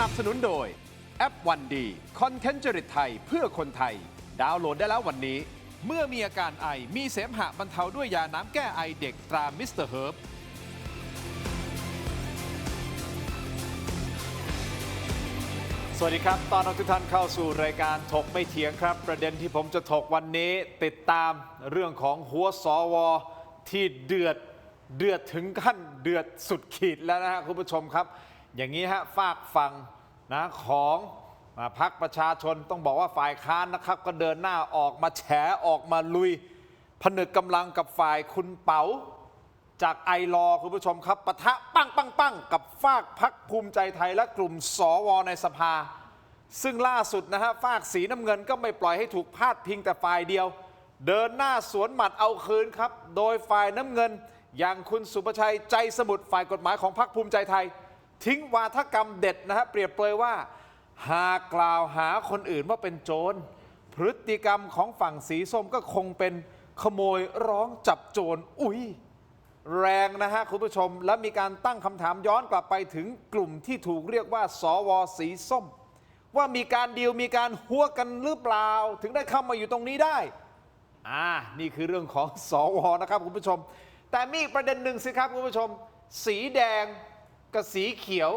นับสนุนโดยแอปวันดีคอนเทนต์จริตไทยเพื่อคนไทยดาวน์โหลดได้แล้ววันนี้เมื่อมีอาการไอมีเสมหะบรรเทาด้วยยาน้ำแก้ไอเด็กตรามิสเตอร์เฮิร์บสวัสดีครับตอนรับทุกท่านเข้าสู่รายการถกไม่เถียงครับประเด็นที่ผมจะถกวันนี้ติดตามเรื่องของหัวสวที่เดือดถึงขั้นเดือดสุดขีดแล้วนะฮะคุณผู้ชมครับอย่างนี้ฮะฝากฝั่งนะของพรรคประชาชนต้องบอกว่าฝ่ายค้านนะครับก็เดินหน้าออกมาแฉออกมาลุยผนึกกำลังกับฝ่ายคุณเป๋าจากไอลอคุณผู้ชมครับปะทะปั้งกับฝากพรรคภูมิใจไทยและกลุ่มสวในสภาซึ่งล่าสุดนะฮะฝากสีน้ำเงินก็ไม่ปล่อยให้ถูกพาดพิงแต่ฝ่ายเดียวเดินหน้าสวนหมัดเอาคืนครับโดยฝ่ายน้ำเงินอย่างคุณสุประชัยใจสมุทรฝ่ายกฎหมายของพรรคภูมิใจไทยทิ้งวาทกรรมเด็ดนะฮะเปรียบเปรยว่าหากกล่าวหาคนอื่นว่าเป็นโจรพฤติกรรมของฝั่งสีส้มก็คงเป็นขโมยร้องจับโจรอุ้ยแรงนะฮะคุณผู้ชมและมีการตั้งคำถามย้อนกลับไปถึงกลุ่มที่ถูกเรียกว่าสวสีส้มว่ามีการดีลมีการหัวกันหรือเปล่าถึงได้เข้ามาอยู่ตรงนี้ได้นี่คือเรื่องของสวนะครับคุณผู้ชมแต่มีประเด็นหนึ่งสิครับคุณผู้ชมสีแดงกับสีเขียว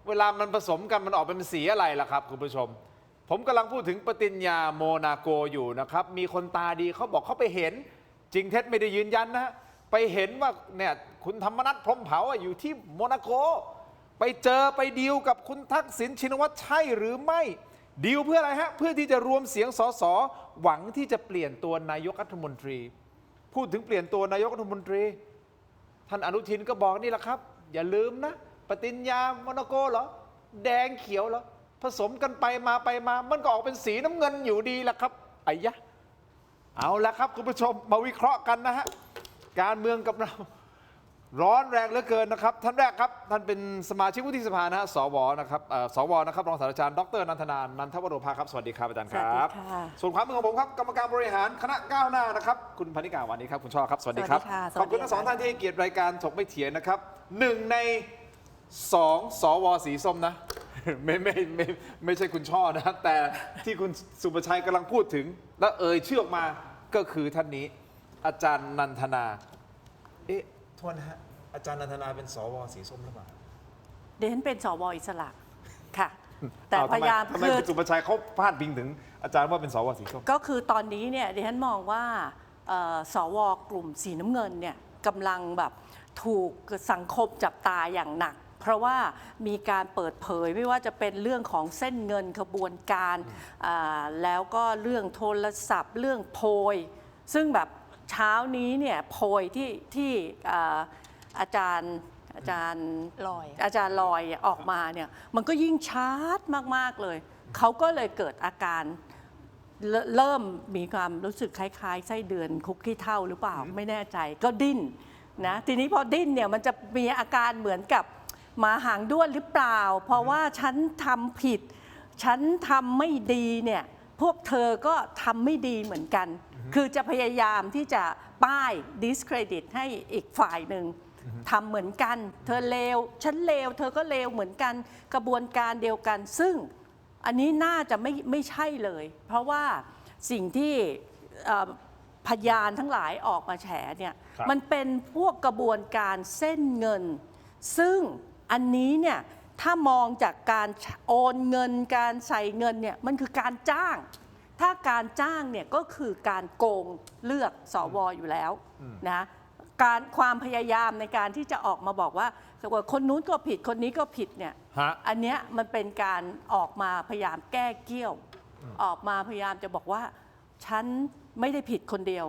เวลามันผสมกันมันออกเป็นสีอะไรล่ะครับคุณผู้ชมผมกำลังพูดถึงปฏิญญาโมนาโกอยู่นะครับมีคนตาดีเขาบอกเขาไปเห็นจริงเท็จไม่ได้ยืนยันนะไปเห็นว่าเนี่ยคุณธรรมนัสพรหมเผ่าอยู่ที่โมนาโกไปเจอไปดีลกับคุณทักษิณชินวัตรใช่หรือไม่ดีลเพื่ออะไรฮะเพื่อที่จะรวมเสียงสสหวังที่จะเปลี่ยนตัวนายกรัฐมนตรีพูดถึงเปลี่ยนตัวนายกรัฐมนตรีท่านอนุทินก็บอกนี่แหละครับอย่าลืมนะปฏิญญาโมนาโกเหรอแดงเขียวเหรอผสมกันไปมามันก็ออกเป็นสีน้ำเงินอยู่ดีแหละครับไอ้ยะเอาละครับคุณผู้ชมมาวิเคราะห์กันนะฮะการเมืองกับเราร้อนแรงเหลือเกินนะครับท่านแรกครับท่านเป็นสมาชิกวุฒิสภานะฮะสวนะครับสวนะครับรองศาสตราจารย์ดร.นันทนา นันทวโรภาครับสวัสดีครับอาจารย์ครับส่วนความมือของผมครับกรรมการบริหารคณะก้าวหน้านะครับคุณพนิกาวันนี้ครับคุณช่อครับสวัสดีครับขอบคุณทั้งสองท่านที่ให้เกียรติรายการถกไม่เถียงนะครับ1 ใน 2สวสีส้มนะไม่ใช่คุณช่อนะแต่ที่คุณสุประชัยกำลังพูดถึงและชื่อออกมาก็คือท่านนี้อาจารย์นันทนาโทษนะฮะอาจารย์นันทนาเป็นสวสีส้มหรือเปล่าเดนเป็นสวอิสระค่ะแต่พยายามทำไมคุณสุประชัยเขาพาดพิงถึงอาจารย์ว่าเป็นสวสีส้มก็คือตอนนี้เนี่ยดิฉันมองว่าสวกลุ่มสีน้ำเงินเนี่ยกำลังแบบถูกสังคมจับตาอย่างหนักเพราะว่ามีการเปิดเผยไม่ว่าจะเป็นเรื่องของเส้นเงินขบวนการแล้วก็เรื่องโทรศัพท์เรื่องโพยซึ่งแบบเช้านี้เนี่ยโพยที่อาจารย์ลอยออกมาเนี่ยมันก็ยิ่งชัดมากๆเลยเขาก็เลยเกิดอาการเริ่มมีความรู้สึกคล้ายๆไส้เดือนคุกขี้เถ้าหรือเปล่าไม่แน่ใจก็ดิ้นนะทีนี้พอดิ้นเนี่ยมันจะมีอาการเหมือนกับหมาหางด้วนหรือเปล่าเพราะว่าฉันทำผิดฉันทำไม่ดีเนี่ยพวกเธอก็ทำไม่ดีเหมือนกันคือจะพยายามที่จะป้าย discredit ให้อีกฝ่ายหนึ่งทำเหมือนกันเธอเลวฉันเลวเธอก็เลวเหมือนกันกระบวนการเดียวกันซึ่งอันนี้น่าจะไม่ใช่เลยเพราะว่าสิ่งที่พยานทั้งหลายออกมาแฉเนี่ยมันเป็นพวกกระบวนการเส้นเงินซึ่งอันนี้เนี่ยถ้ามองจากการโอนเงินการใส่เงินเนี่ยมันคือการจ้างถ้าการจ้างเนี่ยก็คือการโกงเลือกสวอยู่แล้วนะความพยายามในการที่จะออกมาบอกว่าคนนู้นก็ผิดคนนี้ก็ผิดเนี่ยอันเนี้ยมันเป็นการออกมาพยายามแก้เกี้ยวออกมาพยายามจะบอกว่าฉันไม่ได้ผิดคนเดียว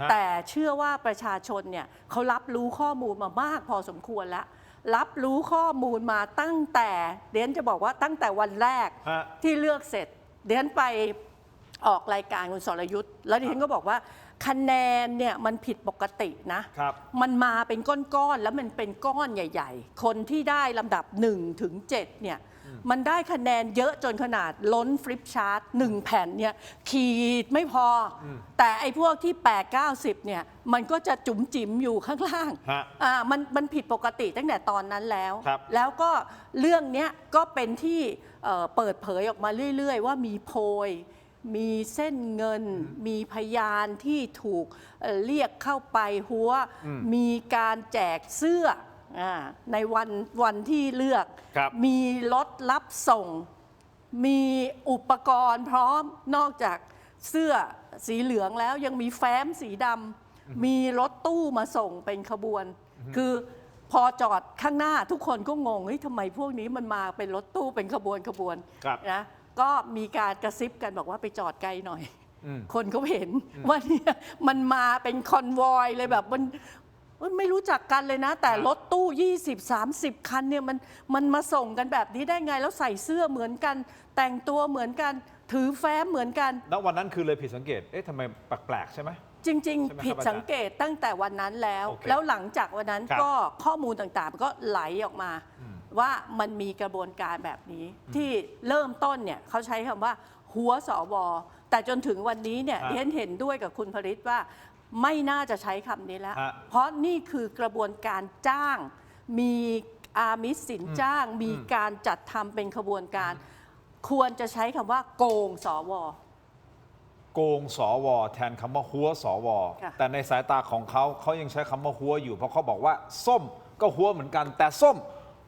แต่เชื่อว่าประชาชนเนี่ยเขารับรู้ข้อมูลมามากพอสมควรแล้วรับรู้ข้อมูลมาตั้งแต่เดี๋ยวจะบอกว่าตั้งแต่วันแรกที่เลือกเสร็จเดี๋ยวไปออกรายการคุณสรยุทธ์แล้วดิฉันก็บอกว่าคะแนนเนี่ยมันผิดปกตินะมันมาเป็นก้อนๆแล้วมันเป็นก้อนใหญ่ๆคนที่ได้ลำดับ1 ถึง 7เนี่ยมันได้คะแนนเยอะจนขนาดล้นฟลิปชาร์ต1 แผ่นเนี่ยขีดไม่พอแต่ไอ้พวกที่8 90เนี่ยมันก็จะจุ๋มจิ๋มอยู่ข้างล่างมันผิดปกติตั้งแต่ตอนนั้นแล้วก็เรื่องนี้ก็เป็นที่ เปิดเผยออกมาเรื่อยๆว่ามีโพยมีเส้นเงินมีพยานที่ถูกเรียกเข้าไปหัวมีการแจกเสื้อในวันที่เลือกมีรถรับส่งมีอุปกรณ์พร้อมนอกจากเสื้อสีเหลืองแล้วยังมีแฟ้มสีดำมีรถตู้มาส่งเป็นขบวนคือพอจอดข้างหน้าทุกคนก็งงเฮ้ยทำไมพวกนี้มันมาเป็นรถตู้เป็นขบวนนะก็มีการกระซิบกันบอกว่าไปจอดไกลหน่อยคนเขาเห็นว่าเนี่ยมันมาเป็นคอนวอยเลยแบบมันไม่รู้จักกันเลยนะ แต่รถตู้20-30 คันเนี่ยมันมาส่งกันแบบนี้ได้ไงแล้วใส่เสื้อเหมือนกันแต่งตัวเหมือนกันถือแฟ้มเหมือนกันแล้ววันนั้นคือเลยผิดสังเกตทำไมแปลกๆใช่ไหมจริงๆผิดสังเกตตั้งแต่วันนั้นแล้วแล้วหลังจากวันนั้นก็ข้อมูลต่างๆก็ไหลออกมาว่ามันมีกระบวนการแบบนี้ที่เริ่มต้นเนี่ยเขาใช้คำว่าหัวสวแต่จนถึงวันนี้เนี่ยดิฉันเห็นด้วยกับคุณผลิตว่าไม่น่าจะใช้คำนี้แล้วเพราะนี่คือกระบวนการจ้างมีอามิสสินจ้างมีการจัดทำเป็นขบวนการควรจะใช้คำว่าโกงสวโกงสวแทนคำว่าหัวสวแต่ในสายตาของเขายังใช้คำว่าหัวอยู่เพราะเขาบอกว่าส้มก็หัวเหมือนกันแต่ส้ม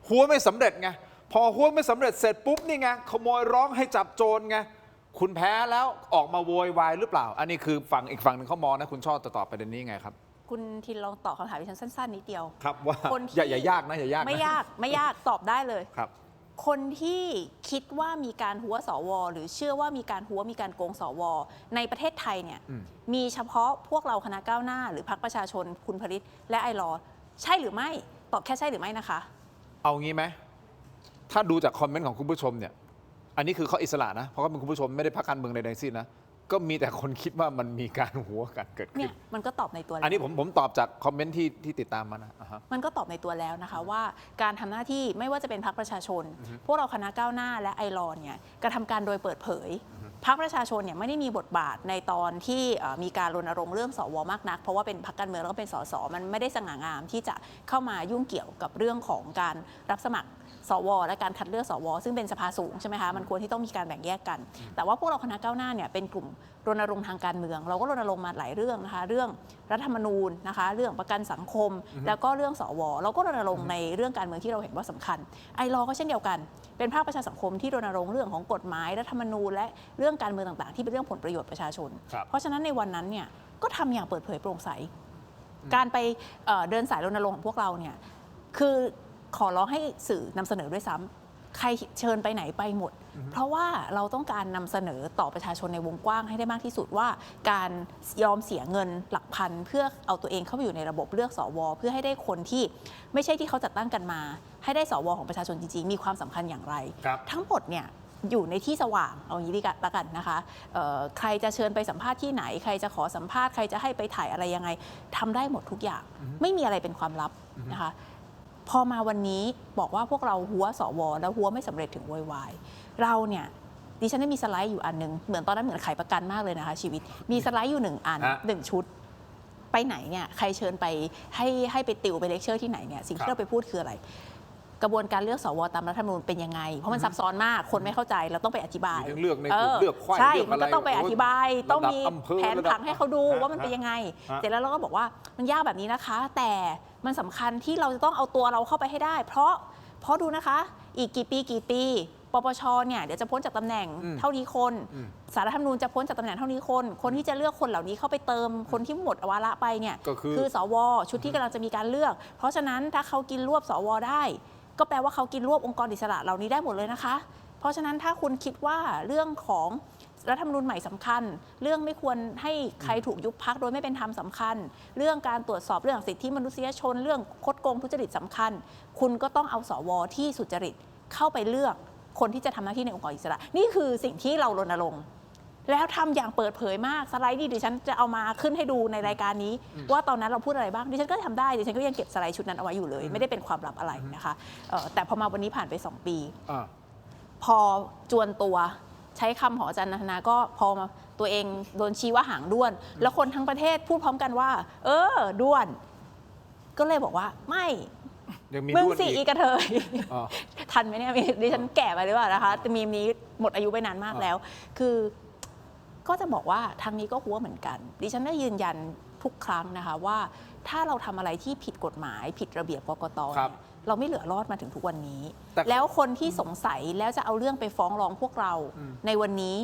หัวไม่สำเร็จไงพอหัวไม่สำเร็จเสร็จปุ๊บนี่ไงขโมยร้องให้จับโจรไงคุณแพ้แล้วออกมาโวยวายหรือเปล่าอันนี้คือฝั่งอีกฝั่งหนึ่งเขามองนะคุณชอบตอบประเด็นนี้ไงครับคุณทินลองตอบคำถามดิฉันสั้นๆนิดเดียวครับว่าอย่ายากนะอย่ายากไม่ยากตอบได้เลยครับคนที่คิดว่ามีการหัวสวหรือเชื่อว่ามีการหัวมีการโกงสวในประเทศไทยเนี่ยมีเฉพาะพวกเราคณะก้าวหน้าหรือพรรคประชาชนคุณผลิตและไอรอใช่หรือไม่ตอบแค่ใช่หรือไม่นะคะเอางี้ไหมถ้าดูจากคอมเมนต์ของคุณผู้ชมเนี่ยอันนี้คือเขาอิสระนะเพราะว่าเป็นคุณผู้ชมไม่ได้พรรคการเมืองใดๆสิ้นนะก็มีแต่คนคิดว่ามันมีการหัวกันเกิดขึ้นเนี่ยมันก็ตอบในตัวอันนี้ผมตอบจากคอมเมนต์ที่ติดตามมานะมันก็ตอบในตัวแล้วนะคะว่าการทำหน้าที่ไม่ว่าจะเป็นพรรคประชาชนพวกเราคณะก้าวหน้าและไอรอนเนี่ยกระทำการโดยเปิดเผยพรรคประชาชนเนี่ยไม่ได้มีบทบาทในตอนที่มีการรณรงค์เรื่องสวมากนักเพราะว่าเป็นพรรคการเมืองแล้วก็เป็นสสมันไม่ได้สง่างามที่จะเข้ามายุ่งเกี่ยวกับเรื่องของการรับสมัครสวและการคัดเลือกสวซึ่งเป็นสภาสูงใช่ไหมคะมันควรที่ต้องมีการแบ่งแยกกันแต่ว่าพวกเราคณะก้าวหน้าเนี่ยเป็นกลุ่มรณรงค์ทางการเมืองเราก็รณรงค์มาหลายเรื่องนะคะเรื่องรัฐธรรมนูญนะคะเรื่องประกันสังคมแล้วก็เรื่องสวเราก็รณรงค์ในเรื่องการเมืองที่เราเห็นว่าสำคัญไอรอก็เช่นเดียวกันเป็นภาคประชาสังคมที่รณรงค์เรื่องของกฎหมายรัฐธรรมนูญและเรื่องการเมืองต่างๆที่เป็นเรื่องผลประโยชน์ประชาชนเพราะฉะนั้นในวันนั้นเนี่ยก็ทำอย่างเปิดเผยโปร่งใสการไปเดินสายรณรงค์ของพวกเราเนี่ยคือขอร้องให้สื่อนำเสนอด้วยซ้ำใครเชิญไปไหนไปหมดเพราะว่าเราต้องการนำเสนอต่อประชาชนในวงกว้างให้ได้มากที่สุดว่าการยอมเสียเงินหลักพันเพื่อเอาตัวเองเข้าไปอยู่ในระบบเลือกสวเพื่อให้ได้คนที่ไม่ใช่ที่เขาจัดตั้งกันมาให้ได้สวของประชาชนจริงๆมีความสำคัญอย่างไรทั้งหมดเนี่ยอยู่ในที่สว่างเอาอย่างนี้ดีกันนะคะใครจะเชิญไปสัมภาษณ์ที่ไหนใครจะขอสัมภาษณ์ใครจะให้ไปถ่ายอะไรยังไงทำได้หมดทุกอย่างไม่มีอะไรเป็นความลับนะคะพอมาวันนี้บอกว่าพวกเราหัวสวแล้วหัวไม่สำเร็จถึงโวยวายเราเนี่ยดิฉันได้มีสไลด์อยู่อันนึงเหมือนตอนนั้นเหมือนขายประกันมากเลยนะคะชีวิตมีสไลด์อยู่1 อัน 1 ชุดไปไหนเนี่ยใครเชิญไปให้ไปติวไปเลคเชอร์ที่ไหนเนี่ยสิ่งที่เราไปพูดคืออะไรกระบวนการเลือกสวตามรัฐธรรมนูญเป็นยังไงเพราะมันซับซ้อนมากคนไม่เข้าใจเราต้องไปอธิบายเลือกในกลุ่มเลือกควายใช่มันก็ต้องไปอธิบายต้องมีแผนผังให้เขาดูว่ามันเป็นยังไงเสร็จแล้วเราก็บอกว่ามันยากแบบนี้นะคะแต่มันสำคัญที่เราจะต้องเอาตัวเราเข้าไปให้ได้เพราะดูนะคะอีกกี่ปีปปชเนี่ยเดี๋ยวจะพ้นจากตำแหน่งเท่านี้คนศาลรัฐธรรมนูญจะพ้นจากตำแหน่งเท่านี้คนที่จะเลือกคนเหล่านี้เข้าไปเติมคนที่หมดวาระไปเนี่ยคือสวชุดที่กำลังจะมีการเลือกเพราะฉะนั้นถ้าเขากินรวบสวได้ก็แปลว่าเขากินรวบองค์กรอิสระเหล่านี้ได้หมดเลยนะคะเพราะฉะนั้นถ้าคุณคิดว่าเรื่องของรัฐธรรมนูญใหม่สำคัญเรื่องไม่ควรให้ใครถูกยุบพรรคโดยไม่เป็นธรรมสำคัญเรื่องการตรวจสอบเรื่องสิทธิมนุษยชนเรื่องคดโกงทุจริตสำคัญคุณก็ต้องเอาสวที่สุจริตเข้าไปเลือกคนที่จะทำหน้าที่ในองค์กรอิสระนี่คือสิ่งที่เรารณรงค์แล้วทำอย่างเปิดเผยมากสไลด์นี้ดิฉันจะเอามาขึ้นให้ดูในรายการนี้ว่าตอนนั้นเราพูดอะไรบ้างดิฉันก็ทำได้ดิฉันก็ยังเก็บสไลด์ชุดนั้นเอาไว้อยู่เลยไม่ได้เป็นความลับอะไรนะคะแต่พอมาวันนี้ผ่านไป2 ปีพอจวนตัวใช้คำของอาจารย์นันทนาก็พอมาตัวเองโดนชี้ว่าหางด้วนแล้วคนทั้งประเทศพูดพร้อมกันว่าด้วนก็เลยบอกว่าไม่ ยังมี เมือง ด้วน สี่ อี อี ก กระเทย อ๋อ ทันไหมเนี่ยดิฉันแก่ไปหรือเปล่านะคะแต่มีมนี้หมดอายุไปนานมากแล้ว คือก็จะบอกว่าทางนี้ก็หัวเหมือนกัน ดิฉันได้ยืนยันทุกครั้งนะคะว่าถ้าเราทำอะไรที่ผิดกฎหมายผิดระเบียบกกต ครับ เนี่ยเราไม่เหลือรอดมาถึงทุกวันนี้ แต่ แล้วคนที่สงสัยแล้วจะเอาเรื่องไปฟ้องร้องพวกเราในวันนี้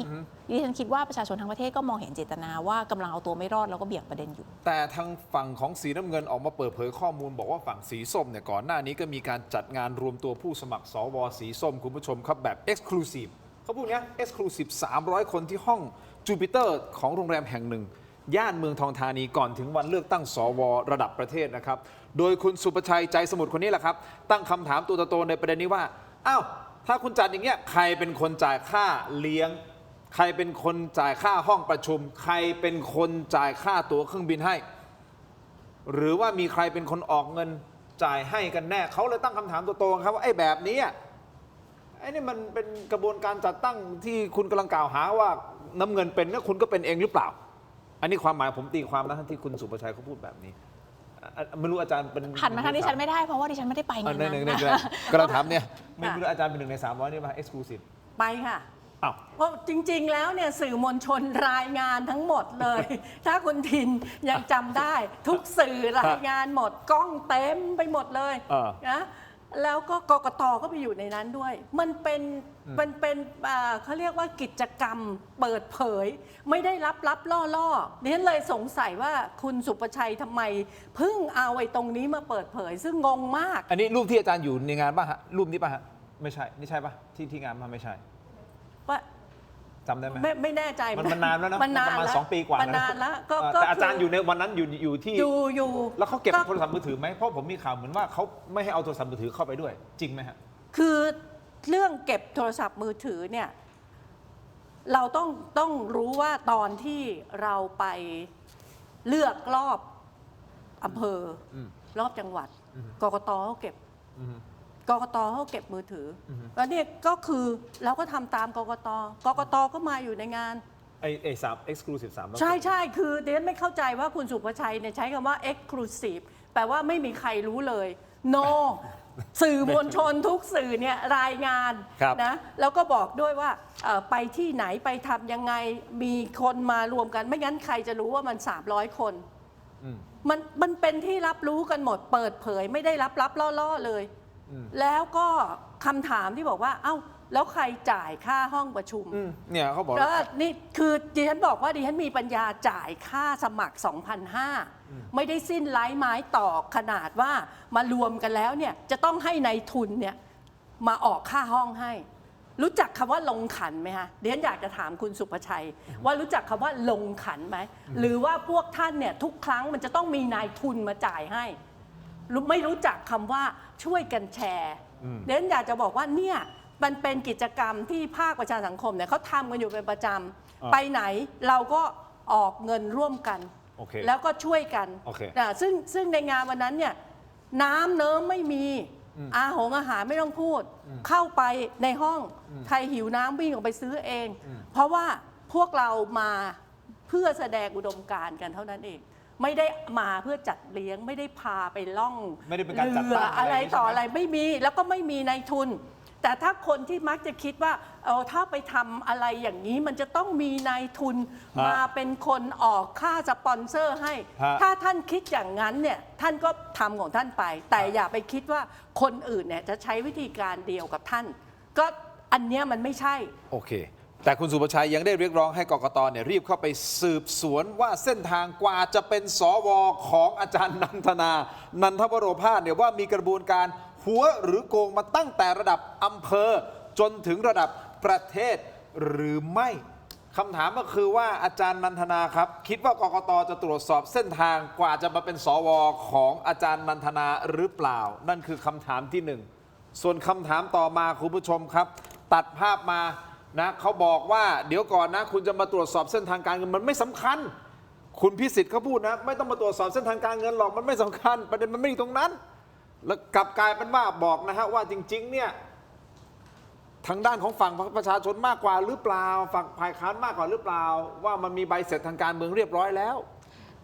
ดิฉันคิดว่าประชาชนทั้งประเทศก็มองเห็นเจตนาว่ากำลังเอาตัวไม่รอดแล้วก็เบี่ยงประเด็นอยู่ แต่ทางฝั่งของสีน้ำเงินออกมาเปิดเผยข้อมูลบอกว่าฝั่งสีส้มเนี่ยก่อนหน้านี้ก็มีการจัดงานรวมตัวผู้สมัครสวสีส้มคุณผู้ชมครับแบบ Exclusive เขาพูดเนี้ย Exclusive 300 คนที่ห้องจูปิเตอร์ของโรงแรมแห่งหนึ่ง ย่านเมืองทองธานีก่อนถึงวันเลือกตั้งสวระดับประเทศนะครับ โดยคุณสุประชัยใจสมุทรคนนี้แหละครับ ตั้งคำถามตัวโตๆในประเด็นนี้ว่าอ้าวถ้าคุณจัดอย่างเงี้ยใครเป็นคนจ่ายค่าเลี้ยง ใครเป็นคนจ่ายค่าห้องประชุม ใครเป็นคนจ่ายค่าตั๋วเครื่องบินให้ หรือว่ามีใครเป็นคนออกเงินจ่ายให้กันแน่เขาเลยตั้งคำถามตัวโตครับว่าไอ้แบบนี้ไอ้นี่มันเป็นกระบวนการจัดตั้งที่คุณกำลังกล่าวหาว่าน้ำเงินเป็นแล้วคุณก็เป็นเองหรือเปล่า อันนี้ความหมายผมตีความนะที่คุณสุประชัยเขาพูดแบบนี้ไม่รู้อาจารย์เป็น หันมาทางดิฉันไม่ได้เพราะว่าดิฉันไม่ได้ไปงานนั้น หนึ่งกำลังถามเนี่ยไม่รู้อาจารย์เป็น1 ใน 300นี่ป่ะ exclusive ไปค่ะ อ้าว เพราะจริงๆ แล้วเนี่ยสื่อมวลชนรายงานทั้งหมดเลย ถ้าคุณทินยังจำได้ ทุกสื่อรายงานหมดกล้องเต็มไปหมดเลยนะแล้วก็กกตก็ไปอยู่ในนั้นด้วย มันเป็นเขาเรียกว่ากิจกรรมเปิดเผย ไม่ได้ลับล่อดิฉันเลยสงสัยว่าคุณสุประชัยทำไมเพิ่งเอาไอ้ตรงนี้มาเปิดเผย ซึ่งงงมาก อันนี้รูปที่อาจารย์อยู่ในงานป่ะฮะรูปนี้ป่ะฮะไม่ใช่นี่ใช่ป่ะที่งานมันไม่ใช่ ว่า จำได้ไหม ไม่แน่ใจ มันนานแล้วนะ มันนาน ประมาณ แล้ว 2 ปีกว่า มันนานแล้วก็ แต่อาจารย์อยู่ในวันนั้นอยู่ที่ อยู่ แล้วเขาเก็บโทรศัพท์มือถือไหมเพราะผมมีข่าวเหมือนว่าเขาไม่ให้เอาโทรศัพท์มือถือเข้าไปด้วยจริงไหมฮะ คือเรื่องเก็บโทรศัพท์มือถือเนี่ยเราต้องรู้ว่าตอนที่เราไปเลือกรอบอำเภอรอบจังหวัดกกตเขาเก็บกกตเขาเก็บมือถือแล้วเนี่ยก็คือเราก็ทำตามกกตก็มาอยู่ในงาน ไอ้3 exclusive 3 ใช่คือเดนไม่เข้าใจว่าคุณสุภชัยเนี่ยใช้คำว่า exclusive แปลว่าไม่มีใครรู้เลย no สื่อมวลชนทุกสื่อเนี่ยรายงานนะแล้วก็บอกด้วยว่าไปที่ไหนไปทำยังไงมีคนมารวมกันไม่งั้นใครจะรู้ว่ามัน300 คนมันเป็นที่รับรู้กันหมดเปิดเผยไม่ได้ลับล่อเลยแล้วก็คำถามที่บอกว่าเอ้าแล้วใครจ่ายค่าห้องประชุมเนี่ยเขาบอกแล้วนี่คือดิฉันบอกว่าดิฉันมีปัญญาจ่ายค่าสมัคร 2,500 ไม่ได้สิ้นไร้ไม้ตอกขนาดว่ามารวมกันแล้วเนี่ยจะต้องให้ในายทุนเนี่ยมาออกค่าห้องให้ รู้จักคำว่าลงขันไหมคะดิฉันอยากจะถามคุณสุภชัย ว่ารู้จักคำว่าลงขันไหมหรือว่าพวกท่านเนี่ยทุกครั้งมันจะต้องมีนายทุนมาจ่ายให้ไม่รู้จักคำว่าช่วยกันแชร์ดิฉันอยากจะบอกว่าเนี่ยมันเป็นกิจกรรมที่ภาคประชาสังคมเนี่ยเขาทำกันอยู่เป็นประจำไปไหนเราก็ออกเงินร่วมกันแล้วก็ช่วยกันซึ่งในงานวันนั้นเนี่ยน้ำเนิ้มไม่มีอาหารไม่ต้องพูดเข้าไปในห้องใครหิวน้ำวิ่งออกไปซื้อเองเพราะว่าพวกเรามาเพื่อแสดงอุดมการณ์กันเท่านั้นเองไม่ได้มาเพื่อจัดเลี้ยงไม่ได้พาไปล่องเรืออะไรต่ออะไรไม่มีแล้วก็ไม่มีนายทุนแต่ถ้าคนที่มักจะคิดว่าถ้าไปทำอะไรอย่างนี้มันจะต้องมีนายทุนมาเป็นคนออกค่าสปอนเซอร์ให้ถ้าท่านคิดอย่างนั้นเนี่ยท่านก็ทำของท่านไปแต่อย่าไปคิดว่าคนอื่นเนี่ยจะใช้วิธีการเดียวกับท่านก็อันเนี้ยมันไม่ใช่โอเคแต่คุณสุภชัยยังได้เรียกร้องให้กกตเนี่ยรีบเข้าไปสืบสวนว่าเส้นทางกว่าจะเป็นสวของอาจารย์นันทวโรภาสเนี่ยว่ามีกระบวนการหัวหรือโกงมาตั้งแต่ระดับอำเภอจนถึงระดับประเทศหรือไม่คำถามก็คือว่าอาจารย์นันทนาครับคิดว่ากกตจะตรวจสอบเส้นทางกว่าจะมาเป็นสวของอาจารย์นันทนาหรือเปล่านั่นคือคำถามที่1ส่วนคำถามต่อมาคุณผู้ชมครับตัดภาพมานะเขาบอกว่าเดี๋ยวก่อนนะคุณจะมาตรวจสอบเส้นทางการเงินมันไม่สำคัญคุณพิสิทธิ์เขาพูดนะไม่ต้องมาตรวจสอบเส้นทางการเงินหรอกมันไม่สำคัญประเด็นมันไม่อยู่ตรงนั้นแล้วกลับกลายเป็นว่าบอกนะฮะว่าจริงๆเนี่ยทางด้านของฝั่งประชาชนมากกว่าหรือเปล่าฝั่งฝ่ายค้านมากกว่าหรือเปล่าว่ามันมีใบเสร็จทางการเมืองเรียบร้อยแล้ว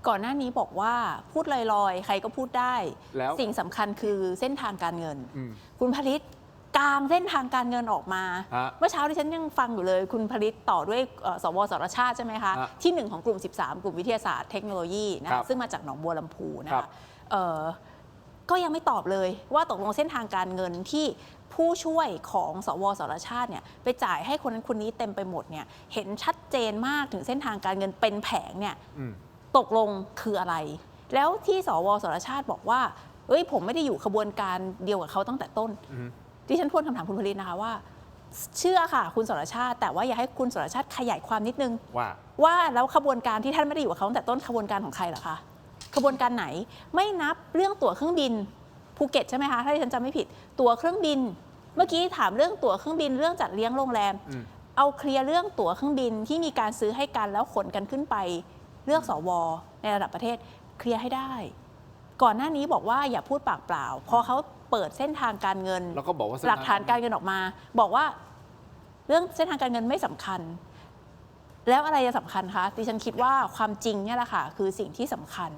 ก่อนหน้านี้บอกว่าพูดลอยๆ ใครก็พูดได้ แล้ว สิ่งสำคัญคือเส้นทางการเงิน อืม คุณผลิตกลางเส้นทางการเงินออกมา ฮะ เมื่อเช้าที่ฉันยังฟังอยู่เลย คุณผลิตต่อด้วยสวสรชาติใช่ไหมคะ ฮะ ที่ 1 ของกลุ่ม 13 กลุ่มวิทยาศาสตร์เทคโนโลยีนะ ครั คะ บ ซึ่งมาจากหนองบัวลำพูนะ ครั คะ บ ก็ยังไม่ตอบเลยว่าตกลงเส้นทางการเงินที่ผู้ช่วยของสวสรชาติเนี่ยไปจ่ายให้คนนั้นคนนี้เต็มไปหมดเนี่ยเห็นชัดเจนมากถึงเส้นทางการเงินเป็นแผงเนี่ย อืม ตกลงคืออะไร แล้วที่สวสรชาติบอกว่าเอ้ยผมไม่ได้อยู่ขบวนการเดียวกับเขาตั้งแต่ต้น อืม ดิฉันทวนคำถามคุณผลิตนะคะว่า เชื่อค่ะคุณสรชาติ แต่ว่าอยากให้คุณสรชาติขยายความนิดนึง ว่าแล้วขบวนการที่ท่านไม่ได้อยู่กับเขาตั้งแต่ต้นขบวนการของใครเหรอคะขบวนการไหนไม่นับเรื่องตั๋วเครื่องบินภูเก็ตใช่ไหมคะถ้าดิฉันจำไม่ผิดตั๋วเครื่องบิน เมื่อกี้ถามเรื่องตั๋วเครื่องบินเรื่องจัดเลี้ยงโรงแรม อืม เอาเคลียร์เรื่องตั๋วเครื่องบินที่มีการซื้อให้กันแล้วขนกันขึ้นไปเลือกสวในระดับประเทศเคลียร์ให้ได้ ก่อนหน้านี้บอกว่าอย่าพูดปากเปล่าพอเขาเปิดเส้นทางการเงิน แล้วก็บอกว่าเส้น หลักฐานการเงินออกมา บอกว่าเรื่องเส้นทางการเงินไม่สำคัญ แล้วอะไรจะสำคัญคะดิฉันคิดว่าความจริงเนี่ยแหละค่ะคือสิ่งที่สำคัญ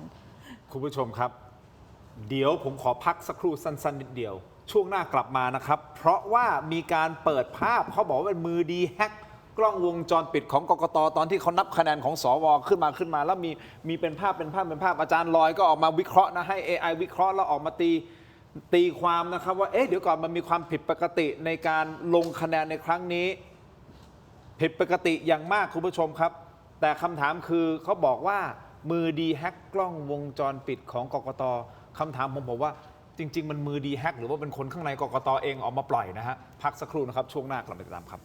คุณผู้ชมครับ เดี๋ยวผมขอพักสักครู่สั้นๆนิดเดียว ช่วงหน้ากลับมานะครับ เพราะว่ามีการเปิดภาพเขาบอกว่าเป็นมือดีแฮกกล้องวงจรปิดของกกตตอนที่เขานับคะแนนของสวขึ้นมาแล้วมีเป็นภาพอาจารย์ลอยก็ออกมาวิเคราะห์นะให้ AI วิเคราะห์แล้วออกมาตีความนะครับว่าเอ๊ะเดี๋ยวก่อนมันมีความผิดปกติในการลงคะแนนในครั้งนี้ ผิดปกติอย่างมากคุณผู้ชมครับ แต่คำถามคือเขาบอกว่ามือดีแฮกกล้องวงจรปิดของกกตคำถามผมบอกว่าจริง ๆ มันมือดีแฮกหรือว่าเป็นคนข้างในกกตเองออกมาปล่อยนะฮะพักสักครู่นะครับช่วงหน้ากลับมาติดตามครับ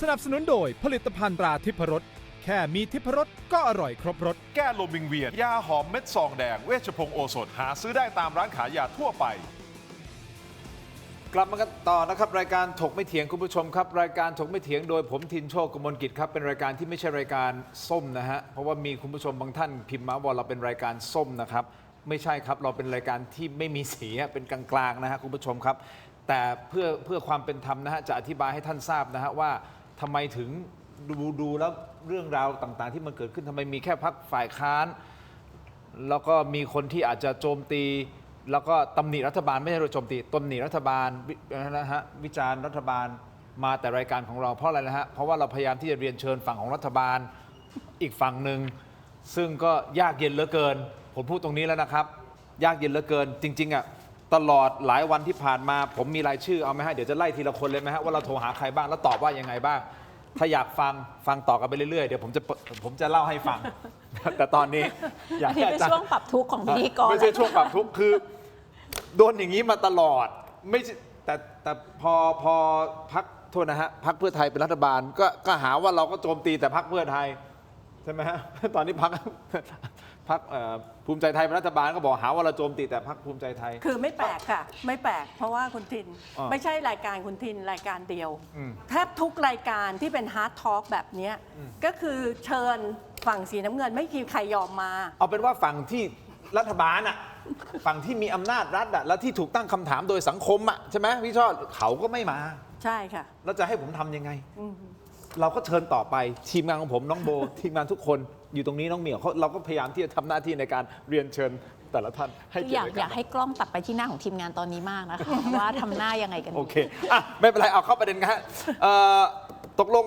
สนับสนุนโดยผลิตภัณฑ์ตราทิพรสแค่มีทิพรสก็อร่อยครบรส แก้ลมวิงเวียน ยาหอมเม็ดซองแดง เวชพงศ์โอสถ หาซื้อได้ตามร้านขายยาทั่วไป กลับมากันต่อนะครับรายการถกไม่เถียงคุณผู้ชมครับรายการถกไม่เถียงโดยผมทินโชคกมลกิจครับเป็นรายการที่ไม่ใช่รายการส้มนะฮะเพราะว่ามีคุณผู้ชมบางท่านพิมพ์มาว่าเราเป็นรายการส้มนะครับไม่ใช่ครับเราเป็นรายการที่ไม่มีสีเป็นกลางๆนะฮะคุณผู้ชมครับแต่เพื่อความเป็นธรรมนะฮะจะอธิบายให้ท่านทราบนะฮะว่าทำไมถึงดูแล้วเรื่องราวต่างๆ ที่มันเกิดขึ้นทำไมมีแค่พรรคฝ่ายค้านแล้วก็มีคนที่อาจจะโจมตีแล้วก็ตำหนิรัฐบาลไม่ใช่โดยโจมตีตำหนิรัฐบาลนะฮะวิจารณ์รัฐบาลมาแต่รายการของเราเพราะอะไรนะฮะเพราะว่าเราพยายามที่จะเรียนเชิญฝั่งของรัฐบาลอีกฝั่งหนึ่งซึ่งก็ยากเย็นเหลือเกินผมพูดตรงนี้แล้วนะครับยากเย็นเหลือเกินจริงๆอ่ะตลอดหลายวันที่ผ่านมาผมมีรายชื่อเอาไหมฮะเดี๋ยวจะไล่ทีละคนเลยไหมฮะว่าเราโทรหาใครบ้างแล้วตอบว่ายังไงบ้างถ้าอยากฟังต่อกันไปเรื่อยๆเดี๋ยวผมจะเล่าให้ฟัง แต่ตอนนี้อยาก อันนี้ ให้ เป็น อาจารย์ ช่วงปรับทุกข์ของพิธีกร ไม่ใช่ช่วงปรับทุกข์คือโดนอย่างนี้มาตลอดไม่ใช่แต่พอพักโทษนะฮะพักเพื่อไทยเป็นรัฐบาลก็หาว่าเราก็โจมตีแต่พักเพื่อไทยใช่ไหมฮะตอนนี้พักภูมิใจไทยเป็นรัฐบาลก็บอกหาว่าเราโจมตีแต่พักภูมิใจไทย คือไม่แปลกค่ะไม่แปลกเพราะว่าคุณทิน อ่า ไม่ใช่รายการคุณทินรายการเดียว อืม แทบทุกรายการที่เป็นฮาร์ดทอล์กแบบเนี้ยก็คือเชิญฝั่งสีน้ำเงินไม่มีใครยอมมา เอาเป็นว่าฝั่งที่รัฐบาลอ่ะฝั่งที่มีอำนาจรัฐอ่ะแล้วที่ถูกตั้งคำถามโดยสังคมอ่ะใช่ไหมพี่ชอดเขาก็ไม่มา ใช่ค่ะ แล้วจะให้ผมทำยังไง อืม เราก็เชิญต่อไปทีมงานของผมน้องโบ ทีมงานทุกคนอยู่ตรงนี้น้องเหมียวเราก็พยายามที่จะทำหน้าที่ในการเรียนเชิญแต่ละท่านให้ คือ เกี อย ร ยาก ติ อยากให้กล้องตัดไปที่หน้าของทีมงานตอนนี้มากนะคะ ว่าทำหน้ายังไงกัน โอเคอ่ะไม่เป็นไรเอาเข้าประเด็นกันฮะตกลง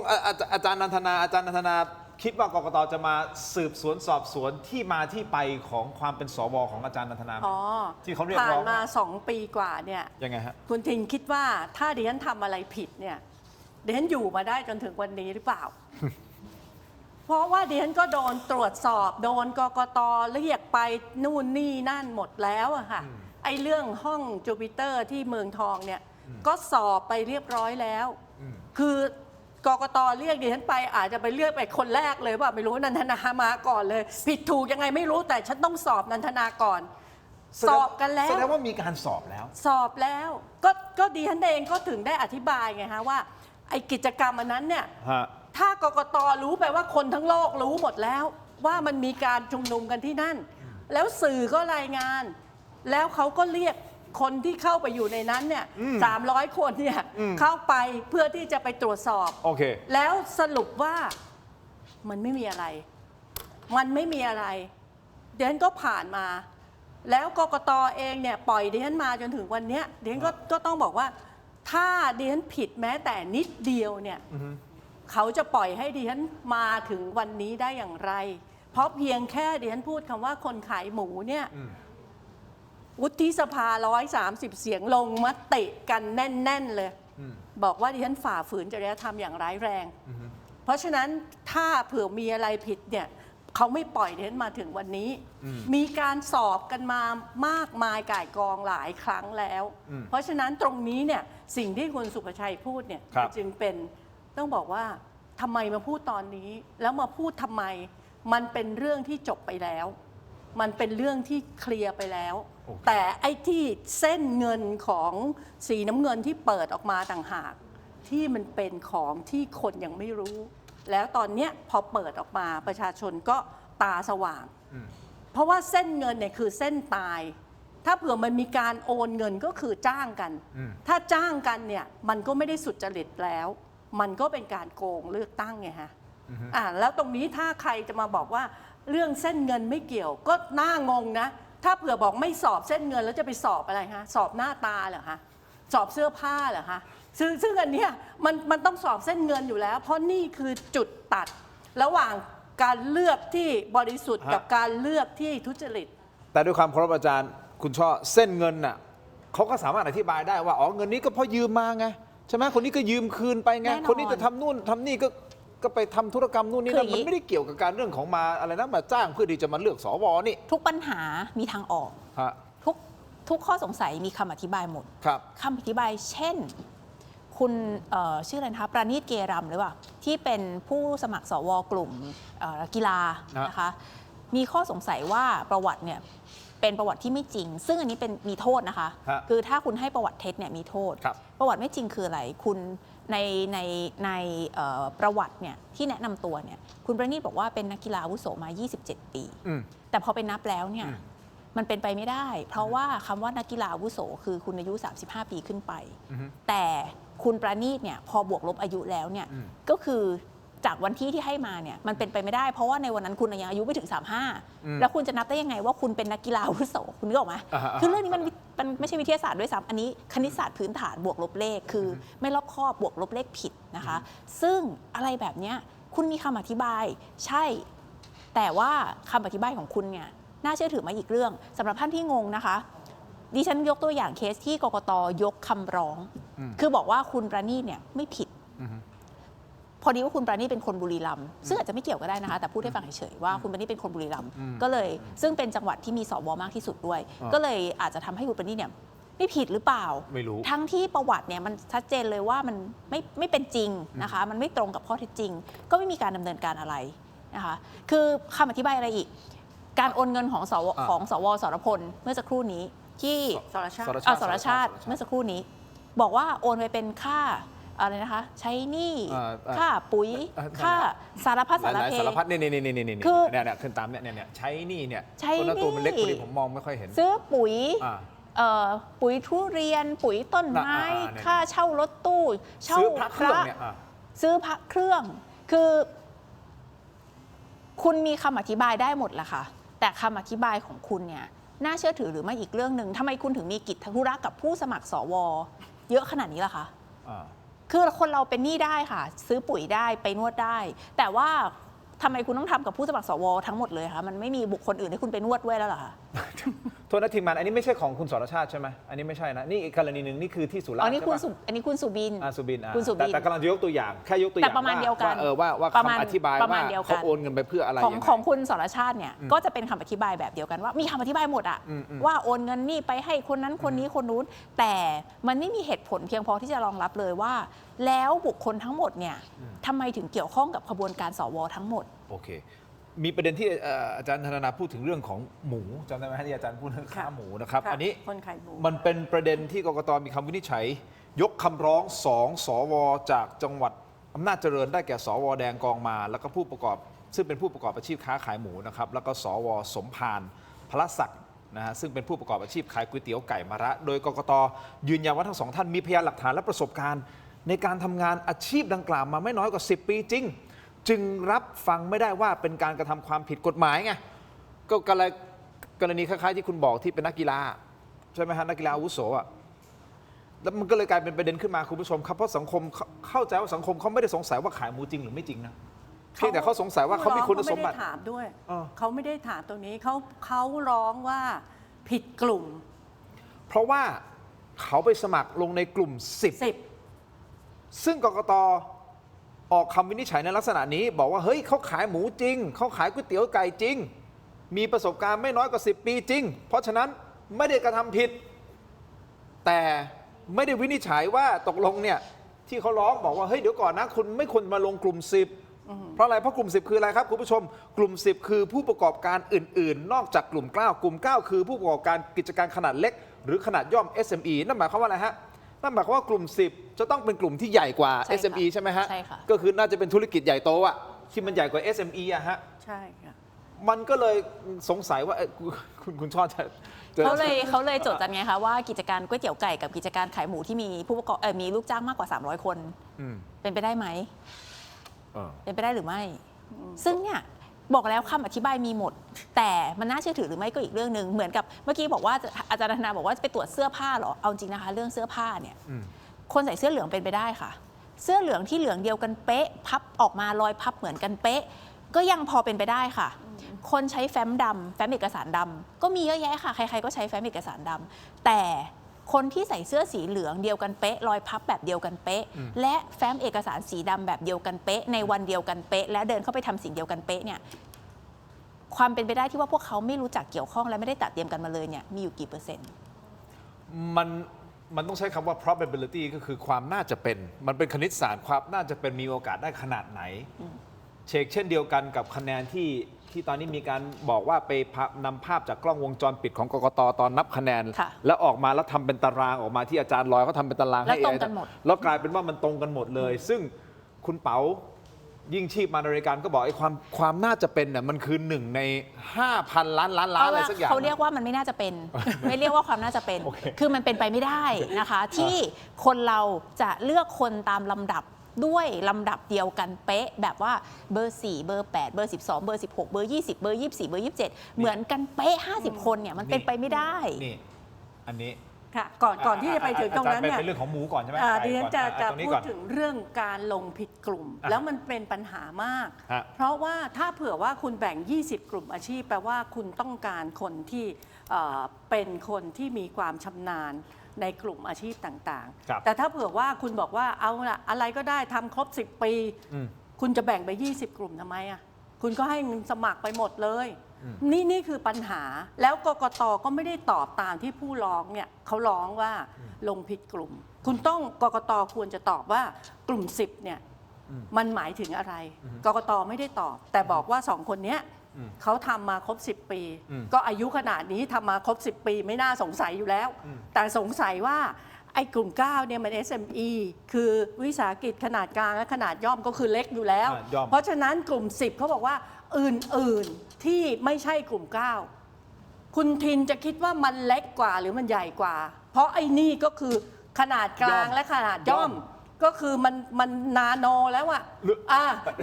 อาจารย์นันทนาคิดว่ากกตจะมาสืบสวนสอบสวนที่มาที่ไปของความเป็นสวของอาจารย์นันทนา อ๋อ ที่เขาเรียก ผ่า ร้ น อง มา2 ปีกว่าเนี่ย ยังไงฮะ คุณทินคิดว่าถ้าดิฉันทำอะไรผิดเนี่ยดิฉันอยู่มาได้จนถึงวันนี้หรือเปล่า เพราะว่าดิฉันก็โดนตรวจสอบโดนกกตเรียกไปนู่นนี่นั่นหมดแล้วอะค่ะไอ้เรื่องห้องจูปิเตอร์ที่เมืองทองเนี่ยก็สอบไปเรียบร้อยแล้ว คือกกตเรียกดิฉันไปอาจจะไปเลือกไปคนแรกเลยว่าไม่รู้นันทนามาก่อนเลย ผิดถูกยังไงไม่รู้แต่ฉันต้องสอบนันทนาก่อน สอบกันแล้ว แสดงว่ามีการสอบแล้ว สอบแล้วก็ดิฉันเองก็ถึงได้อธิบายไงฮะว่าไอ้กิจกรรมอันนั้นเนี่ย ฮะ ถ้ากกตรู้ไปว่าคนทั้งโลกรู้หมดแล้ว ว่ามันมีการชุมนุมกันที่นั่น แล้วสื่อก็รายงาน แล้วเขาก็เรียกคนที่เข้าไปอยู่ในนั้นเนี่ย300 คนเนี่ยเข้าไปเพื่อที่จะไปตรวจสอบ โอเค แล้วสรุปว่ามันไม่มีอะไร มันไม่มีอะไรเดนก็ผ่านมา แล้วกกตเองเนี่ยปล่อยเดนมาจนถึงวันเนี้ยเดนก็ต้องบอกว่าถ้าเดนผิดแม้แต่นิดเดียวเนี่ยเขาจะปล่อยให้เดนมาถึงวันนี้ได้อย่างไร เพราะเพียงแค่เดนพูดคำว่าคนขายหมูเนี่ยวุฒิสภา130 เสียงลงมติกันแน่น ๆ เลย บอกว่าดิฉันฝ่าฝืนจริยธรรมอย่างร้ายแรง เพราะฉะนั้นถ้าเผื่อมีอะไรผิดเนี่ยเขาไม่ปล่อยดิฉันมาถึงวันนี้ มีการสอบกันมามากมายก่ายกองหลายครั้งแล้ว เพราะฉะนั้นตรงนี้เนี่ยสิ่งที่คุณสุภชัยพูดเนี่ย ครับ จึงเป็นต้องบอกว่าทำไมมาพูดตอนนี้ แล้วมาพูดทำไมมันเป็นเรื่องที่จบไปแล้ว มันเป็นเรื่องที่เคลียร์ไปแล้ว โอเค แต่ไอ้ที่เส้นเงินของสีน้ำเงินที่เปิดออกมาต่างหาก ที่มันเป็นของที่คนยังไม่รู้ แล้วตอนเนี้ยพอเปิดออกมาประชาชนก็ตาสว่าง เพราะว่าเส้นเงินเนี่ยคือเส้นตาย ถ้าเผื่อมันมีการโอนเงินก็คือจ้างกัน ถ้าจ้างกันเนี่ยมันก็ไม่ได้สุจริตแล้ว มันก็เป็นการโกงเลือกตั้งไงฮะแล้วตรงนี้ถ้าใครจะมาบอกว่าเรื่องเส้นเงินไม่เกี่ยวก็น่างงนะ ถ้าเผื่อบอกไม่สอบเส้นเงินแล้วจะไปสอบอะไรฮะสอบหน้าตาเหรอฮะสอบเสื้อผ้าเหรอฮะซึ่งอันเนี้ยมันต้องสอบเส้นเงินอยู่แล้ว เพราะนี่คือจุดตัดระหว่างการเลือกที่บริสุทธิ์กับการเลือกที่ทุจริต แต่ด้วยความเคารพอาจารย์คุณช่อเส้นเงินน่ะเขาก็สามารถอธิบายได้ว่าอ๋อเงินนี้ก็เพราะยืมมาไงใช่ไหมคนนี้ก็ยืมคืนไปไง แน่นอน คนนี้จะทำนู่นทำนี่ก็ไปทำธุรกรรมนู่นนี่ คือ นั่ อน ย่างนี้ มันไม่ได้เกี่ยวกับการเรื่องของมาอะไรนะมาจ้างเพื่อที่จะมาเลือกสวนี่ ทุกปัญหามีทางออก ฮะ ทุกข้อสงสัยมีคำอธิบายหมด ครับ คำอธิบายเช่น คุณชื่ออะไรนะคะประณีตเกรัมหรือเปล่าที่เป็นผู้สมัครสวกลุ่มกีฬานะคะมีข้อสงสัยว่าประวัติเนี่ยเป็นประวัติที่ไม่จริง ซึ่งอันนี้เป็นมีโทษนะคะ ฮะ คือถ้าคุณให้ประวัติเท็จเนี่ยมีโทษ ครับ ประวัติไม่จริงคืออะไรคุณในประวัติเนี่ยที่แนะนำตัวเนี่ยคุณประณีตบอกว่าเป็นนักกีฬาอาวุโสมา 27 ปี แต่พอไปนับแล้วเนี่ยมันเป็นไปไม่ได้ เพราะว่าคำว่านักกีฬาอาวุโสคือคุณอายุ 35 ปีขึ้นไป แต่คุณประณีตเนี่ยพอบวกลบอายุแล้วเนี่ยก็คือจากวันที่ให้มาเนี่ยมันเป็นไปไม่ได้ เพราะว่าในวันนั้นคุณยังอายุไม่ถึง 35 แล้วคุณจะนับได้ยังไงว่าคุณเป็นนักกีฬาอาวุโสคุณนึกออกไหมคือเรื่องนี้มันไม่ใช่วิทยาศาสตร์ด้วยซ้ำอันนี้คณิตศาสตร์พื้นฐานบวกลบเลขคือไม่รอบคอบบวกลบเลขผิดนะคะซึ่งอะไรแบบเนี้ยคุณมีคำอธิบายใช่แต่ว่าคำอธิบายของคุณเนี่ยน่าเชื่อถือมาอีกเรื่องสำหรับท่านที่งงนะคะดิฉันยกตัวอย่างเคสที่กกตยกคำร้องคือบอกว่าคุณประณีตเนี่ยไม่ผิดพอดีว่าคุณประณีตเป็นคนบุรีรัมย์ซึ่งอาจจะไม่เกี่ยวก็ได้นะคะแต่พูดให้ฟังเฉยๆว่าคุณประณีตเป็นคนบุรีรัมย์ก็เลยซึ่งเป็นจังหวัดที่มีสวมากที่สุดด้วยก็เลยอาจจะทำให้คุณประณีตเนี่ยไม่ผิดหรือเปล่า ไม่รู้ ทั้งที่ประวัติเนี่ยมันชัดเจนเลยว่ามันไม่เป็นจริงนะคะมันไม่ตรงกับข้อเท็จจริง ก็ไม่มีการดำเนินการอะไรนะคะคือคำอธิบายอะไรอีก การโอนเงินของสวสรพลเมื่อสักครู่นี้ที่ สรชาติ สรชาติเมื่อสักครู่นี้ บอกว่าโอนไปเป็นค่าอะไรนะคะใช้หนี้ค่าปุ๋ยค่าสารพัด ห สาร ลาย เพ ๆสารพัดนี่ คือ เนี่ยขึ้นตามเนี่ยใช้นี่เนี่ย ใช้ ตัวนั้นตัวมันเล็ก หนี้ พอดีผมมองไม่ค่อยเห็น ซื้อปุ๋ย อ่า ปุ๋ยทุเรียน ปุ๋ยต้นไม้ เนี่ย ค่าเช่ารถตู้เช่า ซื้อพระเครื่องเนี่ย ซื้อพระเครื่องคือคุณมีคำอธิบายได้หมดแหละค่ะแต่คำอธิบายของคุณเนี่ยน่าเชื่อถือหรือไม่อีกเรื่องหนึ่งทำไมคุณถึงมีกิจธุระกับผู้สมัครสวเยอะขนาดนี้ล่ะคะ คือคนเราเป็นหนี้ได้ค่ะ ซื้อปุ๋ยได้ไปนวดได้ แต่ว่าทำไมคุณต้องทำกับผู้สมัครสวทั้งหมดเลยคะมันไม่มีบุคคลอื่นให้คุณไปนวดด้วยแล้วเหรอคะ โทษนะทีมงานอันนี้ไม่ใช่ของคุณสรชาติใช่ไหมอันนี้ไม่ใช่นะนี่อีกกรณีหนึ่งนี่คือที่สุราษฎร์ อันนี้คุณ ใช่ปะ อันนี้คุณสุบิน สุบิน คุณสุบิน แต่กำลังจะยกตัวอย่างแค่ยกตัวอ แต่ ย่าง ประมาณเดียวกัน ว่า ประมาณ คำอธิบาย ประมา ว่า ณเดียวกัน เขาโอนเงินไปเพื่ออะไร ของ ยังไง ของคุณสรชาติเนี่ยก็จะเป็นคำอธิบายแบบเดียวกันว่ามีคำอธิบายหมดอะว่าโอนเงินนี่ไปให้คนนั้นคนนี้คนนู้น แต่มันไม่มีเหตุผลเพียงพอที่จะรองรับเลยว่า แล้วบุคคลทั้งหมดเนี่ยทำไมถึงเกี่ยวข้องกับขบวนการสวทั้งหมด โอเค มีประเด็นที่อาจารย์ธนาพูดถึงเรื่องของหมูจำได้ไหมที่อาจารย์พูดเรื่องค้าหมูนะครับ ค่ะ อันนี้ คนขายหมู มันเป็นประเด็นที่กกตมีคำวินิจฉัย ยกคำร้อง2 สวจากจังหวัดอำนาจเจริญได้แก่สวแดงกองมา แล้วก็ผู้ประกอบ ซึ่งเป็นผู้ประกอบอาชีพค้าขายหมูนะครับแล้วก็สวสมพานพลศักดิ์นะฮะซึ่งเป็นผู้ประกอบอาชีพขายก๋วยเตี๋ยวไก่มะระโดยกกต.ยืนยันว่าทั้งสองท่านมีพยานหลักฐานและประสบการณ์ในการทำงานอาชีพดังกล่าวมาไม่น้อยกว่า10 ปีจริงจึงรับฟังไม่ได้ว่าเป็นการกระทำความผิดกฎหมายไงก็กรณีคล้ายๆที่คุณบอกที่เป็นนักกีฬาใช่ไหมฮะนักกีฬาอาวุโสอ่ะแล้วมันก็เลยกลายเป็นประเด็นขึ้นมาคุณผู้ชมครับเพราะสังคมเข้าใจว่าสังคมเขาไม่ได้สงสัยว่าขายหมูจริงหรือไม่จริงนะเพียงแต่เขาสงสัยว่าเขามีคุณสมบัติ เขาไม่ได้ถามด้วย เออ เขาไม่ได้ถามตรงนี้เขาร้องว่าผิดกลุ่ม เพราะว่าเขาไปสมัครลงในกลุ่ม 10 ซึ่งกกต.ออกคำวินิจฉัยในลักษณะนี้บอกว่าเฮ้ยเขาขายหมูจริงเขาขายก๋วยเตี๋ยวไก่จริงมีประสบการณ์ไม่น้อยกว่า10 ปีจริงเพราะฉะนั้นไม่ได้กระทำผิดแต่ไม่ได้วินิจฉัยว่าตกลงเนี่ยที่เขาร้องบอกว่าเฮ้ยเดี๋ยวก่อนนะคุณไม่ควรมาลงกลุ่ม 10เพราะอะไรเพราะกลุ่ม 10 คืออะไรครับคุณผู้ชมกลุ่ม 10 คือผู้ประกอบการอื่นๆนอกจากกลุ่ม 9 กลุ่ม 9 คือผู้ประกอบการกิจการขนาดเล็กหรือขนาดย่อม SME นั่นหมายความว่าอะไรฮะนั่นหมายความว่ากลุ่ม 10 จะต้องเป็นกลุ่มที่ใหญ่กว่า ใช่ค่ะ SME ใช่ไหมฮะ ใช่ค่ะ ก็คือน่าจะเป็นธุรกิจใหญ่โตอะที่มันใหญ่กว่า SME อะฮะ ใช่ค่ะ มันก็เลยสงสัยว่าคุณชอบจะ เขาเลยโจทย์กันไงคะว่ากิจการก๋วยเตี๋ยวไก่กับกิจการขายหมูที่มีผู้ประกอบมีลูกจ้างมากกว่า300 คน อืม เป็นไปได้ไหม เออ เป็นไปได้หรือไม่ ซึ่งเนี่ยบอกแล้วคำอธิบายมีหมด แต่มันน่าเชื่อถือหรือไม่ก็อีกเรื่องหนึ่งเหมือนกับเมื่อกี้บอกว่าอาจารย์ธนาบอกว่าจะไปตรวจเสื้อผ้าเหรอเอาจริงนะคะเรื่องเสื้อผ้าเนี่ย อืม คนใส่เสื้อเหลืองเป็นไปได้ค่ะ เสื้อเหลืองที่เหลืองเดียวกันเป๊ะพับออกมารอยพับเหมือนกันเป๊ะก็ยังพอเป็นไปได้ค่ะ คนใช้แฟ้มดำแฟ้มเอกสารดำก็มีเยอะแยะค่ะใครๆก็ใช้แฟ้มเอกสารดำแต่คนที่ใส่เสื้อสีเหลืองเดียวกันเป๊ะรอยพับแบบเดียวกันเป๊ะและแฟ้มเอกสารสีดำแบบเดียวกันเป๊ะในวันเดียวกันเป๊ะและเดินเข้าไปทำสิ่งเดียวกันเป๊ะเนี่ยความเป็นไปได้ที่ว่าพวกเขาไม่รู้จักเกี่ยวข้องและไม่ได้ตัดเตรียมกันมาเลยเนี่ยมีอยู่กี่เปอร์เซ็นต์ มันต้องใช้คำว่า probability ก็คือความน่าจะเป็นมันเป็นคณิตศาสตร์ความน่าจะเป็นมีโอกาสได้ขนาดไหนเช่นเดียวกันกับคะแนนที่ตอนนี้มีการบอกว่าไปนำภาพจากกล้องวงจรปิดของกกต.ตอนนับคะแนน ค่ะ แล้วออกมาแล้วทำเป็นตารางออกมาที่อาจารย์ลอยเขาทำเป็นตาราง แล้ว ให้ ตรงกันหมด แล้วกลายเป็นว่ามันตรงกันหมดเลย ซึ่งคุณเป๋ายิ่งชีพมาในรายการก็บอกไอ้ความน่าจะเป็นน่ะมันคือ1 ใน 5,000 ล้านอะไรสักอย่าง เขาเรียกว่ามันไม่น่าจะเป็น ไม่เรียกว่าความน่าจะเป็น โอเค คือมันเป็นไปไม่ได้นะคะ ที่คนเราจะเลือกคนตามลำดับด้วยลำดับเดียวกันเป๊ะแบบว่าเบอร์ 4 เบอร์ 8 เบอร์ 12 เบอร์ 16 เบอร์ 20 เบอร์ 24 เบอร์ 27 เหมือนกันเป๊ะ 50 คนเนี่ยมันเป็นไปไม่ได้ นี่อันนี้ ค่ะก่อนที่จะไปถึงตรงนั้นเนี่ย เป็นเรื่องของหมูก่อนใช่ไหม ดิฉันจะ ตรงนี้ พู ก่ ด อน ถึงเรื่องการลงผิดกลุ่ม แล้วมันเป็นปัญหามาก ฮะ เพราะว่าถ้าเผื่อว่าคุณแบ่ง 20 กลุ่มอาชีพแปลว่าคุณต้องการคนที่เป็นคนที่มีความชำนาญในกลุ่มอาชีพต่าง ครับ ๆ แต่ถ้าเผื่อว่าคุณบอกว่าเอาละอะไรก็ได้ทำครบ 10 ปี อืม คุณจะแบ่งไป 20 กลุ่มทำไมอ่ะคุณก็ให้สมัครไปหมดเลย นี่คือปัญหาแล้วกกตก็ไม่ได้ตอบตามที่ผู้ร้องเนี่ยเขาร้องว่าลงผิดกลุ่ม คุณต้องกกตควรจะตอบว่ากลุ่ม 10เนี่ยมันหมายถึงอะไร กกตไม่ได้ตอบ แต่บอกว่า2 คนเนี้ยเขาทำมาครบ 10 ปี ก็อายุขนาดนี้ทำมาครบ 10 ปีไม่น่าสงสัยอยู่แล้ว แต่สงสัยว่าไอ้กลุ่ม 9เนี่ยมัน SME คือวิสาหกิจขนาดกลางและขนาดย่อมก็คือเล็กอยู่แล้ว ย่อม เพราะฉะนั้นกลุ่ม 10เขาบอกว่าอื่นๆที่ไม่ใช่กลุ่ม 9 คุณทินจะคิดว่ามันเล็กกว่าหรือมันใหญ่กว่า เพราะไอ้นี่ก็คือขนาดกลางและขนาดย่อม ก็คือมันนาโนแล้วอะ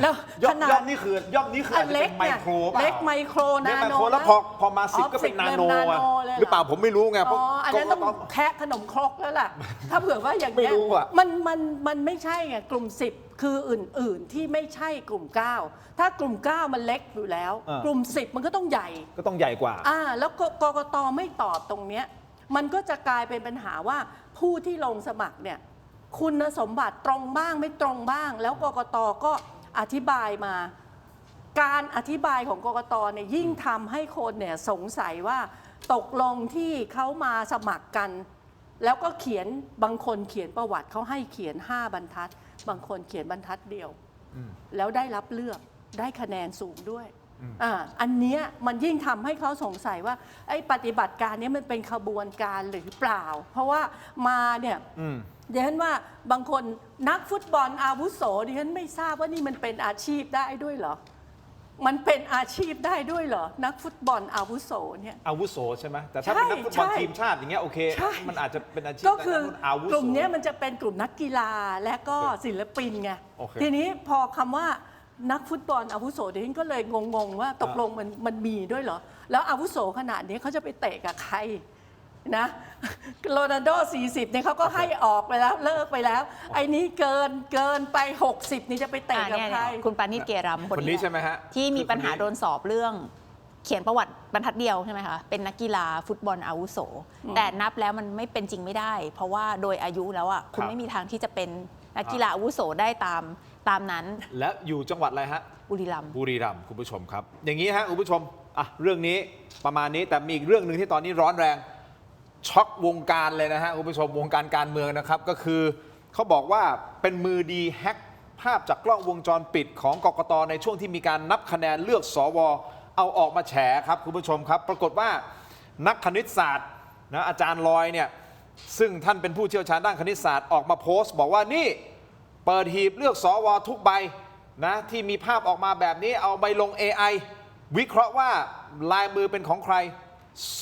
แล้ว ย่อ ข ม นา ย่อ ด มนี่คืออาจจะเป็นไมโครเปล่า เล็กไมโคร เล็ก นา ไม โน โครแล้วพอมา10ก็เป็นนาโนอะหรือเปล่าผมไม่รู้ไงเพราะ อันนั้นต้องแคะขนมครกแล้วล่ะ ถ้าเผื่อว่าอย่าง ไม่ เงี้ย รู้อะ มันไม่ใช่ไงกลุ่ม 10 คืออื่นๆที่ไม่ใช่กลุ่ม 9 ถ้ากลุ่ม 9 มันเล็กอยู่แล้ว กลุ่ม 10 มันก็ต้องใหญ่ ก็ต้องใหญ่กว่า แล้วกกตไม่ตอบตรงเนี้ยมันก็จะกลายเป็นปัญหาว่าผู้ที่ลงสมัครเนี่ยคุณสมบัติตรงบ้างไม่ตรงบ้าง แล้วกกตก็อธิบายมา การอธิบายของกกตเนี่ยยิ่งทำให้คนเนี่ยสงสัยว่าตกลงที่เขามาสมัครกัน แล้วก็เขียนบางคนเขียนประวัติเขาให้เขียน5 บรรทัด บางคนเขียนบรรทัดเดียว แล้วได้รับเลือกได้คะแนนสูงด้วย อันเนี้ยมันยิ่งทำให้เขาสงสัยว่าไอ้ปฏิบัติการนี้มันเป็นขบวนการหรือเปล่า เพราะว่ามาเนี่ยดิฉันว่าบางคนนักฟุตบอลอาวุโสดิฉันไม่ทราบว่านี่มันเป็นอาชีพได้ด้วยเหรอ มันเป็นอาชีพได้ด้วยเหรอ นักฟุตบอลอาวุโสเนี่ย อาวุโสใช่ไหมแต่ถ้าเป็นนักฟุตบอล ใช่ ทีมชาติอย่างเงี้ยโอเค ใช่ มันอาจจะเป็นอาชีพ ก็คือ แต่อาวุโส กลุ่มเนี้ยมันจะเป็นกลุ่มนักกีฬาและก็ศิลปินไง โอเค ทีนี้พอคำว่านักฟุตบอลอาวุโสเดี๋ยวนี้ก็เลยงงๆว่าตกลงมันมีด้วยเหรอ แล้วอาวุโสขนาดนี้เขาจะไปเตะกับใครนะโรนัลโด40เนี่ยเขาก็ให้ออกไปแล้วเลิกไปแล้ว ไอ้นี้เกินไป60นี่จะไปเตะกับ เนี่ย ใคร คุณปานิชเกรัม คนนี้ใช่ไหมฮะ ที่มีปัญหา คือคนนี้ โดนสอบเรื่องเขียนประวัติบรรทัดเดียวใช่ไหมคะเป็นนักกีฬาฟุตบอลอาวุโส แต่นับแล้วมันไม่เป็นจริงไม่ได้ เพราะว่าโดยอายุแล้วอ่ะคุณไม่มีทางที่จะเป็นนักกีฬาอาวุโสได้ตามนั้น และอยู่จังหวัดอะไรฮะ บุรีรัมย์ บุรีรัมย์คุณผู้ชมครับ อย่างนี้ฮะคุณผู้ชมอ่ะเรื่องนี้ประมาณนี้แต่มีอีกเรื่องหนึ่งที่ตอนนี้ร้อนแรงช็อกวงการเลยนะฮะคุณผู้ชมวงการการเมืองนะครับก็คือเขาบอกว่าเป็นมือดีแฮ็กภาพจากกล้องวงจรปิดของกกตในช่วงที่มีการนับคะแนนเลือกสวเอาออกมาแฉครับคุณผู้ชมครับ ปรากฏว่านักคณิตศาสตร์นะอาจารย์ลอยเนี่ยซึ่งท่านเป็นผู้เชี่ยวชาญด้านคณิตศาสตร์ออกมาโพสต์บอกว่านี่เปิดหีบเลือกสวทุกใบนะที่มีภาพออกมาแบบนี้เอาใบลง AI วิเคราะห์ว่าลายมือเป็นของใคร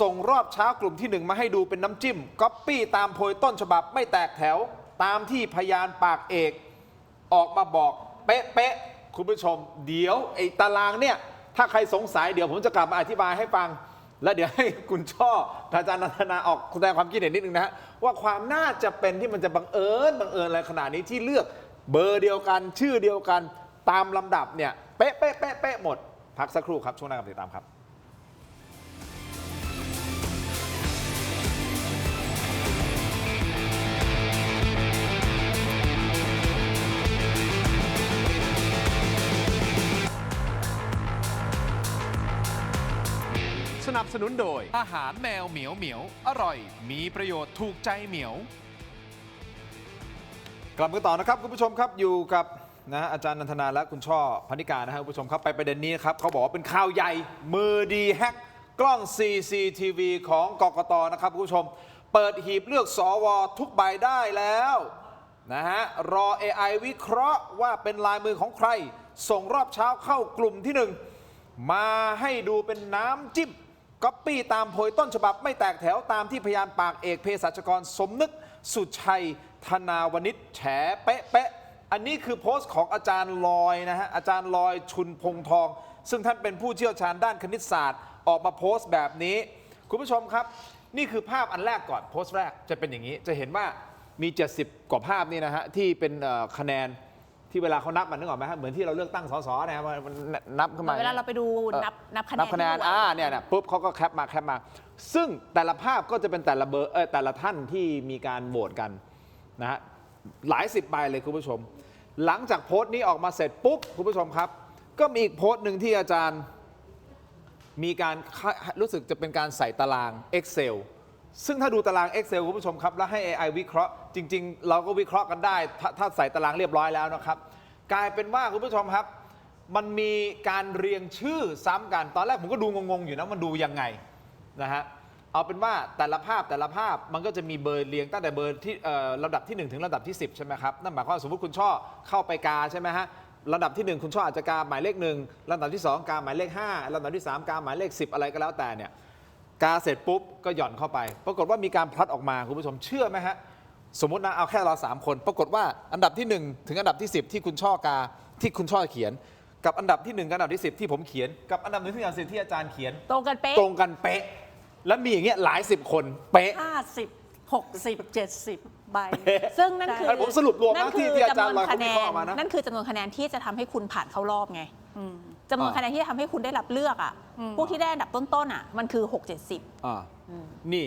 ส่งรอบเช้ากลุ่มที่ 1มาให้ดูเป็นน้ำจิ้มก๊อปปี้ตามโพยต้นฉบับไม่แตกแถวตามที่พยานปากเอกออกมาบอกเป๊ะๆคุณผู้ชมเดี๋ยวไอ้ตารางเนี่ยถ้าใครสงสัยเดี๋ยวผมจะกลับมาอธิบายให้ฟัง และเดี๋ยวให้คุณช่ออาจารย์นันทนาออกแสดงความคิดเห็นนิดนึงนะฮะว่าความน่าจะเป็นที่มันจะบังเอิญอะไรขนาดนี้ที่เลือกเบอร์เดียวกันชื่อเดียวกันตามลำดับเนี่ยเป๊ะหมดพักสักครู่ครับช่วงหน้ากลับมาติดตามครับสนับสนุนโดยอาหารแมวเหมียวเหมียวอร่อยมีประโยชน์ถูกใจเหมียวกลับมาต่อนะครับคุณผู้ชมครับอยู่กับนะอาจารย์นันทนาและคุณช่อพนิกานะครับคุณผู้ชมครับไปประเด็นนี้นะครับเขาบอกว่าเป็นข่าวใหญ่มือดีแฮกกล้อง CCTV ของกกตนะครับคุณผู้ชมเปิดหีบเลือกสวทุกใบได้แล้วนะฮะรอ AI วิเคราะห์ว่าเป็นลายมือของใครส่งรอบเช้าเข้ากลุ่มที่ 1มาให้ดูเป็นน้ำจิ้มก๊อปปี้ตามโพยต้นฉบับไม่แตกแถวตามที่พยานปากเอกเภสัชกรสมนึกสุชัยธนาวนิชแฉเป๊ะอันนี้คือโพสต์ของอาจารย์ลอยนะฮะอาจารย์ลอยชุนพงทอง ซึ่งท่านเป็นผู้เชี่ยวชาญด้านคณิตศาสตร์ออกมาโพสต์แบบนี้คุณผู้ชมครับนี่คือภาพอันแรกก่อนโพสต์แรกจะเป็นอย่างนี้จะเห็นว่ามี70กว่าภาพนี่นะฮะที่เป็นคะแนนที่เวลาเขานับมันนึกออกไหมฮะเหมือนที่เราเลือกตั้งสสนะครับมันนับขึ้นมา เวลาเราไปดูนับคะแนน นับคะแนน ที่ดู เนี่ยปุ๊บเขาก็แคปมาซึ่งแต่ละภาพก็จะเป็นแต่ละเบอร์แต่ละท่านที่มีการโหวตกันนะฮะหลาย10ใบเลยคุณผู้ชมหลังจากโพสต์นี้ออกมาเสร็จปุ๊บคุณผู้ชมครับก็มีอีกโพสต์หนึ่งที่อาจารย์มีการรู้สึกจะเป็นการใส่ตาราง Excel ซึ่งถ้าดูตาราง Excel คุณผู้ชมครับแล้วให้ AI วิเคราะห์จริงๆเราก็วิเคราะห์กันได้ถ้าใส่ตารางเรียบร้อยแล้วนะครับกลายเป็นว่าคุณผู้ชมครับมันมีการเรียงชื่อซ้ำกันตอนแรกผมก็ดูงงๆอยู่นะมันดูยังไงนะฮะเอาเป็นว่าแต่ละภาพมันก็จะมีเบอร์เรียงตั้งแต่เบอร์ที่ลำดับที่1ถึงลำดับที่10ใช่ไหมครับนั่นหมายความว่าสมมติคุณช่อเข้าไปกาใช่ไหมฮะลำดับที่1คุณช่ออาจจะกาหมายเลข1ลำดับที่2กาหมายเลข5ลำดับที่3กาหมายเลข10อะไรก็แล้วแต่เนี่ยกาเสร็จปุ๊บก็หย่อนเข้าไปปรากฏว่ามีการพลัดออกมาคุณผู้ชมเชื่อไหมฮะสมมตินะเอาแค่เรา3คนปรากฏว่าอันดับที่1ถึงอันดับที่10ที่คุณช่อกาที่คุณช่อเขียนกับอันดับที่1กับอันดับที่10ที่ผมเขียนกับอันดับ1ถึงอันดับ10ที่อาจารย์เขียน ตรงกันเป๊ะ ตรงกันเป๊ะแล้วมีอย่างเงี้ยหลาย10คนเป๊ะ50 60 70 ใบ ซึ่งนั่นคือ อันผมสรุปรวมนะ นั่นคือ ที่อาจารย์ จำนวน ลอยเขา คะแน วิเคราะห์ออกมานะ นั่นคือจำนวนคะแนนที่จะทำให้คุณผ่านเข้ารอบไงจำนวนคะแนนที่จะทำให้คุณได้รับเลือกอ่ะพวกที่ได้อันดับต้นๆอ่ะมันคือ6-70นี่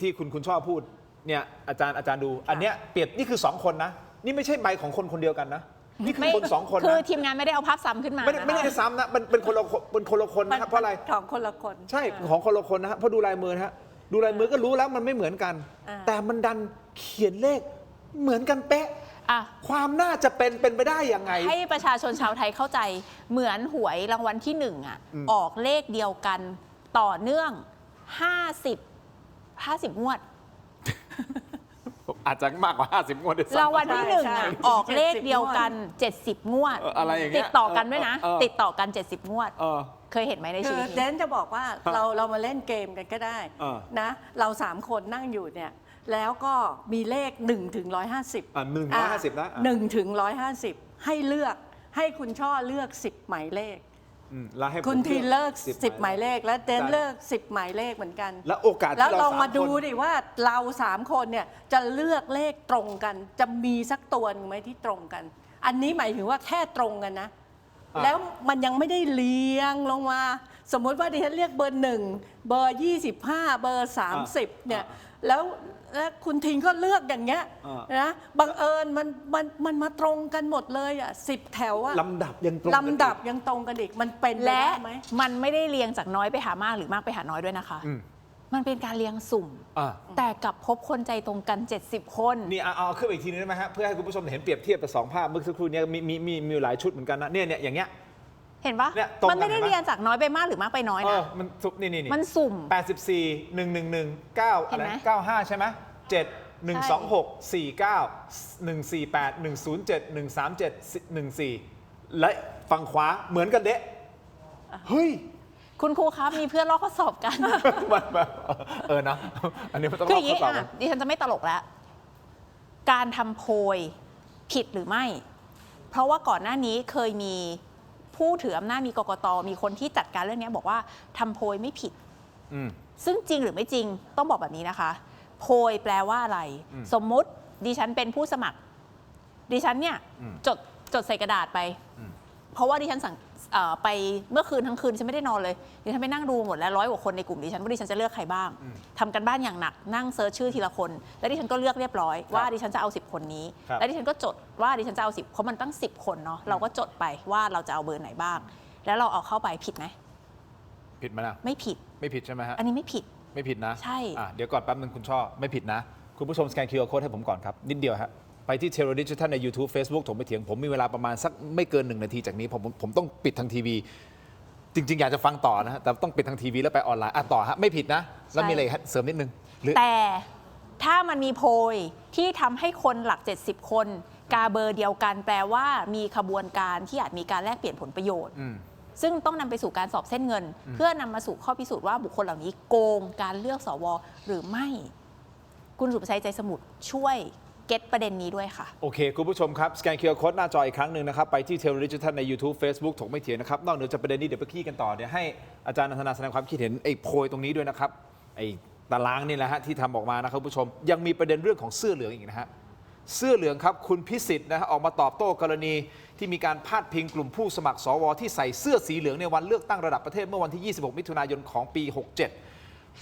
ที่คุณชอบพูดเนี่ยอาจารย์ดูอันเนี้ยเปรียบนี่คือ2คนนะนี่ไม่ใช่ใบของคนเดียวกันนะนี่คือคน2คนนะ คือทีมงานไม่ได้เอาภาพซ้ำขึ้นมา ไม่ได้ซ้ำนะมันเป็นคนละคนนะครับเพราะอะไร ของคนละคน ใช่ของคนละคนนะฮะเพราะดูลายมือนะฮะดูลายมือก็รู้แล้วมันไม่เหมือนกัน แต่มันดันเขียนเลขเหมือนกันเป๊ะ อ่ะ ความน่าจะเป็นไปได้ยังไง ให้ประชาชนชาวไทยเข้าใจเหมือนหวยรางวัลที่1อ่ะออกเลขเดียวกันต่อเนื่อง50 งวด อาจจะมากกว่า 50 งวดด้วยซ้ำ รางวัลที่หนึ่ง ใช่ อ่ะ ใช่ ออกเลขเดียวกัน 70 งวด อะไรอย่างเงี้ย ติดต่อกันด้วยนะ เออ ติดต่อกัน 70 งวด เออ เคยเห็นไหมในชี คือ วิต เด นี้ นจะบอกว่าเรามาเล่นเกมกันก็ได้ เออ นะเรา3 คนนั่งอยู่เนี่ยแล้วก็มีเลข1 ถึง 150 150 นะอ่ะ 1 ถึง 150 ให้เลือกให้คุณช่อเลือก 10 หมายเลข แล้วให้ผม คุณทีเลิก 10 10 หมายเลข และเดนเลิก 10 หมายเลขเหมือนกัน แล้วโอกาส แล้ว ที่ ล เรา องมา 3 ดู คน ดิว่าเรา3 คนเนี่ยจะเลือกเลขตรงกัน จะมีสักตัวหนึงไหมที่ตรงกัน อันนี้หมายถึงว่าแค่ตรงกันนะ อ่ะ แล้วมันยังไม่ได้เรียงลงมา สมมุติว่าดิฉันเรียกเบอร์ 1 เบอร์ 25 เบอร์ 30 เนี่ยแล้วคุณทิงก็เลือกอย่างเงี้ยนะบังเอิญมันมาตรงกันหมดเลยอ่ะ10 แถวอ่ะ ลำดับยังตรงกันอีก ลำดับยังตรงกันอีกมันเป็นไป และ ได้ไหม มันไม่ได้เรียงจากน้อยไปหามากหรือมากไปหาน้อยด้วยนะคะ มันเป็นการเรียงสุ่ม อ่ะ แต่กลับพบคนใจตรงกัน 70 คน นี่เอาขึ้นไปอีกทีนึงได้ไหมฮะเพื่อให้คุณผู้ชมเห็นเปรียบเทียบกับ2 ภาพเมื่อสักครู่นี้มีหลายชุดเหมือนกันนะเนี่ยอย่างเงี้ย เห็นปะ เนี่ยตรงกัน มันไม่ได้ เห็นปะ เรียงจากน้อยไปมากหรือมากไปน้อยนะ มันซุปนี่ มันสุ่ม 84 111 9อะไร เห็นไหม 95 ใช่ไหม7 126 49 148 107 137 14 และฝั่งขวาเหมือนกันเดะเฮ้ย คุณครูครับมีเพื่อนลอกข้อสอบกัน มันนะอันนี้มันต้อง คือ ล อ อย่าง นี้ ข้อสอบ อ่ะดิฉันจะไม่ตลกแล้ว การทำโพยผิดหรือไม่ เพราะว่าก่อนหน้านี้เคยมีผู้ถืออำนาจมีกกตมีคนที่จัดการเรื่องนี้บอกว่าทำโพยไม่ผิด อืม ซึ่งจริงหรือไม่จริงต้องบอกแบบนี้นะคะ โพยแปลว่าอะไร สมมุติดิฉันเป็นผู้สมัคร ดิฉันเนี่ยจดใส่กระดาษไป เพราะว่าดิฉันสั่งไปเมื่อคืนทั้งคืนฉันไม่ได้นอนเลยดิฉันไปนั่งดูหมดแล้ว100 กว่าคนในกลุ่มดิฉันว่าดิฉันจะเลือกใครบ้างทำกันบ้านอย่างหนักนั่งเซิร์ชชื่อทีละคน แล้วดิฉันก็เลือกเรียบร้อยว่าดิฉันจะเอา10 คนนี้ ครับ แล้วดิฉันก็จดว่าดิฉันจะเอา10เพราะมันตั้ง10 คนเนาะเราก็จดไปว่าเราจะเอาเบอร์ไหนบ้าง แล้วเราเอาเข้าไปผิดไหม ผิดไหมล่ะ ไม่ผิด ไม่ผิดใช่ไหมฮะ อันนี้ไม่ผิด ไม่ผิดนะ ใช่ เดี๋ยวก่อนแป๊บนึงคุณช่อไม่ผิดนะ คุณผู้ชมสแกน QR Code ให้ผมก่อนครับ นิดเดียวฮะไปที่ Terror Digital ใน YouTube Facebook ถกไม่เถียงผมมีเวลาประมาณสักไม่เกิน1 นาทีจากนี้ผมต้องปิดทางทีวี จริง ๆ อยากจะฟังต่อนะฮะแต่ต้องปิดทางทีวีแล้วไปออนไลน์ต่อฮะไม่ผิดนะ แล้วมีอะไรฮะเสริมนิดนึงหรือ แต่ถ้ามันมีโพยที่ทำให้คนหลัก 70 คนกาเบอร์เดียวกัน แปลว่ามีขบวนการที่อาจมีการแลกเปลี่ยนผลประโยชน์ ซึ่งต้องนำไปสู่การสอบเส้นเงิน เพื่อนำมาสู่ข้อพิสูจน์ว่าบุคคลเหล่านี้โกงการเลือกสวหรือไม่ คุณสุภชัยใจสมุทรช่วยเก็ตประเด็นนี้ด้วยค่ะ โอเค คุณผู้ชมครับ สแกน QR Code หน้าจออีกครั้งหนึ่งนะครับ ไปที่ Terror Digital ใน YouTube Facebook ถกไม่เถียงนะครับ นอกเหนือจากประเด็นนี้เดี๋ยวไปขี้กันต่อเดี๋ยวให้อาจารย์นันทนาแสดงความคิดเห็นไอ้โพยตรงนี้ด้วยนะครับไอ้ตารางนี่แหละฮะที่ทำออกมานะครับคุณผู้ชมยังมีประเด็นเรื่องของเสื้อเหลืองอีกนะฮะเสื้อเหลืองครับคุณพิสิทธิ์นะฮะออกมาตอบโต้กรณีที่มีการพาดพิงกลุ่มผู้สมัครสวที่ใส่เสื้อสีเหลืองในวันเลือกตั้งระดับประเทศเมื่อวันที่ 26 มิถุนายนของปี 67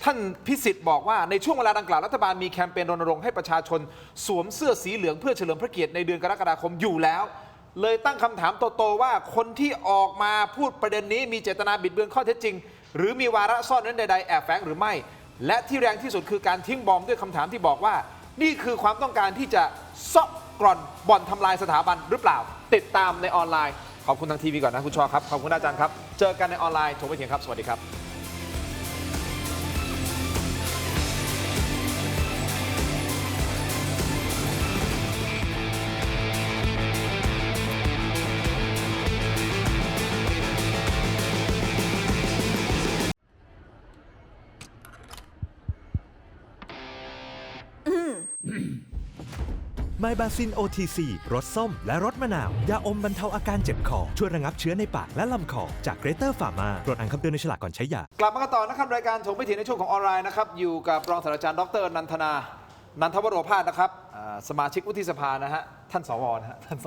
ท่านพิสิทธิ์บอกว่าในช่วงเวลาดังกล่าวรัฐบาลมีแคมเปญรณรงค์ให้ประชาชนสวมเสื้อสีเหลืองเพื่อเฉลิมพระเกียรติในเดือนกรกฎาคมอยู่แล้ว เลยตั้งคำถามโตๆว่าคนที่ออกมาพูดประเด็นนี้มีเจตนาบิดเบือนข้อเท็จจริง หรือมีวาระซ่อนเร้นใดๆแอบแฝงหรือไม่ และที่แรงที่สุดคือการทิ้งบอมด้วยคำถามที่บอกว่า นี่คือความต้องการที่จะซอกกร่อนบ่อนทำลายสถาบันหรือเปล่า ติดตามในออนไลน์ขอบคุณทางทีวีก่อนนะคุณชอครับขอบคุณอาจารย์ครับเจอกันในออนไลน์ถกไม่เถียงครับสวัสดีครับไมบาซิน OTC รสส้มและรสมะนาว ยาอมบรรเทาอาการเจ็บคอ ช่วยระงับเชื้อในปากและลำคอ จากเกรเตอร์ฟาร์มาตรวจอ่านคำเตือนในฉลากก่อนใช้ยา กลับมากันต่อนะครับรายการถกไม่เถียงในช่วงของออนไลน์นะครับอยู่กับรองศาสตราจารย์ดรนันทนานันทวโรภาสนะครับสมาชิกวุฒิสภานะฮะท่านสวนะฮะท่าน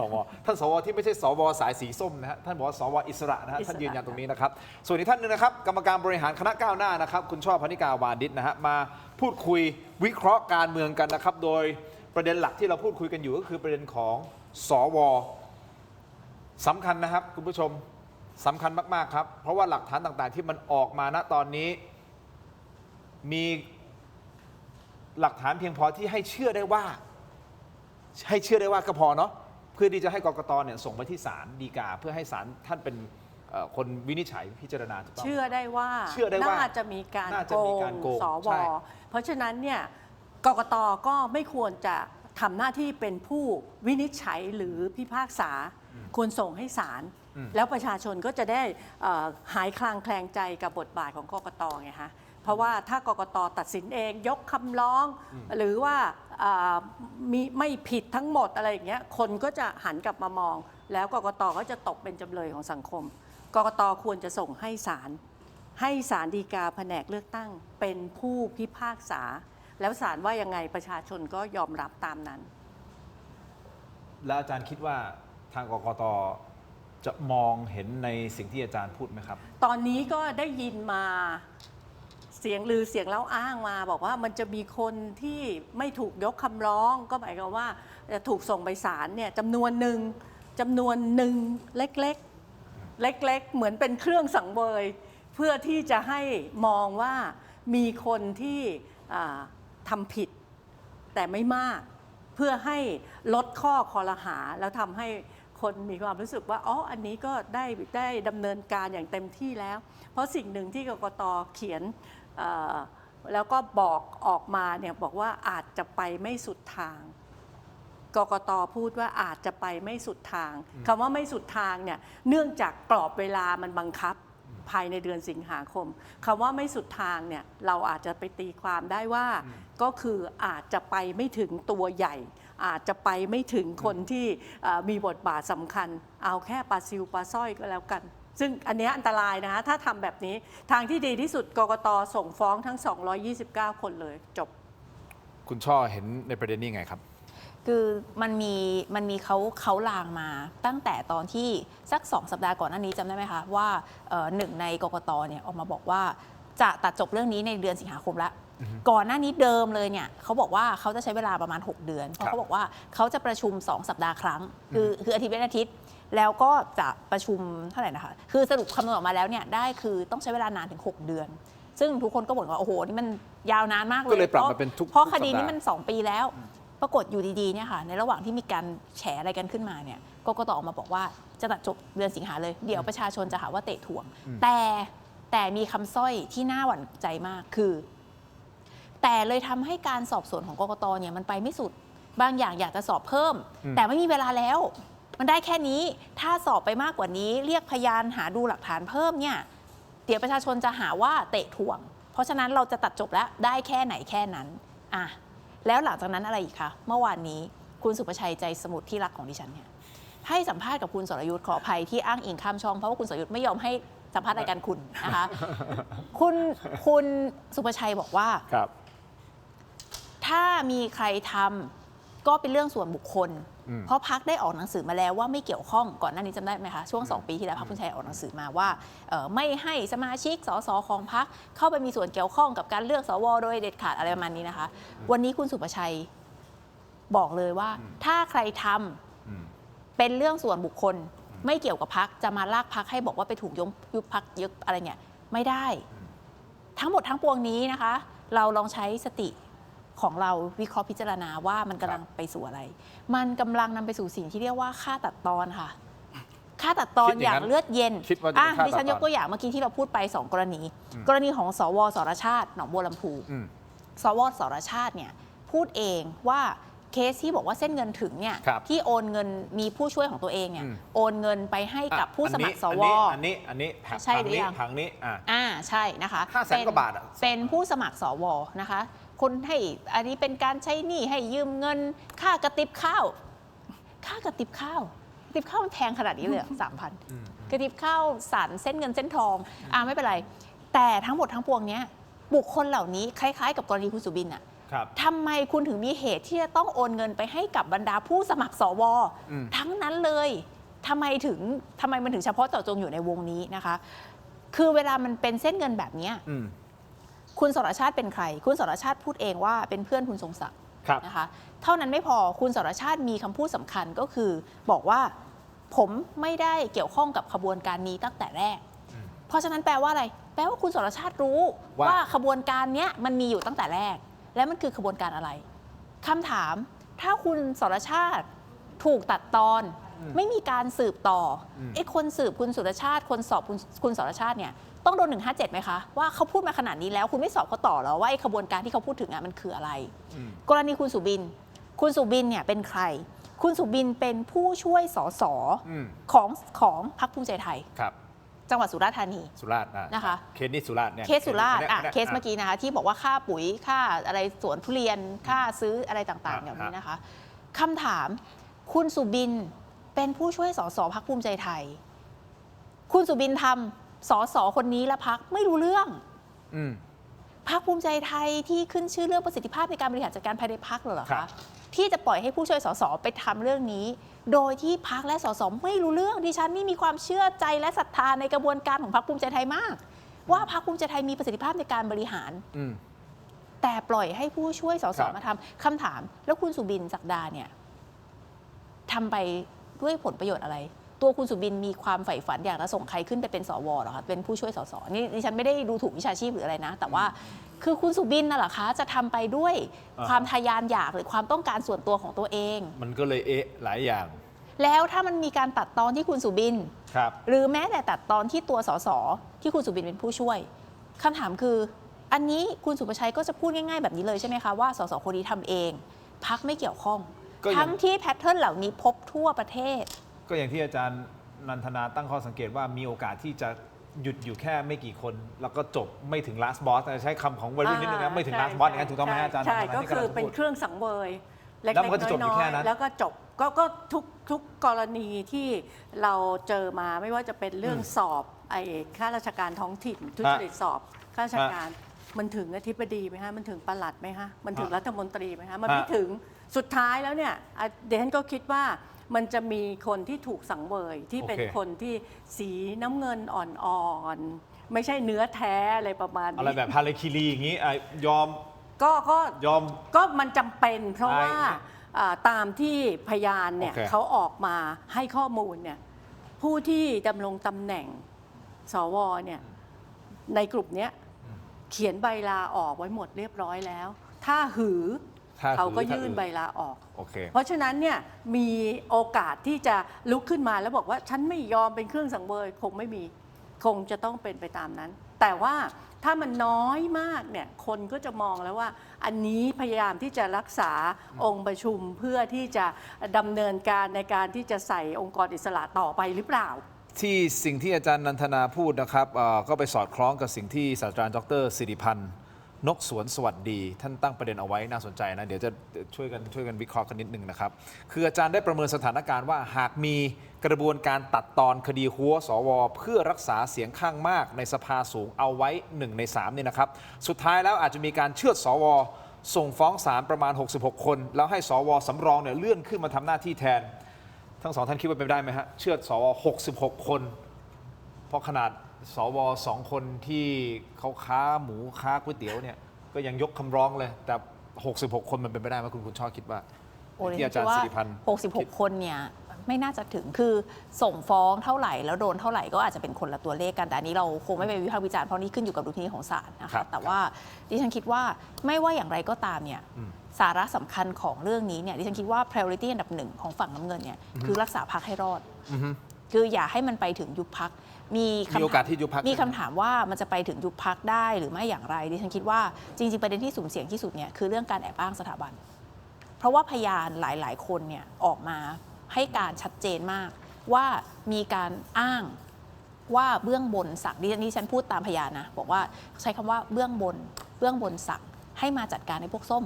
สวที่ไม่ใช่สวสายสีส้มนะฮะท่านบอกว่าสวอิสระนะฮะท่านยืนยันตรงนี้นะครับส่วนอีกท่านหนึงนะครับกรรมการบริหารคณะก้าวหน้านะครับคุณช่อพนิกาวานิชนะฮะมาพูดคุยวิเคราะห์การเมืองกันนะครับโดยประเด็นหลักที่เราพูดคุยกันอยู่ก็คือประเด็นของสวสำคัญนะครับคุณผู้ชมสำคัญมากๆครับเพราะว่าหลักฐานต่างๆที่มันออกมาณตอนนี้มีหลักฐานเพียงพอที่ให้เชื่อได้ว่าก็พอเนาะเพื่อที่จะให้กกตเนี่ยส่งไปที่ศาลฎีกาเพื่อให้ศาลท่านเป็นคนวินิจฉัยพิจารณาถูกต้อง เชื่อได้ว่า น่าจะมีการ น่าจะมีการโกง สว ใช่ เพราะฉะนั้นเนี่ยกกตก็ไม่ควรจะ ทำหน้าที่เป็นผู้วินิจฉัยหรือพิพากษาควรส่งให้ศาลแล้วประชาชนก็จะได้หายคลางแคลงใจกับบทบาทของกกตไงฮะเพราะว่าถ้ากกตตัดสินเองยกคำร้อง หรือว่าไม่ผิดทั้งหมดอะไรอย่างเงี้ยคนก็จะหันกลับมามอง แล้วกกตก็จะตกเป็นจำเลยของสังคมกกตควรจะส่งให้ศาลฎีกาแผนกเลือกตั้งเป็นผู้พิพากษา แล้วศาลว่ายังไงประชาชนก็ยอมรับตามนั้น แล้วอาจารย์คิดว่าทางกกตจะมองเห็นในสิ่งที่อาจารย์พูดไหมครับ ตอนนี้ก็ได้ยินมาเสียงลือเสียงเล่าอ้างมาบอกว่ามันจะมีคนที่ไม่ถูกยกคำร้องก็หมายความว่าจะถูกส่งไปศาลเนี่ยจำนวนหนึ่งเล็กๆเหมือนเป็นเครื่องสังเวยเพื่อที่จะให้มองว่ามีคนที่ทำผิดแต่ไม่มากเพื่อให้ลดข้อคอรหาแล้วทำให้คนมีความรู้สึกว่าอ๋ออันนี้ก็ได้ดำเนินการอย่างเต็มที่แล้วเพราะสิ่งหนึ่งที่กกตเขียนแล้วก็บอกออกมาเนี่ยบอกว่าอาจจะไปไม่สุดทางกกตพูดว่าอาจจะไปไม่สุดทางคำว่าไม่สุดทางเนี่ยเนื่องจากกรอบเวลามันบังคับภายในเดือนสิงหาคมคำว่าไม่สุดทางเนี่ยเราอาจจะไปตีความได้ว่าก็คืออาจจะไปไม่ถึงตัวใหญ่อาจจะไปไม่ถึงคนที่มีบทบาทสำคัญเอาแค่ปลาซิวปลาสร้อยก็แล้วกันซึ่งอันนี้อันตรายนะคะถ้าทำแบบนี้ทางที่ดีที่สุดกกตส่งฟ้องทั้ง229คนเลยจบคุณช่อเห็นในประเด็นนี้ไงครับคือมันมีเขาลางมาตั้งแต่ตอนที่สัก2 สัปดาห์ก่อนหน้านี้จำได้ไหมคะว่าหนึ่งในกกตเนี่ยออกมาบอกว่าจะตัดจบเรื่องนี้ในเดือนสิงหาคมแล้วก่อนหน้านี้เดิมเลยเนี่ยเขาบอกว่าเขาจะใช้เวลาประมาณ6 เดือนเพราะเขาบอกว่าเขาจะประชุม2 สัปดาห์ครั้งคืออาทิตย์เป็นอาทิตย์แล้วก็จะประชุมเท่าไหร่นะคะคือสรุปคำนวณออกมาแล้วเนี่ยได้คือต้องใช้เวลานานถึง6 เดือนซึ่งทุกคนก็บ่นว่าโอ้โหนี่มันยาวนานมากเลยก็เลยปรับมาเป็นทุกเพราะคดีนี้มัน2 ปีแล้วปรากฏอยู่ดีๆเนี่ยค่ะในระหว่างที่มีการแฉอะไรกันขึ้นมาเนี่ยกกตออกมาบอกว่าจะตัดจบเดือนสิงหาเลยเดี๋ยวประชาชนจะหาว่าเตะถ่วงแต่มีคำสร้อยที่น่าหวั่นใจมากคือแต่เลยทำให้การสอบสวนของกกตเนี่ยมันไปไม่สุดบางอย่างอยากจะสอบเพิ่มแต่ไม่มีเวลาแล้วมันได้แค่นี้ถ้าสอบไปมากกว่านี้เรียกพยานหาดูหลักฐานเพิ่มเนี่ยเดี๋ยวประชาชนจะหาว่าเตะถ่วงเพราะฉะนั้นเราจะตัดจบแล้วได้แค่ไหนแค่นั้นแล้วหลังจากนั้นอะไรอีกคะเมื่อวานนี้คุณสุประชัยใจสมุทรที่รักของดิฉันเนี่ยให้สัมภาษณ์กับคุณสรยุทธ์ขออภัยที่อ้างอิงข้ามช่องเพราะว่าคุณสรยุทธ์ไม่ยอมให้สัมภาษณ์รายการคุณนะคะ คุณสุประชัยบอกว่าถ้ามีใครทำก็เป็นเรื่องส่วนบุคคลเพราะพรรคได้ออกหนังสือมาแล้วว่าไม่เกี่ยวข้องก่อนหน้านี้จำได้ไหมคะช่วง2 ปีที่แล้วพรรคคุณชัยออกหนังสือมาว่าไม่ให้สมาชิกสสของพรรคเข้าไปมีส่วนเกี่ยวข้องกับการเลือกสวโดยเด็ดขาดอะไรประมาณนี้นะคะวันนี้คุณสุประชัยบอกเลยว่าถ้าใครทำเป็นเรื่องส่วนบุคคลไม่เกี่ยวกับพรรคจะมาลากพรรคให้บอกว่าไปถูกยุบพรรคยึดอะไรเนี่ยไม่ได้ทั้งหมดทั้งปวงนี้นะคะเราลองใช้สติของเราวิเคราะห์พิจารณาว่ามันกำลังไปสู่อะไรมันกำลังนำไปสู่สิ่งที่เรียกว่าฆ่าตัดตอนค่ะฆ่าตัดตอนอย่างเลือดเย็นดิฉันยกตัวอย่างเมื่อกี้ที่เราพูดไป2 กรณีของสวสรชาติหนองบัวลำพูสวสรชาติเนี่ยพูดเองว่าเคสที่บอกว่าเส้นเงินถึงเนี่ยที่โอนเงินมีผู้ช่วยของตัวเองเนี่ยโอนเงินไปให้กับผู้สมัครสวอันนี้ใช่หรือยังผังนี้ใช่นะคะ500,000 กว่าบาทเป็นผู้สมัครสวนะคะคนให้อันนี้เป็นการใช้หนี้ให้ยืมเงินค่ากระติบข้าวมันแพงขนาดนี้เลย3,000กระติบข้าวสารเส้นเงินเส้นทองไม่เป็นไรแต่ทั้งหมดทั้งปวงนี้บุคคลเหล่านี้คล้ายๆกับกรณีคุณสุบินทำไมคุณถึงมีเหตุที่จะต้องโอนเงินไปให้กับบรรดาผู้สมัครสวทั้งนั้นเลยทำไมมันถึงเฉพาะเจาะจงอยู่ในวงนี้นะคะคือเวลามันเป็นเส้นเงินแบบนี้คุณสรชาติเป็นใครคุณสรชาติพูดเองว่าเป็นเพื่อนคุณทรงศักดิ์นะคะเท่านั้นไม่พอคุณสรชาติมีคำพูดสำคัญก็คือบอกว่าผมไม่ได้เกี่ยวข้องกับขบวนการนี้ตั้งแต่แรกเพราะฉะนั้นแปลว่าอะไรแปลว่าคุณสรชาติรู้ว่าขบวนการนี้มันมีอยู่ตั้งแต่แรกและมันคือขบวนการอะไรคำถามถ้าคุณสรชาติถูกตัดตอนไม่มีการสืบต่อคนสืบคุณสุรชาติคนสอบคุณสรชาติเนี่ยต้องโดน157ไหมคะว่าเขาพูดมาขนาดนี้แล้วคุณไม่สอบเขาต่อแล้วว่าไอ้ขบวนการที่เขาพูดถึงมันคืออะไรกรณีคุณสุบิน คุณสุบินเนี่ยเป็นใครคุณสุบินเป็นผู้ช่วยสส อืม ของพรรคภูมิใจไทย ครับ จังหวัดสุราษฎร์ธานี สุราษฎร์ นะคะ เคสนี้สุราษฎร์เนี่ย เคสสุราษฎร์ นี่ย เคสเมื่อกี้นะคะที่บอกว่าค่าปุ๋ยค่าอะไรสวนทุเรียนค่าซื้ออะไรต่างๆ อ่า แบบนี้นะคะคำถามคุณสุบินเป็นผู้ช่วยสสพรรคภูมิใจไทย คุณสุบินทำสสคนนี้และพรรคไม่รู้เรื่อง อืม พรรคภูมิใจไทยที่ขึ้นชื่อเรื่องประสิทธิภาพในการบริหารจัดการภายในพรรคเหรอ ครั คะ บ ที่จะปล่อยให้ผู้ช่วยสสไปทำเรื่องนี้ โดยที่พรรคและสสไม่รู้เรื่องดิฉันนี่มีความเชื่อใจและศรัทธาในกระบวนการของพรรคภูมิใจไทยมาก ว่าพรรคภูมิใจไทยมีประสิทธิภาพในการบริหาร อืม แต่ปล่อยให้ผู้ช่วยสส ครับ มาทำคำถาม แล้วคุณสุบินศักดาเนี่ยทำไปด้วยผลประโยชน์อะไร ตัวคุณสุบินมีความใฝ่ฝันอยากจะส่งใครขึ้นไปเป็นสวเหรอคะเป็นผู้ช่วยสสนี่ดิฉันไม่ได้ดูถูกวิชาชีพหรืออะไรนะ แต่ว่าคือคุณสุบินน่ะเหรอคะจะทำไปด้วยความทะยานอยากหรือความต้องการส่วนตัวของตัวเอง มันก็เลยหลายอย่าง แล้วถ้ามันมีการตัดตอนที่คุณสุบิน ครับ หรือแม้แต่ตัดตอนที่ตัวสสที่คุณสุบินเป็นผู้ช่วยคำถามคือ อันนี้คุณสุประชัยก็จะพูดง่ายๆแบบนี้เลยใช่ไหมคะว่าสสคนนี้ทำเองพรรคไม่เกี่ยวข้อง ก็ยัง ทั้งที่แพทเทิร์นเหล่านี้พบทั่วประเทศ ก็อย่างที่อาจารย์นันทนาตั้งข้อสังเกตว่ามีโอกาสที่จะหยุดอยู่แค่ไม่กี่คน แล้วก็จบไม่ถึง last boss ใช้คำของวัยรุ่นนิดนึงนะไม่ถึง last boss อย่างนั้นถูกต้องไหมอาจารย์ ใช่ นันทนา ก็ ที่ คือ ำลังจะ เป็น พูด เครื่องสังเวยเล็ก แล้วมันก็ ๆ จะจบอยู่ น้ แค่ อย นั้น ๆแล้วก็จบก็ทุกกรณีที่เราเจอมาไม่ว่าจะเป็นเรื่องสอบไอ้ข้าราชการท้องถิ่นทุจริตสอบข้าราชการมันถึงอธิบดีไหมฮะมันถึงปลัดไหมฮะมันถึงรัฐมนตรีไหมฮะมันไม่ถึงสุดท้ายแล้วเนี่ยเดนก็คิดว่ามันจะมีคนที่ถูกสังเวยที่เป็น โอเค คนที่สีน้ำเงินอ่อนๆไม่ใช่เนื้อแท้อะไรประมาณ อะไร นี้ แบบฮาเลคิรีอย่างนี้ยอม ก็ ยอม ก็มันจำเป็นเพราะว่า ใช่ ตามที่พยานเนี่ย โอเค เขาออกมาให้ข้อมูลเนี่ยผู้ที่ดำรงตำแหน่งสวเนี่ยในกลุ่มเนี้ยเขียนใบลาออกไว้หมดเรียบร้อยแล้ว ถ้าหือ ถ้าหือ เขาก็ ถ้า ยื่น หือ ใบลาออก โอเค เพราะฉะนั้นเนี่ยมีโอกาสที่จะลุกขึ้นมาแล้วบอกว่าฉันไม่ยอมเป็นเครื่องสังเวยคงไม่มีคงจะต้องเป็นไปตามนั้น แต่ว่าถ้ามันน้อยมากเนี่ยคนก็จะมองแล้วว่า อันนี้พยายามที่จะรักษาองค์ประชุมเพื่อที่จะดำเนินการในการที่จะใส่องค์กรอิสระต่อไปหรือเปล่า ที่สิ่งที่อาจารย์นันทนาพูดนะครับก็ไปสอดคล้องกับสิ่งที่ศาสตราจารย์ดรสิริพันธ์นกสวนสวัสดี ท่านตั้งประเด็นเอาไว้น่าสนใจนะ เดี๋ยวจะช่วยกันวิเคราะห์กันนิดนึงนะครับ คืออาจารย์ได้ประเมินสถานการณ์ว่าหากมีกระบวนการตัดตอนคดีหัวสวเพื่อรักษาเสียงข้างมากในสภาสูงเอาไว้1 ใน 3นี่นะครับสุดท้ายแล้วอาจจะมีการเชือดสวส่งฟ้องศาลประมาณ66 คน แล้วให้สวสำรองเนี่ยเลื่อนขึ้นมาทำหน้าที่แทน ทั้งสองท่านคิดว่าเป็นไปได้ไหมฮะเชือดสว66 คน เพราะขนาดสว2 คนที่เขาค้าหมูค้าก๋วยเตี๋ยวเนี่ยก็ยังยกคำร้องเลย แต่ 66 คนมันเป็นไปได้ไหมคุณช่อคิดว่า โอ้ย ที่อาจารย์สิริพันธ์ 66 คนเนี่ยไม่น่าจะถึงคือส่งฟ้องเท่าไหร่แล้วโดนเท่าไหร่ก็อาจจะเป็นคนละตัวเลขกันแต่อันนี้เราคงไม่ไปวิพากษ์วิจารณ์เพราะนี่ขึ้นอยู่กับดุลพินิจของศาลนะ ครั คะ บ แต่ว่าดิฉันคิดว่าไม่ว่าอย่างไรก็ตามเนี่ยสาระสำคัญของเรื่องนี้เนี่ยดิฉันคิดว่า priority อันดับหนึ่งของฝั่งน้ำเงินเนี่ยคือรักษาพรรคให้รอดคืออย่าให้มันไปถึงยุบพรรคมีโอกาสที่ยุบพรรค มีคำถามว่ามันจะไปถึงยุบพรรคได้หรือไม่อย่างไรดิฉันคิดว่าจริงๆประเด็นที่สุ่มเสี่ยงที่สุดเนี่ยคือเรื่องการแอบอ้างสถาบัน เพราะว่าพยานหลายๆ คนเนี่ยออกมาให้การชัดเจนมากว่ามีการอ้างว่าเบื้องบนสั่งดิฉันพูดตามพยานนะบอกว่าใช้คำว่าเบื้องบนสั่งให้มาจัดการในพวกส้ม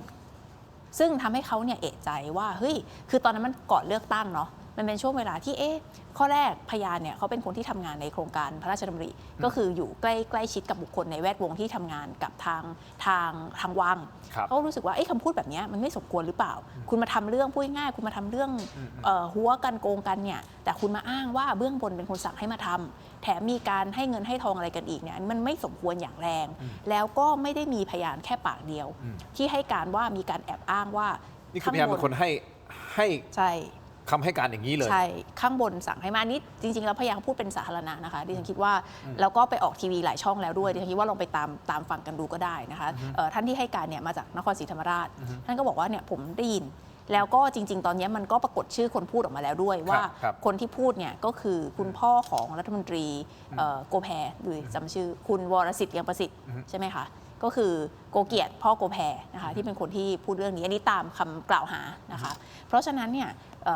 ซึ่งทำให้เขาเนี่ยเอะใจว่าเฮ้ยคือตอนนั้นมันก่อนเลือกตั้งเนาะมันเป็นช่วงเวลาที่ข้อแรกพยานเนี่ยเขาเป็นคนที่ทำงานในโครงการพระราชดำริก็คืออยู่ใกล้ชิดกับบุคคลในแวดวงที่ทำงานกับทางวัง ครับ เขารู้สึกว่าคำพูดแบบนี้มันไม่สมควรหรือเปล่า คุณมาทำเรื่องพูดง่ายๆคุณมาทำเรื่องหัวกันโกงกันเนี่ยแต่คุณมาอ้างว่าเบื้องบนเป็นคนสั่งให้มาทำแถมมีการให้เงินให้ทองอะไรกันอีกเนี่ยมันไม่สมควรอย่างแรง แล้วก็ไม่ได้มีพยานแค่ปากเดียว ที่ให้การว่ามีการแอบอ้างว่า นี่คือพยานเป็นคนให้ ใช่ คำให้การอย่างนี้เลย ใช่ข้างบนสั่งให้มานี่จริงๆแล้วพยานพูดเป็นสาธารณะนะคะดิฉันคิดว่าแล้วก็ไปออกทีวีหลายช่องแล้วด้วยดิฉันคิดว่าลองไปตามฟังกันดูก็ได้นะคะท่านที่ให้การเนี่ยมาจากนครศรีธรรมราชท่านก็บอกว่าเนี่ยผมได้ยินแล้วก็จริงๆ ตอนนี้มันก็ปรากฏชื่อคนพูดออกมาแล้วด้วยว่า ครับ คนที่พูดเนี่ยก็คือคุณพ่อของรัฐมนตรีโกแพหรือจำชื่อคุณวรสิทธิ์เลียงประสิทธิ์ใช่ไหมคะ ก็คือโกเกียรติพ่อโกแพรนะคะที่เป็นคนที่พูดเรื่องนี้อันนี้ตามคำกล่าวหานะคะเพราะฉะนั้นเนี่ย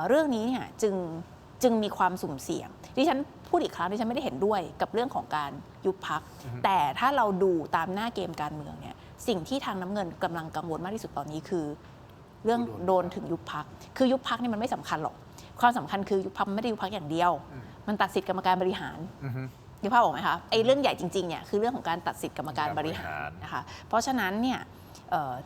เรื่องนี้เนี่ยจึงมีความสุ่มเสี่ยงดิฉันพูดอีกครั้งดิฉันไม่ได้เห็นด้วยกับเรื่องของการยุบพรรคแต่ถ้าเราดูตามหน้าเกมการเมืองเนี่ยสิ่งที่ทางน้ำเงินกำลังกังวลมากที่สุดตอนนี้คือเรื่องโดนถึงยุบพรรคคือยุบพรรคนี่มันไม่สำคัญหรอกความสำคัญคือยุบพรรคไม่ได้ยุบพรรคอย่างเดียวมันตัดสิทธิกรรมการบริหารนึกภาพออกไหมคะไอ้เรื่องใหญ่จริงๆเนี่ยคือเรื่องของการตัดสิทธิกรรมการบริหารนะคะเพราะฉะนั้นเนี่ย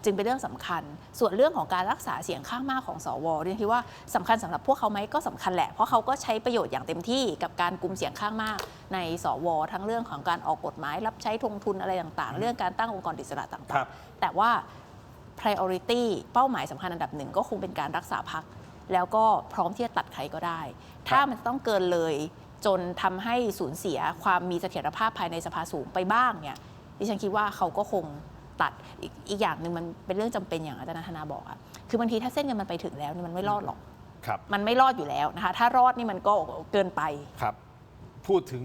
จึงเป็นเรื่องสำคัญส่วนเรื่องของการรักษาเสียงข้างมากของสวดิฉันคิดว่าสำคัญสำหรับพวกเขาไหมก็สำคัญแหละเพราะเขาก็ใช้ประโยชน์อย่างเต็มที่กับการกุมเสียงข้างมากในสวทั้งเรื่องของการออกกฎหมายรับใช้ทงทุนอะไรต่างๆเรื่องการตั้งองค์กรอิสระต่างๆแต่ว่า priority เป้าหมายสำคัญอันดับหนึ่งก็คงเป็นการรักษาพรรคแล้วก็พร้อมที่จะตัดใครก็ได้ถ้ามันต้องเกินเลยจนทำให้สูญเสียความมีเสถียรภาพภายในสภาสูงไปบ้างเนี่ยดิฉันคิดว่าเขาก็คงตัดอีกอย่างหนึ่งมันเป็นเรื่องจำเป็นอย่างอาจารย์ธนาบอกอะคือบางทีถ้าเส้นเงินมันไปถึงแล้วมันไม่รอดหรอกมันไม่รอดอยู่แล้วนะคะถ้ารอดนี่มันก็เกินไปครับพูดถึง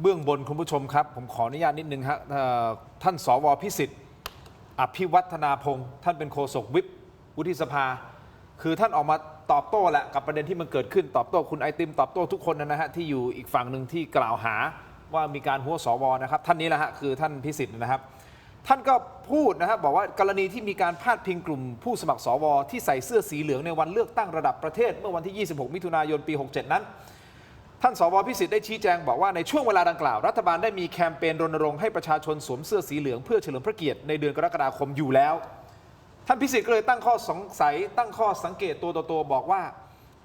เบื้องบนคุณผู้ชมครับผมขออนุญาตนิดนึงครับท่านสวพิสิทธิ์อภิวัฒนาพงศ์ท่านเป็นโฆษกวิปวุฒิสภาคือท่านออกมาตอบโต้แหละกับประเด็นที่มันเกิดขึ้นตอบโต้คุณไอติมตอบโต้ทุกคนนะฮะที่อยู่อีกฝั่งหนึ่งที่กล่าวหาว่ามีการหัวสวนะครับท่านนี้แหละฮะคือท่านพิสิทธิ์นะครับท่านก็พูดนะครับบอกว่ากรณีที่มีการพาดพิงกลุ่มผู้สมัครสวที่ใส่เสื้อสีเหลืองในวันเลือกตั้งระดับประเทศเมื่อวันที่ 26 มิถุนายน ปี 67 นั้นท่านสวพิสิทธิ์ได้ชี้แจงบอกว่าในช่วงเวลาดังกล่าวรัฐบาลได้มีแคมเปญรณรงค์ให้ประชาชนสวมเสื้อสีเหลืองเพื่อเฉลิมพระเกียรติในเดือนกรกฎาคมอยู่แล้วท่านพิสิทธิ์ก็เลยตั้งข้อสงสัยตั้งข้อสังเกตตัวบอกว่า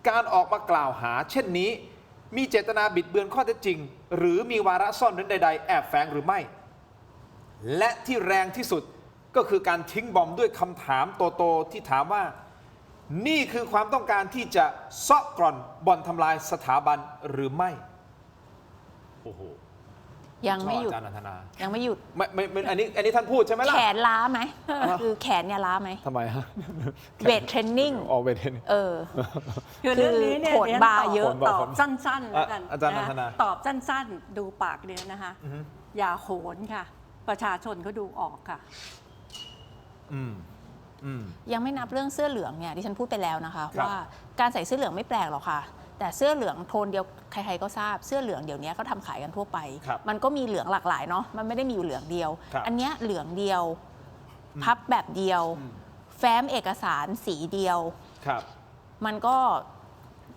การออกมากล่าวหาเช่นนี้มีเจตนาบิดเบือนข้อเท็จจริงหรือมีวาระซ่อนเร้นใดๆแอบแฝงหรือไม่และที่แรงที่สุดก็คือการทิ้งบอมด้วยคำถามโตที่ถามว่านี่คือความต้องการที่จะเซาะกร่อนบ่อนทำลายสถาบันหรือไม่โอ้โหยังไม่หยุดยังไม่หยุดไม่อันนี้ท่านพูดใช่ไหมล่ะแขนล้าไหมคือแขนเนี่ยล้าไหมทำไมฮะเวทเทรนนิ่งเวทเทรนนิ่งคือเรื่องนี้เนี่ยโหดบาเยอะตอบสั้นๆแล้วกัน อาจารย์นันทนาตอบสั้นๆดูปากเดียวนะคะอย่าโหนค่ะประชาชนเขาดูออกค่ะยังไม่นับเรื่องเสื้อเหลืองเนี่ยดิฉันพูดไปแล้วนะคะว่าการใส่เสื้อเหลืองไม่แปลกหรอกค่ะแต่เสื้อเหลืองโทนเดียวใครๆก็ทราบเสื้อเหลืองเดี๋ยวนี้เขาทำขายกันทั่วไปมันก็มีเหลืองหลากหลายเนาะมันไม่ได้มีอยู่เหลืองเดียวอันเนี้ยเหลืองเดียวพับแบบเดียวแฟ้มเอกสารสีเดียวมันก็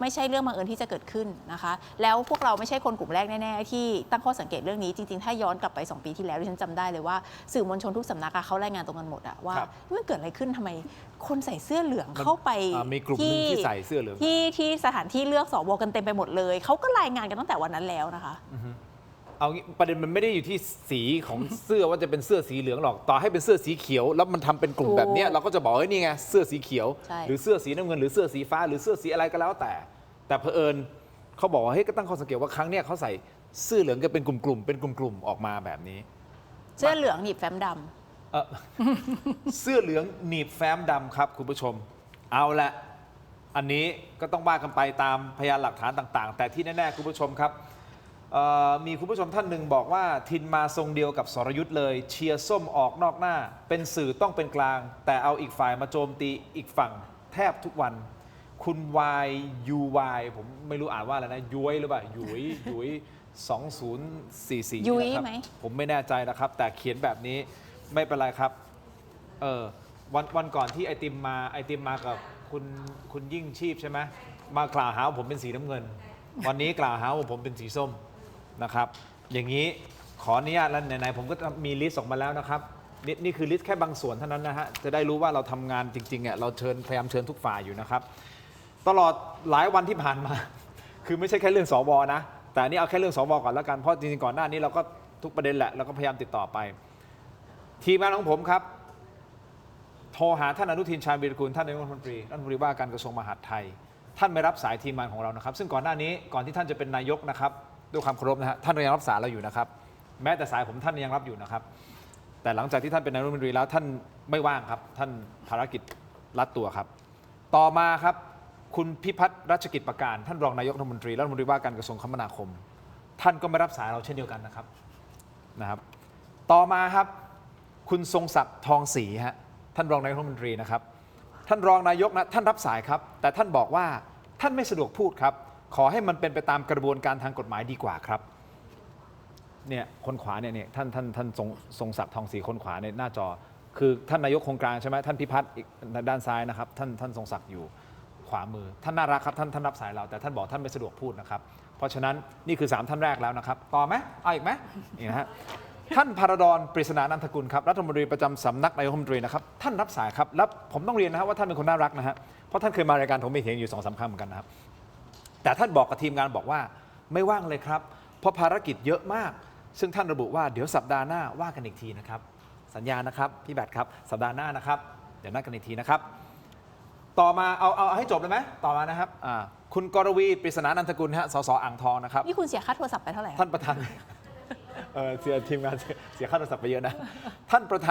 ไม่ใช่เรื่องบังเอิญที่จะเกิดขึ้นนะคะแล้วพวกเราไม่ใช่คนกลุ่มแรกแน่ๆที่ตั้งข้อสังเกตเรื่องนี้จริงๆถ้าย้อนกลับไป2 ปีที่แล้วดิฉันจำได้เลยว่าสื่อมวลชนทุกสำนักเขารายงานตรงกันหมดอะว่ามันเกิดอะไรขึ้นทำไมคนใส่เสื้อเหลืองเข้าไปมีกลุ่มนึงที่ใส่เสื้อเหลืองที่สถานที่เลือกสวกันเต็มไปหมดเลยเขาก็รายงานกันตั้งแต่วันนั้นแล้วนะคะเอาประเด็นมันไม่ได้อยู่ที่สีของเสื้อว่าจะเป็นเสื้อสีเหลืองหรอกต่อให้เป็นเสื้อสีเขียวแล้วมันทำเป็นกลุ่มแบบนี้เราก็จะบอกว่านี่ไงเสื้อสีเขียวหรือเสื้อสีน้ำเงินหรือเสื้อสีฟ้าหรือเสื้อสีอะไรก็แล้วแต่เผอิญเขาบอกว่าเฮ้ยก็ตั้งข้อสังเกตว่าครั้งนี้เขาใส่เสื้อเหลืองกันเป็นกลุ่มออกมาแบบนี้เสื้อเหลืองหนีบแฟ้มดำเสื้อเหลืองหนีบแฟ้มดำครับคุณผู้ชมเอาละอันนี้ก็ต้องว่ากันไปตามพยานหลักฐานต่างๆแต่ที่แน่ๆคุณผู้ชมครับมีคุณผู้ชมท่านหนึ่งบอกว่าทินมาทรงเดียวกับสรยุทธ์เลยเชียร์ส้มออกนอกหน้าเป็นสื่อต้องเป็นกลางแต่เอาอีกฝ่ายมาโจมตีอีกฝั่งแทบทุกวันคุณ YUY ผมไม่รู้อ่านว่าอะไรนะยุ้ยหรือเปล่ายุ้ย2044ยุ้ยไหมผมไม่แน่ใจนะครับแต่เขียนแบบนี้ไม่เป็นไรครับวันก่อนที่ไอติมมากับคุณยิ่งชีพใช่ไหมมากล่าวหาว่าผมเป็นสีน้ำเงินวันนี้กล่าวหาว่าผมเป็นสีส้มนะครับอย่างนี้ขออนุญาตแล้วไหนๆผมก็มีลิสต์ออกมาแล้วนะครับนี่คือลิสต์แค่บางส่วนเท่านั้นนะฮะจะได้รู้ว่าเราทำงานจริงๆเราพยายามเชิญทุกฝ่ายอยู่นะครับตลอดหลายวันที่ผ่านมาคือไม่ใช่แค่เรื่องสวนะแต่นี่เอาแค่เรื่องสวก่อนแล้วกันเพราะจริงๆก่อนหน้านี้เราก็ทุกประเด็นแหละเราก็พยายามติดต่อไปทีมงานของผมครับโทรหาท่านอนุทินชาญวีรกูลท่านนายกรัฐมนตรีว่าการกระทรวงมหาดไทยท่านไม่รับสายทีมงานของเรานะครับซึ่งก่อนหน้านี้ก่อนที่ท่านจะเป็นนายกนะครับด้วยความเคารพนะฮะท่านยังรับสายเราอยู่นะครับแม้แต่สายผมท่านยังรับอยู่นะครับแต่หลังจากที่ท่านเป็นนายกรัฐมนตรีแล้วท่านไม่ว่างครับท่านภารกิจรัดตัวครับต่อมาครับคุณพิพัฒน์รัชกิจประการท่านรองนายกรัฐมนตรีว่าการกระทรวงคมนาคมท่านก็ไม่รับสายเราเช่นเดียวกันนะครับต่อมาครับ คุณทรงศักดิ์ทองศรีฮะท่านรองนายกรัฐมนตรีนะครับท่านรองนายกนะท่านรับสายครับแต่ท่านบอกว่าท่านไม่สะดวกพูดครับขอให้มันเป็นไปตามกระบวนการทางกฎหมายดีกว่าครับเนี่ยคนขวาเนี่ยท่านทรงศักดิ์ทองศรีคนขวาในหน้าจอคือท่านนายกโครงกลางใช่ไหมท่านพิพัฒน์อีกด้านซ้ายนะครับท่านทรงศักดิ์อยู่ขวามือท่านน่ารักครับท่านรับสายเราแต่ท่านบอกท่านไม่สะดวกพูดนะครับเพราะฉะนั้นนี่คือ3ท่านแรกแล้วนะครับต่อไหมเอาอีกไหมนี่นะฮะท่านพารดรปริศนานันทกุลครับรัฐมนตรีประจำสำนักนายกรัฐมนตรีนะครับท่านรับสายครับแล้วผมต้องเรียนนะครับว่าท่านเป็นคนน่ารักนะฮะเพราะท่านเคยมารายการผมไม่เถียงอยู่2-3 ครั้งเหมือนกันนะครับแต่ท่านบอกกับทีมงานบอกว่าไม่ว่างเลยครับเพราะภารกิจเยอะมากซึ่งท่านระบุว่าเดี๋ยวสัปดาห์หน้าว่ากันอีกทีนะครับสัญญานะครับพี่แบทครับสัปดาห์หน้านะครับเดี๋ยวนัดกันอีกทีนะครับต่อมาเอาให้จบเลยไหมต่อมานะครับคุณกรวีปริศนานันทกุลฮะสสอ่างทองนะครับ นี่คุณเสียค่าโทรศัพท์ไปเท่าไหร่ ท่านประธานเสียทีมงานเสียค่าโทรศัพท์ไปเยอะนะท่านประธ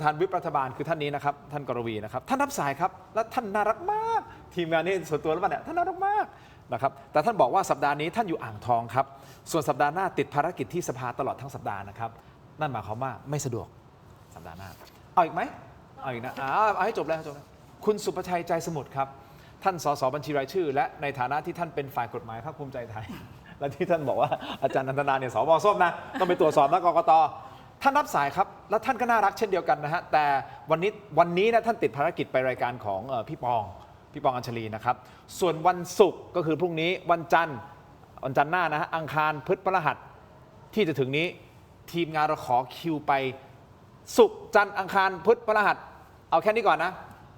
านวิปรัฐบาลคือท่านนี้นะครับท่านกรวีนะครับท่านรับสายครับและท่านน่ารักมากทีมงานนี่ส่วนตัวแล้วเนี่ยท่านน่ารักมากนะครับแต่ท่านบอกว่าสัปดาห์นี้ท่านอยู่อ่างทองครับส่วนสัปดาห์หน้าติดภารกิจที่สภาตลอดทั้งสัปดาห์นะครับนั่นหมายความว่าไม่สะดวกสัปดาห์หน้าเอาอีกไหมเอาอีกนะเอาให้จบแล้วคุณสุประชัยใจสมุทรครับท่านสสบัญชีรายชื่อและในฐานะที่ท่านเป็นฝ่ายกฎหมายพรรคภูมิใจไทยและที่ท่านบอกว่าอาจารย์นันทนาเนี่ยสบส้มนะต้องไปตรวจสอบนะกกต.ท่านรับสายครับและท่านก็น่ารักเช่นเดียวกันนะฮะแต่วันนี้นะท่านติดภารกิจไปรายการของพี่ปองอัญชลีนะครับส่วนวันศุกร์ก็คือพรุ่งนี้วันจันทร์หน้านะฮะอังคารพฤหัสพฤหัสที่จะถึงนี้ทีมงานเราขอคิวไปศุกร์จันทร์อังคารพุธพฤหัสเอาแค่นี้ก่อนนะ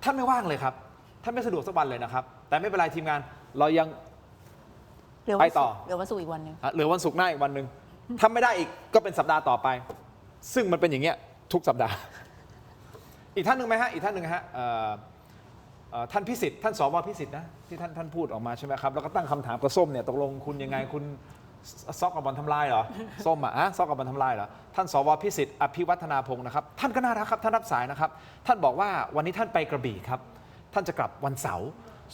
ท่านไม่ว่างเลยครับท่านไม่สะดวกสักวันเลยนะครับแต่ไม่เป็นไรทีมงานเรายังไปต่อเหลือวันศุกร์อีกวันหนึ่งเหลือวันศุกร์หน้าอีกวันหนึ่งถ้าไม่ได้อีกก็เป็นสัปดาห์ต่อไปซึ่งมันเป็นอย่างเงี้ยทุกสัปดาห์อีกท่านหนึ่งไหมฮะอีกท่านหนึ่งฮะท่านพิสิทธิ์ท่านสวพิสิทธิ์นะที่ท่านพูดออกมาใช่ไหมครับแล้วก็ตั้งคำถามกับส้มเนี่ยตกลงคุณยังไงคุณซอกกับบอลทำลายเหรอส้มซอกกับบอลทำลายเหรอท่านสวพิสิทธิ์อภิวัฒนาพงศ์นะครับท่านก็น่ารักครับท่านรับสายนะครับท่านบอกว่าวันนี้ท่านไปกระบี่ครับท่านจะกลับวันเสาร์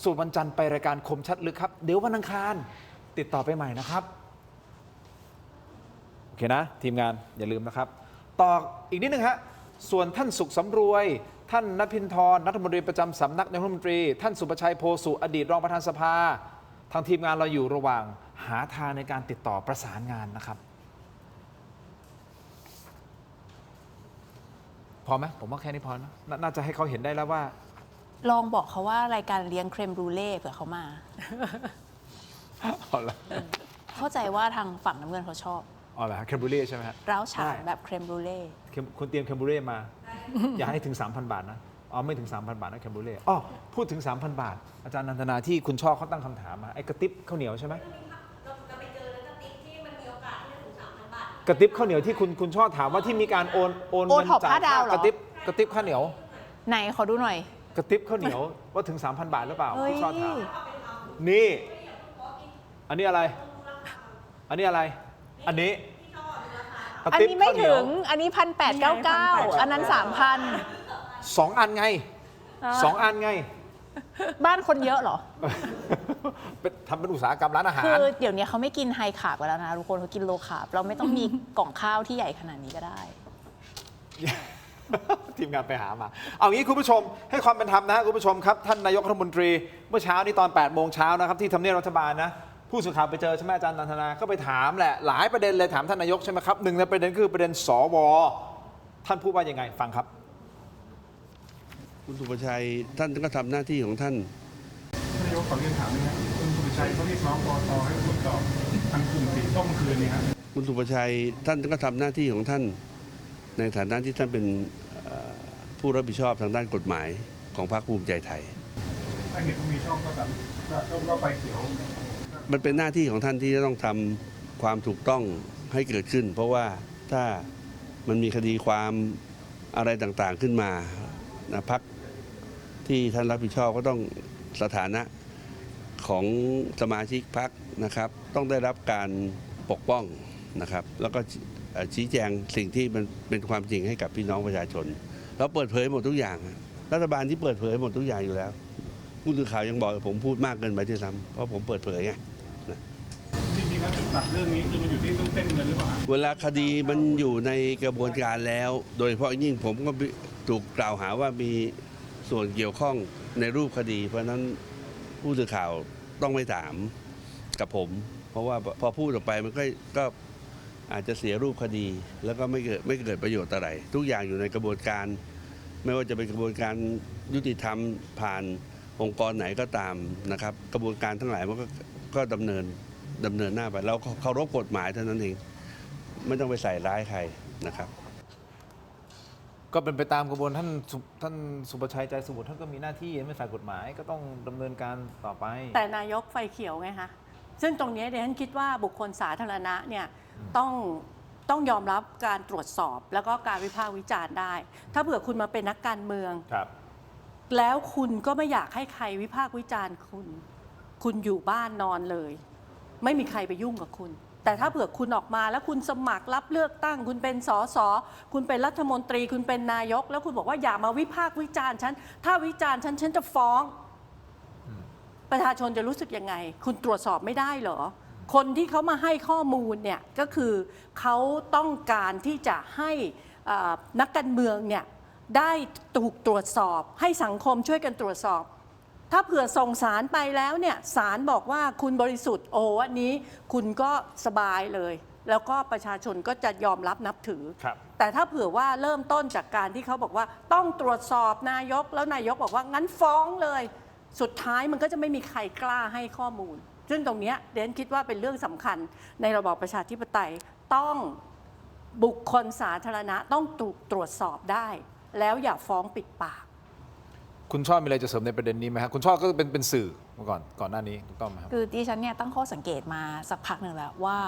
ส่วนวันจันทร์ไปรายการคมชัดลึกครับเดี๋ยววันอังคารติดต่อไปใหม่นะครับโอเคนะทีมงานอย่าลืมนะครับต่ออีกนิดนึงฮะส่วนท่านสุขสำรวยท่านณภินทร์รัฐมนตรีประจำสำนักนายกรัฐมนตรีท่านสุประชัยโพสุอดีตรองประธานสภาทางทีมงานเราอยู่ระหว่างหาทางในการติดต่อประสานงานนะครับพอไหมผมว่าแค่นี้พอนะน่าจะให้เขาเห็นได้แล้วว่าลองบอกเขาว่ารายการเลี้ยงเครมบรูเล่เผื่อเขามาเข้าใจว่าทางฝั่งน้ำเงินเขาชอบอ๋อเหรอเครมบรูเล่ใช่ไหมฮะร้าวฉานแบบเครมบรูเล่คุณเตรียมเครมบรูเล่มาอย่าให้ถึง 3,000 บาทนะไม่ถึง 3,000 บาทนะเครมบรูเล่พูดถึง 3,000 บาทอาจารย์นันทนาที่คุณชอบเขาตั้งคำถามมาไอ้กระติบข้าวเหนียวใช่ไหมกระติบข้าวเหนียวที่คุณชอบถามว่าที่มีการโอนเงินจ่ายกระติบข้าวเหนียวไหนขอดูหน่อยกระติบข้าวเหนียวว่าถึง 3,000 บาทหรือเปล่าคุณชอบถามนี่อันนี้อะไรอันนี้อันนี้ไม่ถึงอันนี้1,899อันนั้น 3,000 2 อันไง2 อันไงบ้านคนเยอะเหรอทำเป็นอุตสาหกรรมร้านอาหารคือเดี๋ยวนี้เขาไม่กินไฮคาร์บกันแล้วนะทุกคนเขากินโลคาร์บเราไม่ต้องมีกล่องข้าวที่ใหญ่ขนาดนี้ก็ได้ทีมงานไปหามาเอางี้คุณผู้ชมให้ความเป็นธรรมนะคุณผู้ชมครับท่านนายกรัฐมนตรีเมื่อเช้านี้ตอน 8 โมงเช้านะครับที่ทำเนียบรัฐบาลนะผู้สื่อข่าวไปเจอใช่ไหมอาจารย์นันทนาก็ไปถามแหละหลายประเด็นเลยถามท่านนายกใช่ไหมครับหนึ่งในประเด็นคือประเด็นสวท่านพูดว่ายังไงฟังครับคุณสุประชัยท่านก็ทำหน้าที่ของท่านนายกขอเรียนถามนะครับคุณสุประชัยเขาเรียกร้องกต.ให้ตรวจสอบทางกลุ่มสีส้มคืนนี้ครับคุณสุประชัยท่านก็ทำหน้าที่ของท่านในฐานะที่ท่านเป็นผู้รับผิดชอบทางด้านกฎหมายของพรรคภูมิใจไทยถ้าเห็นว่ามีช่องก็แบบก็ไปเขียวมันเป็นหน้าที่ของท่านที่จะต้องทำความถูกต้องให้เกิดขึ้นเพราะว่าถ้ามันมีคดีความอะไรต่างๆขึ้นมานะพรรคที่ท่านรับผิดชอบก็ต้องสถานะของสมาชิกพรรคนะครับต้องได้รับการปกป้องนะครับแล้วก็ชี้แจงสิ่งที่มันเป็นความจริงให้กับพี่น้องประชาชนเราเปิดเผยหมดทุกอย่างรัฐบาลที่เปิดเผยหมดทุกอย่างอยู่แล้วผู้สื่อข่าวยังบอกผมพูดมากเกินไปด้วยซ้ำเพราะผมเปิดเผยไงจริงๆแล้ว จุดตัดเรื่องนี้คือมันอยู่ที่เรื่องเส้นเงินหรือเปล่าฮะ เวลาคดีมันอยู่ในกระบวนการแล้ว โดยเฉพาะยิ่งผมก็ถูกกล่าวหาว่ามีส่วนเกี่ยวข้องในรูปคดี เพราะฉะนั้นผู้สื่อข่าวต้องไม่ถามกับผม เพราะว่าพอพูดออกไปมันก็อาจจะเสียรูปคดี แล้วก็ไม่เกิดประโยชน์อะไร ทุกอย่างอยู่ในกระบวนการ ไม่ว่าจะเป็นกระบวนการยุติธรรมผ่านองค์กรไหนก็ตามนะครับ กระบวนการทั้งหลายมันก็ดำเนินหน้าไปเราเคารพกฎหมายเท่านั้นเองไม่ต้องไปใส่ร้ายใครนะครับ ก็เป็นไปตามกระบวนท่านสุประชัยใจสมุทรท่านก็มีหน้าที่เป็นฝ่ายกฎหมายก็ต้องดำเนินการต่อไป แต่นายกไฟเขียวไงคะซึ่งตรงนี้เดนคิดว่าบุคคลสาธารณะเนี่ยต้องยอมรับการตรวจสอบแล้วก็การวิพากษ์วิจารณ์ได้ ถ้าเผื่อคุณมาเป็นนักการเมือง ครับ แล้วคุณก็ไม่อยากให้ใครวิพากษ์วิจารณ์คุณอยู่บ้านนอนเลย ไม่มีใครไปยุ่งกับคุณ แต่ถ้าเผื่อคุณออกมาแล้วคุณสมัครรับเลือกตั้ง คุณเป็นสสคุณเป็นรัฐมนตรีคุณเป็นนายก แล้วคุณบอกว่าอย่ามาวิพากษ์วิจารณ์ฉันถ้าวิจารณ์ฉันจะฟ้อง ประชาชนจะรู้สึกยังไง คุณตรวจสอบไม่ได้เหรอ คนที่เขามาให้ข้อมูลเนี่ยก็คือเขาต้องการที่จะให้นักการเมืองเนี่ยได้ถูกตรวจสอบให้สังคมช่วยกันตรวจสอบ ถ้าเผื่อส่งสารไปแล้วเนี่ยศาลบอกว่าคุณบริสุทธิ์อันนี้คุณก็สบายเลย แล้วก็ประชาชนก็จะยอมรับนับถือ ครับ แต่ถ้าเผื่อว่าเริ่มต้นจากการที่เขาบอกว่าต้องตรวจสอบนายกแล้วนายกบอกว่างั้นฟ้องเลยสุดท้ายมันก็จะไม่มีใครกล้าให้ข้อมูล ซึ่งตรงนี้เดนคิดว่าเป็นเรื่องสำคัญในระบอบประชาธิปไตยต้องบุคคลสาธารณะต้องตรวจสอบได้ แล้วอย่าฟ้องปิดปาก คุณชอบมีอะไรจะเสริมในประเด็นนี้ไหมครับคุณชอบก็เป็นสื่อมาก่อนหน้านี้ถูกต้องไหมครับ คือดิฉันเนี่ยตั้งข้อสังเกตมาสักพักหนึ่งแล้วว่า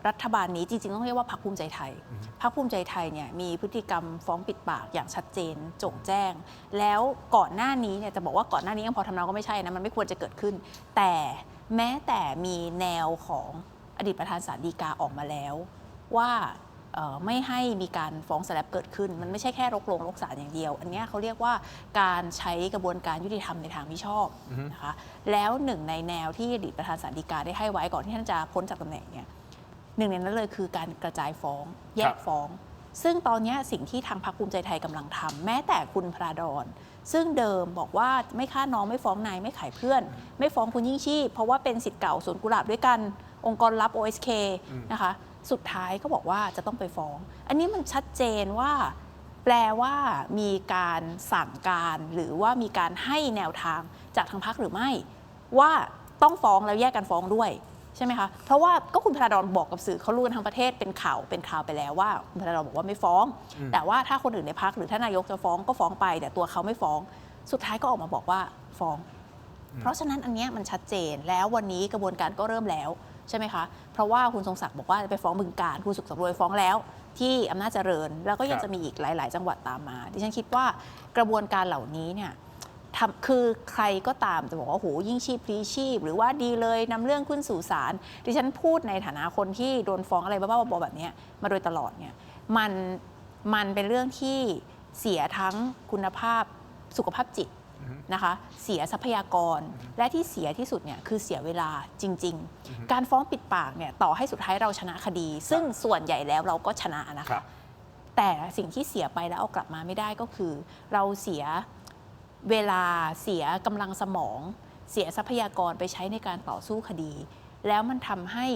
รัฐบาลนี้จริงๆต้องเรียกว่าพรรคภูมิใจไทยพรรคภูมิใจไทยเนี่ยมีพฤติกรรมฟ้องปิดปากอย่างชัดเจนโจ่งแจ้ง แล้วก่อนหน้านี้เนี่ยจะบอกว่าก่อนหน้านี้ยังพอทำเนาก็ไม่ใช่นะมันไม่ควรจะเกิดขึ้น แต่แม้แต่มีแนวของอดีตประธานศาลฎีกาออกมาแล้วว่าไม่ให้มีการฟ้องสแลปเกิดขึ้นมันไม่ใช่แค่รกโรงรกศาลอย่างเดียวอันนี้เขาเรียกว่าการใช้กระบวนการยุติธรรมในทางมิชอบนะคะแล้วหนึ่งในแนวที่อดีตประธานศาลฎีกาได้ให้ไว้ก่อนที่ท่านจะพ้นจากตำแหน่งเนี่ยหนึ่งในนั้นเลยคือการกระจายฟ้องแยกฟ้องซึ่งตอนนี้สิ่งที่ทางพรรคภูมิใจไทยกำลังทำแม้แต่คุณพระดอนซึ่งเดิมบอกว่าไม่ฆ่าน้องไม่ฟ้องนายไม่ขายเพื่อนไม่ฟ้องคุณยิ่งชีพเพราะว่าเป็นศิษย์เก่าสวนกุหลาบด้วยกันองค์กรลับ OSK นะคะสุดท้ายก็บอกว่าจะต้องไปฟ้องอันนี้มันชัดเจนว่าแปลว่ามีการสั่งการหรือว่ามีการให้แนวทางจากทางพรรคหรือไม่ว่าต้องฟ้องแล้วแยกกันฟ้องด้วยใช่ไหมคะเพราะว่าก็คุณพระดอนบอกกับสื่อเขารู้กันทั้งประเทศเป็นข่าวไปแล้วว่าคุณพระดอนบอกว่าไม่ฟ้องแต่ว่าถ้าคนอื่นในพรรคหรือถ้านายกจะฟ้องก็ฟ้องไปแต่ตัวเขาไม่ฟ้องสุดท้ายก็ออกมาบอกว่าฟ้องเพราะฉะนั้นอันนี้มันชัดเจนแล้ววันนี้กระบวนการก็เริ่มแล้วใช่ไหมคะเพราะว่าคุณทรงศักดิ์บอกว่าจะไปฟ้องบึงกาฬคุณสุขสำรวยฟ้องแล้วที่อำนาจเจริญแล้วก็ยังจะมีอีกหลายๆจังหวัดตามมาดิฉันคิดว่ากระบวนการเหล่านี้เนี่ยคือใครก็ตามจะบอกว่าโหยิ่งชีพพลีชีพหรือว่าดีเลยนำเรื่องขึ้นสู่ศาลดิฉันพูดในฐานะคนที่โดนฟ้องอะไรบ้าๆบอๆแบบนี้มาโดยตลอดเนี่ยมันเป็นเรื่องที่เสียทั้งคุณภาพสุขภาพจิตนะคะเสียทรัพยากรและที่เสียที่สุดเนี่ยคือเสียเวลาจริงๆการฟ้องปิดปากเนี่ยต่อให้สุดท้ายเราชนะคดีซึ่งส่วนใหญ่แล้วเราก็ชนะนะคะแต่สิ่งที่เสียไปแล้วเอากลับมาไม่ได้ก็คือเราเสียเวลาเสียกำลังสมองเสียทรัพยากรไปใช้ในการต่อสู้คดีแล้วมันทำให้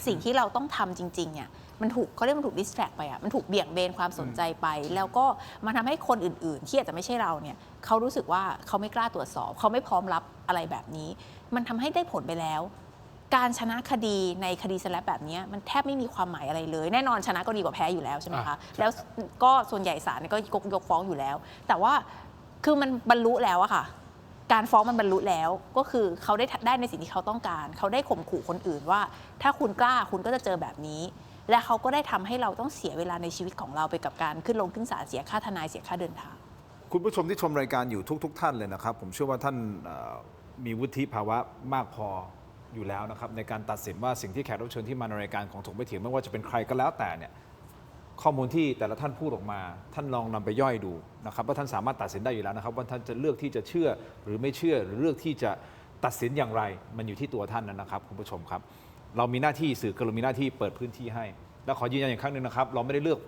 สิ่งที่เราต้องทำจริงๆเนี่ยมันถูกเขาเรียกมันถูกดิสแทรกไปอ่ะมันถูกเบี่ยงเบนความสนใจไปแล้วก็มันทำให้คนอื่นๆที่อาจจะไม่ใช่เราเนี่ยเขารู้สึกว่าเขาไม่กล้าตรวจสอบเขาไม่พร้อมรับอะไรแบบนี้มันทำให้ได้ผลไปแล้วการชนะคดีในคดีสแลปแบบนี้มันแทบไม่มีความหมายอะไรเลยแน่นอนชนะก็ดีกว่าแพ้อยู่แล้วใช่ไหมคะแล้วก็ส่วนใหญ่ศาลก็ยกฟ้องอยู่แล้วแต่ว่าคือมันบรรลุแล้วอะค่ะการฟ้องมันบรรลุแล้วก็คือเขาได้ในสิ่งที่เขาต้องการเขาได้ข่มขู่คนอื่นว่าถ้าคุณกล้าคุณก็จะเจอแบบนี้และเขาก็ได้ทำให้เราต้องเสียเวลาในชีวิตของเราไปกับการขึ้นลงขึ้นศาลเสียค่าทนายเสียค่าเดินทางคุณผู้ชมที่ชมรายการอยู่ทุกท่านเลยนะครับผมเชื่อว่าท่านมีวุฒิภาวะมากพออยู่แล้วนะครับในการตัดสินว่าสิ่งที่แขกรับเชิญที่มาในรายการของถกไม่เถียงไม่ว่าจะเป็นใครก็แล้วแต่เนี่ยข้อมูลที่แต่ละท่านพูดออกมาท่านลองนำไปย่อยดูนะครับว่าท่านสามารถตัดสินได้อยู่แล้วนะครับว่าท่านจะเลือกที่จะเชื่อหรือไม่เชื่อหรือเลือกที่จะตัดสินอย่างไรมันอยู่ที่ตัวท่านนะครับคุณผู้ชมครับ เรามีหน้าที่สื่อเรามีหน้าที่เปิดพื้นที่ให้ แล้วขอยืนยันอีกครั้งหนึ่งนะครับเราไม่ได้เลือก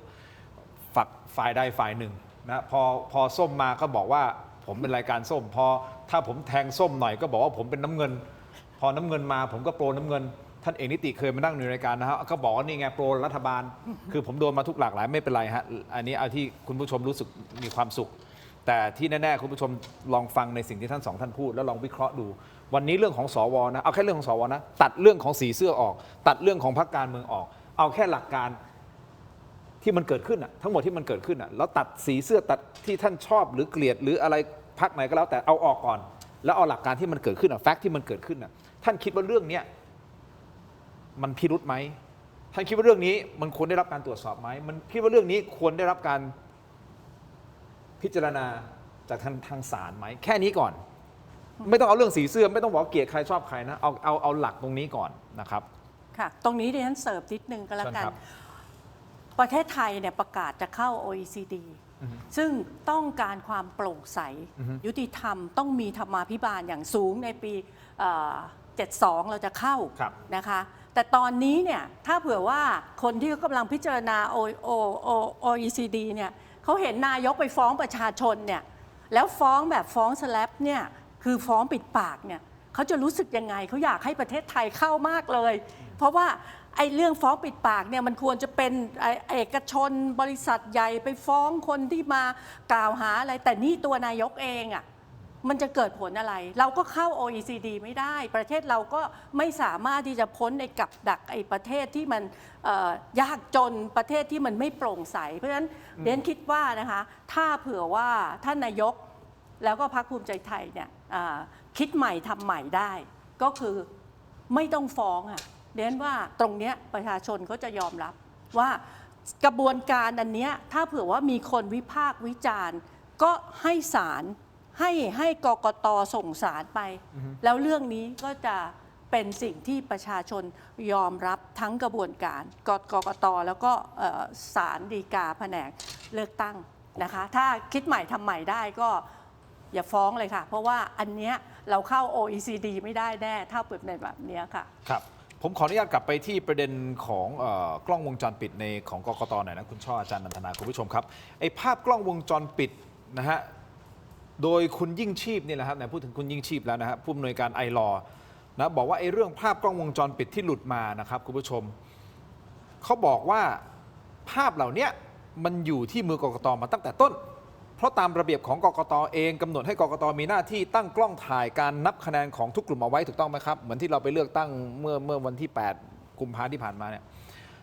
ฝักฝ่ายใดฝ่ายหนึ่งนะพอส้มมาก็บอกว่าผมเป็นรายการส้มถ้าผมแทงส้มหน่อยก็บอกว่าผมเป็นน้ำเงิน พอน้ำเงินมาผมก็โปรน้ำเงินท่านเอกนิติเคยมานั่งในรายการนะฮะก็บอกว่านี่ไงโปรรัฐบาล คือผมโดนมาทุกหลากหลายไม่เป็นไรฮะอันนี้เอาที่คุณผู้ชมรู้สึกมีความสุข แต่ที่แน่ๆคุณผู้ชมลองฟังในสิ่งที่ท่านสองท่านพูดแล้วลองวิเคราะห์ดูวันนี้เรื่องของสวนะเอาแค่เรื่องของสวนะตัดเรื่องของสีเสื้อออกตัดเรื่องของพรรคการเมืองออกเอาแค่หลักการที่มันเกิดขึ้นทั้งหมดที่มันเกิดขึ้นแล้วตัดสีเสื้อตัดที่ท่านชอบหรือเกลียดหรืออะไรพรรคไหนก็แล้วแต่เอาออกก่อนแล้วเอาหลักการที่มันเกิดขึ้นแฟกต์ที่มันเกิดขึ้นท่านคิดว่าเรื่องนี้มันพิรุธไหมท่านคิดว่าเรื่องนี้มันควรได้รับการตรวจสอบไหมมันคิดว่าเรื่องนี้ควรได้รับการพิจารณาจากทางศาลไหมแค่นี้ก่อนไม่ต้องเอาเรื่องสีเสื้อไม่ต้องบอกเกลียดใครชอบใครนะเอาหลักตรงนี้ก่อนนะครับค่ะตรงนี้ดิฉันเสริมนิดนึงก็แล้วกันประเทศไทยเนี่ยประกาศจะเข้า OECD ซึ่งต้องการความโปร่งใสยุติธรรมต้องมีธรรมาภิบาลอย่างสูงในปี72เราจะเข้านะคะแต่ตอนนี้เนี่ยถ้าเผื่อว่าคนที่กำลังพิจารณา OECD เนี่ยเขาเห็นนายกไปฟ้องประชาชนเนี่ยแล้วฟ้องแบบฟ้องสแลปเนี่ยคือฟ้องปิดปากเนี่ยเขาจะรู้สึกยังไงเขาอยากให้ประเทศไทยเข้ามากเลยเพราะว่าไอ้เรื่องฟ้องปิดปากเนี่ยมันควรจะเป็นเอกชนบริษัทใหญ่ไปฟ้องคนที่มากล่าวหาอะไรแต่นี่ตัวนายกเองมันจะเกิดผลอะไรเราก็เข้า OECD ไม่ได้ประเทศเราก็ไม่สามารถที่จะพ้นในกับดักไอ้ประเทศที่มันยากจนประเทศที่มันไม่โปร่งใสเพราะฉะนั้นเดนคิดว่านะคะถ้าเผื่อว่าท่านนายกแล้วก็พรรคภูมิใจไทยเนี่ยคิดใหม่ทำใหม่ได้ก็คือไม่ต้องฟ้องเดนว่าตรงเนี้ยประชาชนเขาจะยอมรับว่ากระบวนการอันเนี้ยถ้าเผื่อว่ามีคนวิพากษ์วิจารณ์ก็ให้ศาลให้กกต.ส่งศาลไปแล้วเรื่องนี้ก็จะเป็นสิ่งที่ประชาชนยอมรับทั้งกระบวนการกกต.แล้วก็ศาลฎีกาแผนกเลือกตั้งนะคะถ้าคิดใหม่ทำใหม่ได้ก็อย่าฟ้องเลยค่ะเพราะว่าอันเนี้ยเราเข้า OECD ไม่ได้แน่ถ้าเปิดในแบบนี้ค่ะครับผมขออนุญาตกลับไปที่ประเด็นของกล้องวงจรปิดในของกกต.หน่อยนะคุณช่ออาจารย์นันทนาคุณผู้ชมครับไอ้ภาพกล้องวงจรปิดนะฮะโดยคุณยิ่งชีพนี่แหละครับพูดถึงคุณยิ่งชีพแล้วนะฮะผู้อำนวยการไอลอนะบอกว่าไอ้เรื่องภาพกล้องวงจรปิดที่หลุดมานะครับคุณผู้ชมเขาบอกว่าภาพเหล่านี้มันอยู่ที่มือกกต.มาตั้งแต่ต้นเพราะตามระเบียบของกกต.เองกำหนดให้กกต.มีหน้าที่ตั้งกล้องถ่ายการนับคะแนนของทุกกลุ่มเอาไว้ถูกต้องไหมครับเหมือนที่เราไปเลือกตั้งเมื่อวันที่8กุมภาพันธ์ที่ผ่านมาเนี่ย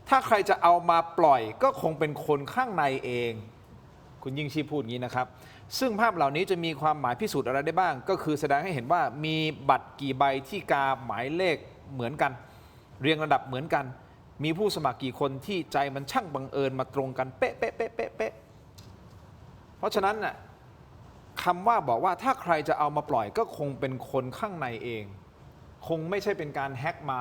ถ้าใครจะเอามาปล่อยก็คงเป็นคนข้างในเองคุณยิ่งชีพพูดอย่างนี้นะครับซึ่งภาพเหล่านี้จะมีความหมายพิสูจน์อะไรได้บ้างก็คือแสดงให้เห็นว่ามีบัตรกี่ใบที่กาหมายเลขเหมือนกันเรียงระดับเหมือนกันมีผู้สมัครกี่คนที่ใจมันช่างบังเอิญมาตรงกันเป๊ะเป๊ะเป๊ะเป๊ะเป๊ะเพราะฉะนั้นน่ะคำว่าบอกว่าถ้าใครจะเอามาปล่อยก็คงเป็นคนข้างในเองคงไม่ใช่เป็นการแฮ็กมา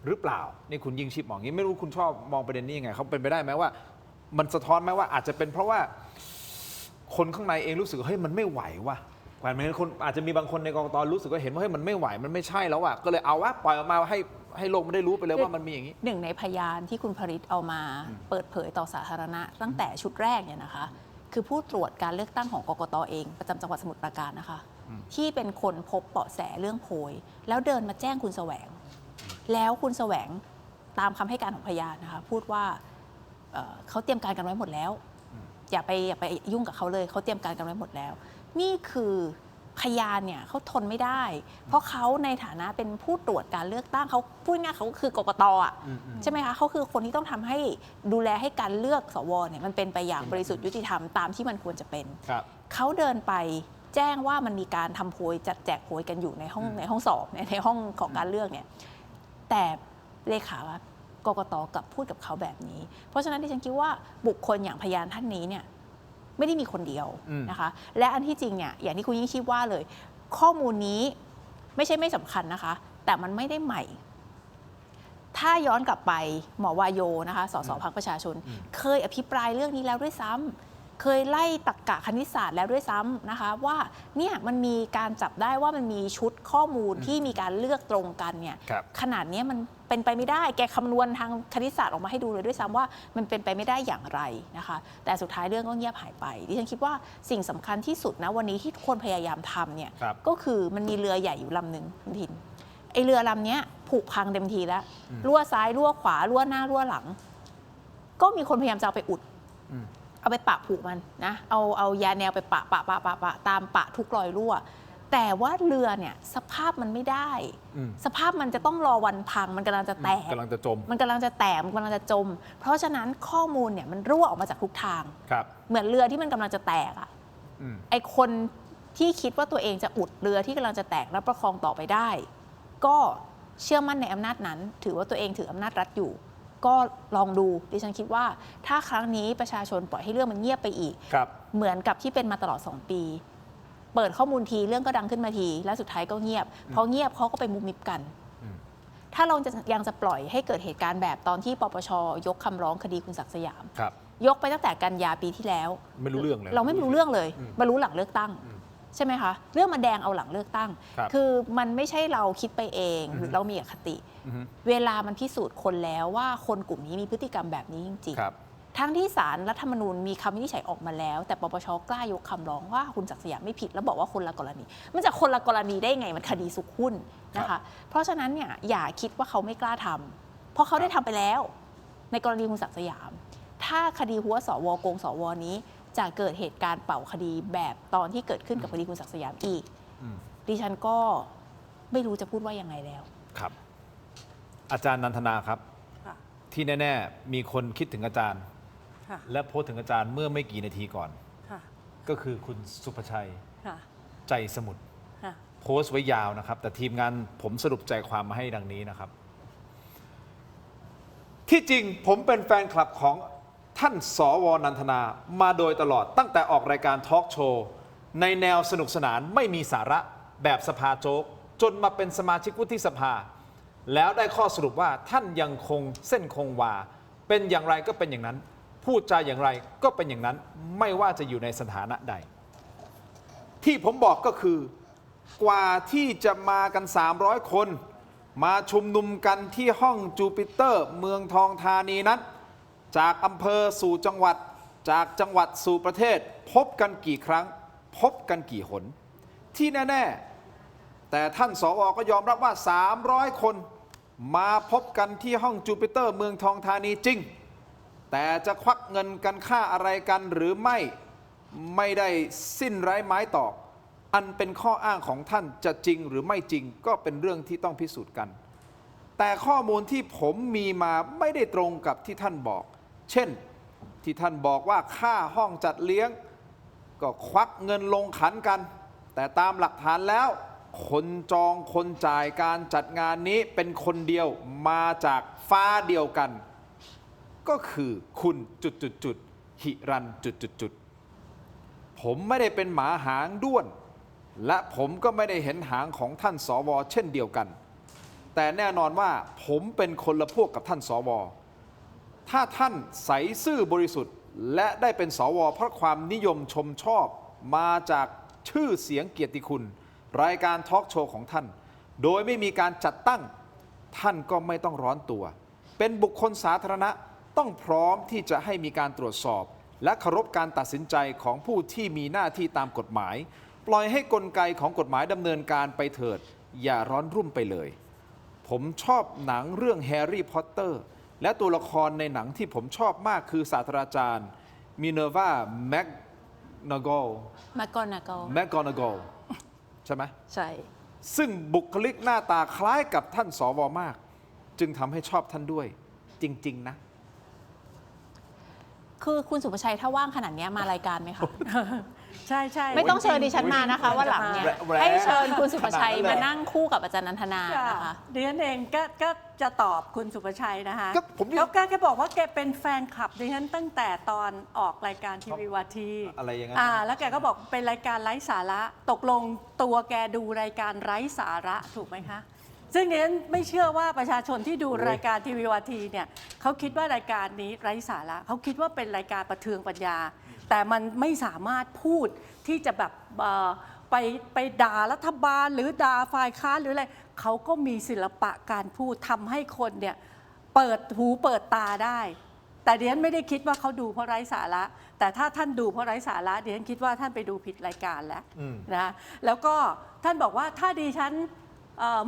หรือเปล่านี่คุณยิ่งชีพมองอย่างนี้ไม่รู้คุณชอบมองประเด็นนี้ยังไงเขาเป็นไปได้ไหมว่ามันสะท้อนไหมว่าอาจจะเป็นเพราะว่าคนข้างในเองรู้สึกเฮ้ยมันไม่ไหวว่ะกว่านั้นคนอาจจะมีบางคนในกกต.รู้สึกว่าเห็นว่าเฮ้ยมันไม่ไหวมันไม่ใช่แล้วอ่ะก็เลยเอาว่าปล่อยออกมาให้โลกมันได้รู้ไปเลยว่ามันมีอย่างนี้ หนึ่งในพยานที่คุณภริษเอามาเปิดเผยต่อสาธารณะตั้งแต่ชุดแรกเนี่ยนะคะคือผู้ตรวจการเลือกตั้งของกกต.เองประจำจังหวัดสมุทรปราการนะคะที่เป็นคนพบเบาะแสเรื่องโพยแล้วเดินมาแจ้งคุณแสวงแล้วคุณแสวงตามคำให้การของพยานนะคะพูดว่าเขาเตรียมการกันไว้หมดแล้วอย่าไปยุ่งกับเขาเลยเขาเตรียมการกันไว้หมดแล้วนี่คือพยานเนี่ยเขาทนไม่ได้เพราะเขาในฐานะเป็นผู้ตรวจการเลือกตั้งเขาพูดง่ายเขาคือกกต.ใช่ไหมคะเขาคือคนที่ต้องทำให้ดูแลให้การเลือกสวเนี่ยมันเป็นไปอย่างบริสุทธิ์ยุติธรรมตามที่มันควรจะเป็นเขาเดินไปแจ้งว่ามันมีการทำโพยจัดแจกโพยกันอยู่ในห้องสอบในห้องของการเลือกเนี่ยแต่เลขากกต.กลับพูดกับเขาแบบนี้เพราะฉะนั้นที่ฉันคิดว่าบุคคลอย่างพยานท่านนี้เนี่ยไม่ได้มีคนเดียวนะคะและอันที่จริงเนี่ยอย่างที่คุณยิ่งชีพว่าเลยข้อมูลนี้ไม่ใช่ไม่สำคัญนะคะแต่มันไม่ได้ใหม่ถ้าย้อนกลับไปหมอวายโยนะคะสสพรรคประชาชนเคยอภิปรายเรื่องนี้แล้วด้วยซ้ำ เคยไล่ตรรกะคณิตศาสตร์แล้วด้วยซ้ำนะคะว่าเนี่ยมันมีการจับได้ว่ามันมีชุดข้อมูลที่มีการเลือกตรงกันเนี่ย ครับ ขนาดนี้มันเป็นไปไม่ได้แกคำนวณทางคณิตศาสตร์ออกมาให้ดูเลยด้วยซ้ำว่ามันเป็นไปไม่ได้อย่างไรนะคะแต่สุดท้ายเรื่องก็เงียบหายไปดิฉันคิดว่าสิ่งสำคัญที่สุดนะวันนี้ที่ทุกคนพยายามทำเนี่ย ครับ ก็คือมันมีเรือใหญ่อยู่ลำหนึ่งคุณทินไอเรือลำนี้ผุพังเต็มทีแล้วรั่วซ้ายรั่วขวารั่วหน้ารั่วหลัง ก็มีคนพยายามจะเอาไปอุด เอาไปปะผูกมันนะเอายาแนวไปปะตามปะทุกรอยรั่ว แต่ว่าเรือเนี่ยสภาพมันไม่ได้ สภาพมันจะต้องรอวันพังมันกำลังจะแตก กำลังจะจม มันกำลังจะแตกมันกำลังจะจม เพราะฉะนั้นข้อมูลเนี่ยมันรั่วออกมาจากทุกทาง ครับ เหมือนเรือที่มันกำลังจะแตกอ่ะ ไอคนที่คิดว่าตัวเองจะอุดเรือที่กำลังจะแตกและประคองต่อไปได้ ก็เชื่อมั่นในอำนาจนั้น ถือว่าตัวเองถืออำนาจรัฐอยู่ ก็ลองดูดิฉันคิดว่าถ้าครั้งนี้ประชาชนปล่อยให้เรื่องมันเงียบไปอีก ครับ เหมือนกับที่เป็นมาตลอด2 ปี เปิดข้อมูลทีเรื่องก็ดังขึ้นมาที แล้วสุดท้ายก็เงียบพอเงียบเขาก็ไปมุบมิบกัน ถ้าเรายังจะปล่อยให้เกิดเหตุการณ์แบบตอนที่ปปชยกคำร้องคดีคุณศักดิ์สยาม ครับ ยกไปตั้งแต่กันยาปีที่แล้ว ไม่รู้เรื่องเลย เราไม่รู้เรื่องเลยมารู้หลังเลือกตั้ง ใช่ไหมคะ เรื่องมาแดงเอาหลังเลือกตั้ง ครับ คือมันไม่ใช่เราคิดไปเองหรือเรามีอคติ เวลามันพิสูจน์คนแล้วว่าคนกลุ่มนี้มีพฤติกรรมแบบนี้จริง ครับ ๆทั้งที่ศาลรัฐธรรมนูญมีคำวินิจฉัยออกมาแล้ว แต่ปปชกล้ายกคำร้องว่าคุณศักดิ์สยามไม่ผิดแล้วบอกว่าคนละกรณี มันจะคนละกรณีได้ไงมันคดีสุกหุ้นนะคะ เพราะฉะนั้นเนี่ยอย่าคิดว่าเขาไม่กล้าทำเพราะเขาได้ทำไปแล้ว ในกรณีคุณศักดิ์สยาม ถ้าคดีหัวสวโกงสวนี้จะเกิดเหตุการณ์เป่าคดีแบบตอนที่เกิดขึ้นกับคดีคุณศักดิ์สยามอีกดิฉันก็ไม่รู้จะพูดว่ายังไงแล้ว ครับ อาจารย์นันทนาครับ ค่ะ ที่แน่ ๆ มีคนคิดถึงอาจารย์ ค่ะ และโพสต์ถึงอาจารย์เมื่อไม่กี่นาทีก่อน ค่ะ ก็คือคุณสุภชัย ค่ะ ใจสมุทร ค่ะ โพสต์ไว้ยาวนะครับ แต่ทีมงานผมสรุปใจความมาให้ดังนี้นะครับ ที่จริงผมเป็นแฟนคลับของท่านสวนันทนามาโดยตลอดตั้งแต่ออกรายการทอล์กโชว์ในแนวสนุกสนานไม่มีสาระแบบสภาโจ๊กจนมาเป็นสมาชิกวุฒิสภา แล้วได้ข้อสรุปว่าท่านยังคงเส้นคงวา เป็นอย่างไรก็เป็นอย่างนั้น พูดจาอย่างไรก็เป็นอย่างนั้นไม่ว่าจะอยู่ในสถานะใด ที่ผมบอกก็คือกว่าที่จะมากัน 300 คน มาชุมนุมกันที่ห้องจูปิเตอร์เมืองทองธานีนั้น จากอำเภอสู่จังหวัดจากจังหวัดสู่ประเทศ พบกันกี่ครั้ง พบกันกี่หน ที่แน่ๆแต่ท่านสวก็ยอมรับว่า 300 คน มาพบกันที่ห้องจูปิเตอร์เมืองทองธานีจริง แต่จะควักเงินกันค่าอะไรกันหรือไม่ได้สิ้นไร้ไม้ตอกอันเป็นข้ออ้างของท่านจะจริงหรือไม่จริงก็เป็นเรื่องที่ต้องพิสูจน์กัน แต่ข้อมูลที่ผมมีมาไม่ได้ตรงกับที่ท่านบอก เช่นที่ท่านบอกว่าค่าห้องจัดเลี้ยง ก็ควักเงินลงขันกัน แต่ตามหลักฐานแล้ว คนจองคนจ่ายการจัดงานนี้เป็นคนเดียวมาจากฟ้าเดียวกัน ก็คือคุณหิรันผมไม่ได้เป็นหมาหางด้วน และผมก็ไม่ได้เห็นหางของท่านสวเช่นเดียวกัน แต่แน่นอนว่าผมเป็นคนละพวกกับท่านสวถ้าท่านใสซื่อบริสุทธิ์และได้เป็นสวเพราะความนิยมชมชอบมาจากชื่อเสียงเกียรติคุณรายการทอล์กโชว์ของท่านโดยไม่มีการจัดตั้งท่านก็ไม่ต้องร้อนตัวเป็นบุคคลสาธารณะต้องพร้อมที่จะให้มีการตรวจสอบและเคารพการตัดสินใจของผู้ที่มีหน้าที่ตามกฎหมายปล่อยให้กลไกของกฎหมายดำเนินการไปเถิดอย่าร้อนรุ่มไปเลยผมชอบหนังเรื่องแฮร์รี่พอตเตอร์และตัวละครในหนังที่ผมชอบมากคือศาสตราจารย์มิเนอร์วาแมกนาโกลใช่ไหม ใช่ ซึ่งบุคลิกหน้าตาคล้ายกับท่านสวมาก จึงทำให้ชอบท่านด้วยจริง ๆ นะ คือคุณสุภชัยถ้าว่างขนาดนี้มารายการไหมคะ ใช่ใช่ ไม่ต้องเชิญดิฉันมานะคะว่าหลังเนี่ย แหวะ ให้เชิญคุณสุภชัย ขนาดนั้นเลย มานั่งคู่กับอาจารย์นันทนา ค่ะ นะคะ ดิฉันเองก็จะตอบคุณสุภชัยนะคะ ก็ผมนี่ แกบอกว่าแกเป็นแฟนคลับดิฉันตั้งแต่ตอนออกรายการทีวีวาที อะไรอย่างนั้น แล้วแกก็บอกเป็นรายการไร้สาระตกลงตัวแกดูรายการไร้สาระถูกไหมคะ ซึ่งดิฉันไม่เชื่อว่าประชาชนที่ดูรายการทีวีวาทีเนี่ยเขาคิดว่ารายการนี้ไร้สาระเขาคิดว่าเป็นรายการประเทืองปัญญา แต่มันไม่สามารถพูดที่จะแบบไปด่ารัฐบาลหรือด่าฝ่ายค้านหรืออะไรเขาก็มีศิลปะการพูดทำให้คนเนี่ยเปิดหูเปิดตาได้ แต่ดิฉันไม่ได้คิดว่าเขาดูเพราะไร้สาระแต่ถ้าท่านดูเพราะไร้สาระดิฉันคิดว่าท่านไปดูผิดรายการแล้วนะแล้วก็ท่านบอกว่าถ้าดิฉัน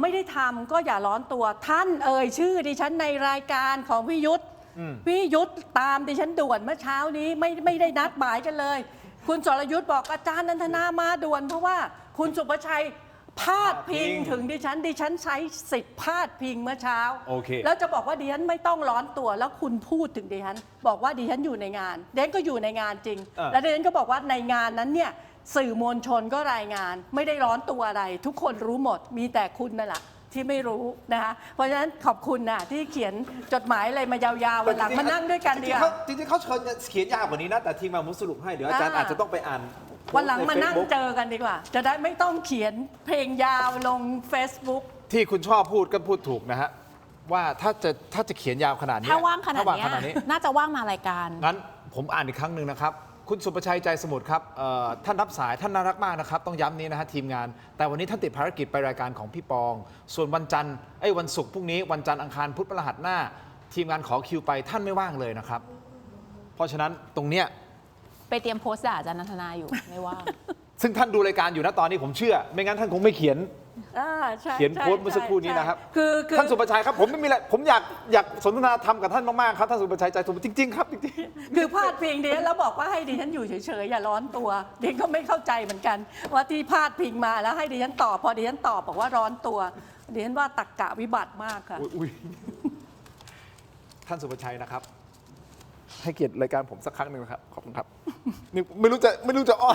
ไม่ได้ทำก็อย่าร้อนตัวท่านเอ่ยชื่อดิฉันในรายการของพี่ยุทธพี่ยุทธตามดิฉันด่วนเมื่อเช้านี้ไม่ได้นัดหมายกันเลย คุณสรยุทธบอกอาจารย์นันทนามาด่วนเพราะว่าคุณสุประชัยพาดพิงถึงดิฉันใช้สิทธิ์พาดพิงเมื่อเช้า แล้วจะบอกว่าดิฉันไม่ต้องร้อนตัวแล้วคุณพูดถึงดิฉันบอกว่าดิฉันอยู่ในงานดิฉันก็อยู่ในงานจริงแล้วดิฉันก็บอกว่าในงานนั้นเนี่ยสื่อมวลชนก็รายงานไม่ได้ร้อนตัวอะไรทุกคนรู้หมดมีแต่คุณนั่นแหละที่ไม่รู้นะคะเพราะฉะนั้นขอบคุณนะที่เขียนจดหมายอะไรมายาวๆวันหลังมานั่งด้วยกันดีกว่าจริงๆเขาเขียนยาวกว่านี้นะแต่ทีมงานผมสรุปให้เดี๋ยวอาจารย์อาจจะต้องไปอ่าน วันหลังมานั่งเจอกันดีกว่า จะได้ไม่ต้องเขียนเพลงยาวลง Facebook ที่คุณชอบพูดก็พูดถูกนะฮะว่าถ้าจะเขียนยาวขนาดนี้ ถ้าว่างขนาดนี้น่าจะว่างมารายการ งั้นผมอ่านอีกครั้งหนึ่งนะครับคุณสุประชัยใจสมุทรครับท่านรับสายท่านน่ารักมากนะครับต้องย้ำนี้นะฮะทีมงานแต่วันนี้ท่านติดภารกิจไปรายการของพี่ปองส่วนวันจันทร์วันศุกร์พรุ่งนี้วันจันทร์อังคารพุธพฤหัสหน้าทีมงานขอคิวไปท่านไม่ว่างเลยนะครับเพราะฉะนั้นตรงเนี้ยไปเตรียมโพสต์ด่าอาจารย์นันทนาอยู่ไม่ว่างซึ่งท่านดูรายการอยู่นะตอนนี้ผมเชื่อไม่งั้นท่านคงไม่เขียนโพสต์เมื่อสักครู่นี้นะครับท่านสุประชัยครับผมไม่มีอะไรผมอยากสนทนาธรรมกับท่านมากๆครับท่านสุประชัยใจสมุทรจริงๆครับจริงๆคือพาดพิงดิฉันแล้วบอกว่าให้ดิฉันอยู่เฉยๆอย่าร้อนตัวดิฉันก็ไม่เข้าใจเหมือนกันว่าที่พาดพิงมาแล้วให้ดิฉันตอบพอดิฉันตอบบอกว่าร้อนตัวดิฉันว่าตรรกะวิบัติมากค่ะท่านสุประชัยนะครับให้เกียรติรายการผมสักครั้งหนึ่งนะครับขอบคุณครับนี่ไม่รู้จะอ้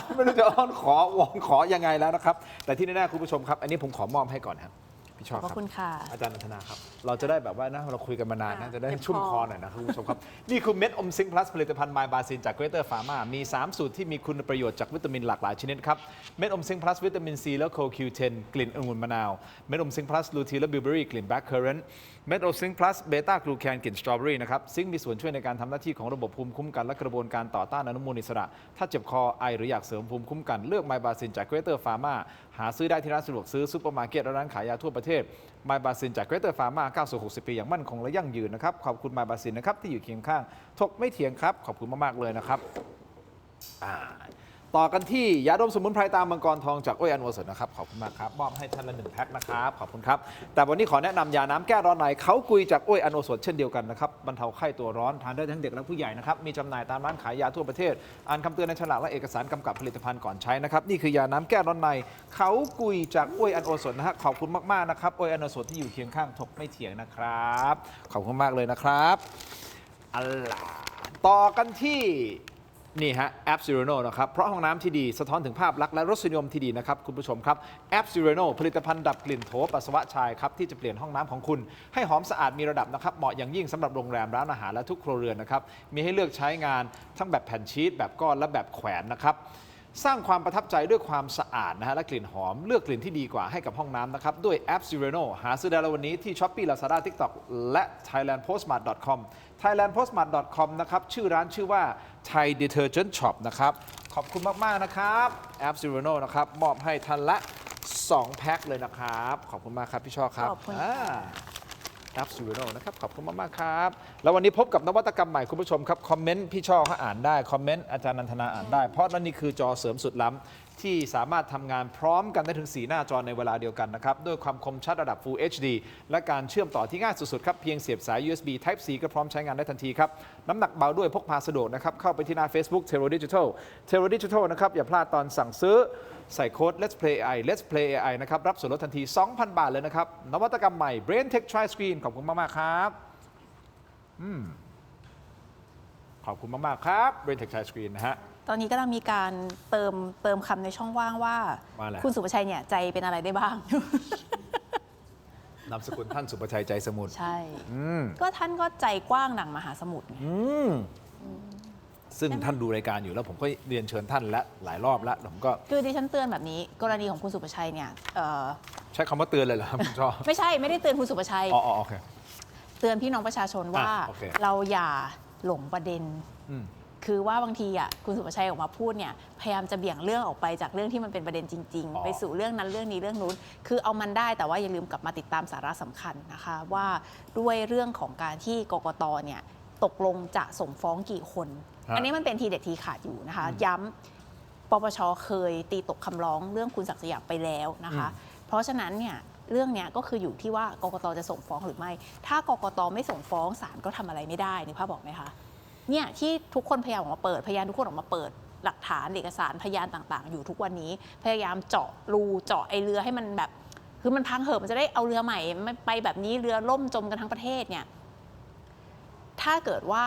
อนขอวอนขอยังไงแล้วนะครับแต่ที่แน่ๆคุณผู้ชมครับอันนี้ผมขอมอบให้ก่อนครับพี่ชอบครับขอบคุณค่ะอาจารย์นันทนาครับเราจะได้แบบว่านะเราคุยกันมานานนะจะได้ชุ่มคอหน่อยนะคุณผู้ชมครับนี่คือเม็ดอมซิงค์พลัสผลิตภัณฑ์ไมบาซินจากเกรเตอร์ฟาร์มามี3สูตรที่มีคุณประโยชน์จากวิตามินหลากหลายชนิดครับเม็ดอมซิงค์พลัสวิตามินซีและโคคิวเทนกลิ่นองุ่นมะนาวเม็ดอมซิงค์พลัสลูทีและบิวเบอรี่กลิ่นแบล็คเคอร์เรนต์เม็ดโอซิงค์พลัสเบต้ากลูแคนกลิ่นสตรอเบอรี่นะครับซิงค์มีส่วนช่วยในการทำหน้าที่ของระบบภูมิคุ้มกันและกระบวนการต่อต้านอนุมูลอิสระถ้าเจ็บคอไอหรืออยากเสริมภูมิคุ้มกันเลือกไมบาซินจากเกรเตอร์ฟาร์มาหาซื้อได้ที่ร้านสะดวกซื้อซุปเปอร์มาร์เก็ตและร้านขายยาทั่วประเทศไมบาซินจากเกรเตอร์ฟาร์มาก้าวสู่60 ปีอย่างมั่นคงและยั่งยืนนะครับขอบคุณไมบาซินนะครับที่อยู่เคียงข้างถกไม่เถียงครับขอบคุณมากๆเลยนะครับต่อกันที่ยาดมสมุนไพรตามมังกรทองจากอ้วยอันโอสถนะครับขอบคุณมากครับมอบให้ท่านละ1 แพ็คนะครับขอบคุณครับแต่วันนี้ขอแนะนำยาน้ำแก้ร้อนในเขากุยจากอ้วยอันโอสถเช่นเดียวกันนะครับบรรเทาไข้ตัวร้อนทานได้ทั้งเด็กและผู้ใหญ่นะครับมีจำหน่ายตามร้านขายยาทั่วประเทศอ่านคำเตือนในฉลากและเอกสารกำกับผลิตภัณฑ์ก่อนใช้นะครับนี่คือยาน้ำแก้ร้อนในเขากุยจากอ้วยอันโอสถนะฮะขอบคุณมากๆนะครับอ้วยอันโอสถที่อยู่เคียงข้างถกไม่เถียงนะครับขอบคุณมากเลยนะครับต่อกันที่นี่ฮะแอป Sereno นะครับเพราะห้องน้ำที่ดีสะท้อนถึงภาพลักษณ์และรสนิยมที่ดีนะครับคุณผู้ชมครับแอป Sereno ผลิตภัณฑ์ดับกลิ่นโถปัสสาวะชายครับที่จะเปลี่ยนห้องน้ำของคุณให้หอมสะอาดมีระดับนะครับเหมาะอย่างยิ่งสำหรับโรงแรมร้านอาหารและทุกครัวเรือนนะครับมีให้เลือกใช้งานทั้งแบบแผ่นชีตแบบก้อนและแบบแขวนนะครับสร้างความประทับใจด้วยความสะอาดนะฮะและกลิ่นหอมเลือกกลิ่นที่ดีกว่าให้กับห้องน้ำนะครับด้วยแอป Sereno หาซื้อได้แล้ววันนี้ที่ Shopee Lazada TikTok และ thailandpostmart.com thailandpostmart.com นะครับชื่อร้านชื่อว่า Thai Detergent Shop นะครับขอบคุณมากๆนะครับแอป Sereno นะครับมอบให้ท่านละ2 แพ็คเลยนะครับขอบคุณมากครับพี่ช่อครับขอบคุณแอป Sereno นะครับขอบคุณมากๆครับแล้ววันนี้พบกับนวัตกรรมใหม่คุณผู้ชมครับคอมเมนต์พี่ช่อเขาอ่านได้คอมเมนต์อาจารย์นันทนาอ่านได้เพราะนั่นนี่คือจอเสริมสุดล้ำที่สามารถทำงานพร้อมกันได้ถึง4 หน้าจอในเวลาเดียวกันนะครับด้วยความคมชัดระดับ Full HD และการเชื่อมต่อที่ง่ายสุดๆครับเพียงเสียบสาย USB Type C ก็พร้อมใช้งานได้ทันทีครับน้ำหนักเบาด้วยพกพาสะดวกนะครับเข้าไปที่หน้า Facebook Terro Digital นะครับอย่าพลาดตอนสั่งซื้อใส่โค้ด Let's Play AI นะครับรับส่วนลดทันที 2,000 บาทเลยนะครับนวัตกรรมใหม่ Brain Tech Tri Screen ขอบคุณมากๆครับขอบคุณมากๆครับ Brain Tech Tri Screen นะฮะตอนนี้กำลังมีการเติมคำในช่องว่างว่าคุณสุประชัยเนี่ยใจเป็นอะไรได้บ้างนามสกุลท่านสุประชัยใจสมุทรใช่ก็ท่านก็ใจกว้างหนังมหาสมุทร ซึ่งท่านดูรายการอยู่แล้วผมก็เรียนเชิญท่านและหลายรอบแล้วผมก็ คือดิฉันเตือนแบบนี้กรณีของคุณสุประชัยเนี่ยใช้คำว่าเตือนเลยเหรอครับคุณชอบ ไม่ใช่ไม่ได้เตือนคุณสุประชัย อ๋อโอเค เตือนพี่น้องประชาชนว่า โอเค เราอย่าหลงประเด็น อืม คือว่าบางทีอ่ะคุณสุประชัยออกมาพูดเนี่ยพยายามจะเบี่ยงเรื่องออกไปจากเรื่องที่มันเป็นประเด็นจริง อ๋อ ๆ ไปสู่เรื่องนั้นเรื่องนี้เรื่องนู้นคือเอามันได้แต่ว่าอย่าลืมกลับมาติดตามสาระสำคัญนะคะว่าด้วยเรื่องของการที่กกตเนี่ยตกลงจะส่งฟ้องกี่คน อันนี้มันเป็นทีเด็ดทีขาดอยู่นะคะ ย้ำปปชเคยตีตกคำร้องเรื่องคุณศักดิ์สยามไปแล้วนะคะ เพราะฉะนั้นเนี่ยเรื่องนี้ก็คืออยู่ที่ว่ากกตจะส่งฟ้องหรือไม่ ถ้ากกตไม่ส่งฟ้องศาลก็ทำอะไรไม่ได้นึกภาพบอกไหมคะเนี่ยที่ทุกคนพยายามออกมาเปิดพยานทุกคนออกมาเปิดหลักฐานเอกสารพยานต่างๆ อยู่ทุกวันนี้พยายามเจาะรูเจาะไอเรือให้มันแบบคือมันพังเหอะมันจะได้เอาเรือใหม่ไม่ไปแบบนี้เรือล่มจมกันทั้งประเทศเนี่ยถ้าเกิดว่า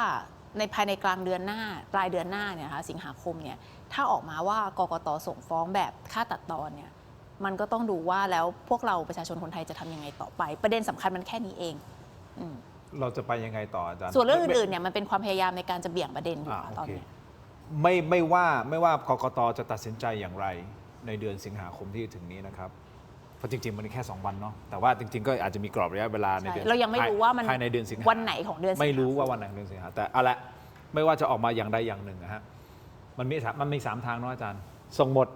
ในภายในกลางเดือนหน้าปลายเดือนหน้าเนี่ยนะคะสิงหาคมเนี่ยถ้าออกมาว่ากกตส่งฟ้องแบบค่าตัดตอนเนี่ยมันก็ต้องดูว่าแล้วพวกเราประชาชนคนไทยจะทำยังไงต่อไปประเด็นสำคัญมันแค่นี้เองเราจะไปยังไงต่ออาจารย์ ส่วนเรื่องอื่นๆเนี่ยมันเป็นความพยายามในการจะเบี่ยงประเด็นอยู่ตอนนี้ ไม่ว่ากกตจะตัดสินใจอย่างไรในเดือนสิงหาคมที่ถึงนี้นะครับเพราะจริงๆมันแค่2 วันเนาะแต่ว่าจริงๆก็อาจจะมีกรอบระยะเวลาในเดือน เรายังไม่รู้ว่ามัน ภายในเดือนสิงหา วันไหนของเดือนสิงหา ไม่รู้ว่าวันไหนของเดือนสิงหาแต่เอาละไม่ว่าจะออกมาอย่างใดอย่างหนึ่งนะฮะมันมี3 ทางเนาะอาจารย์ส่งหมด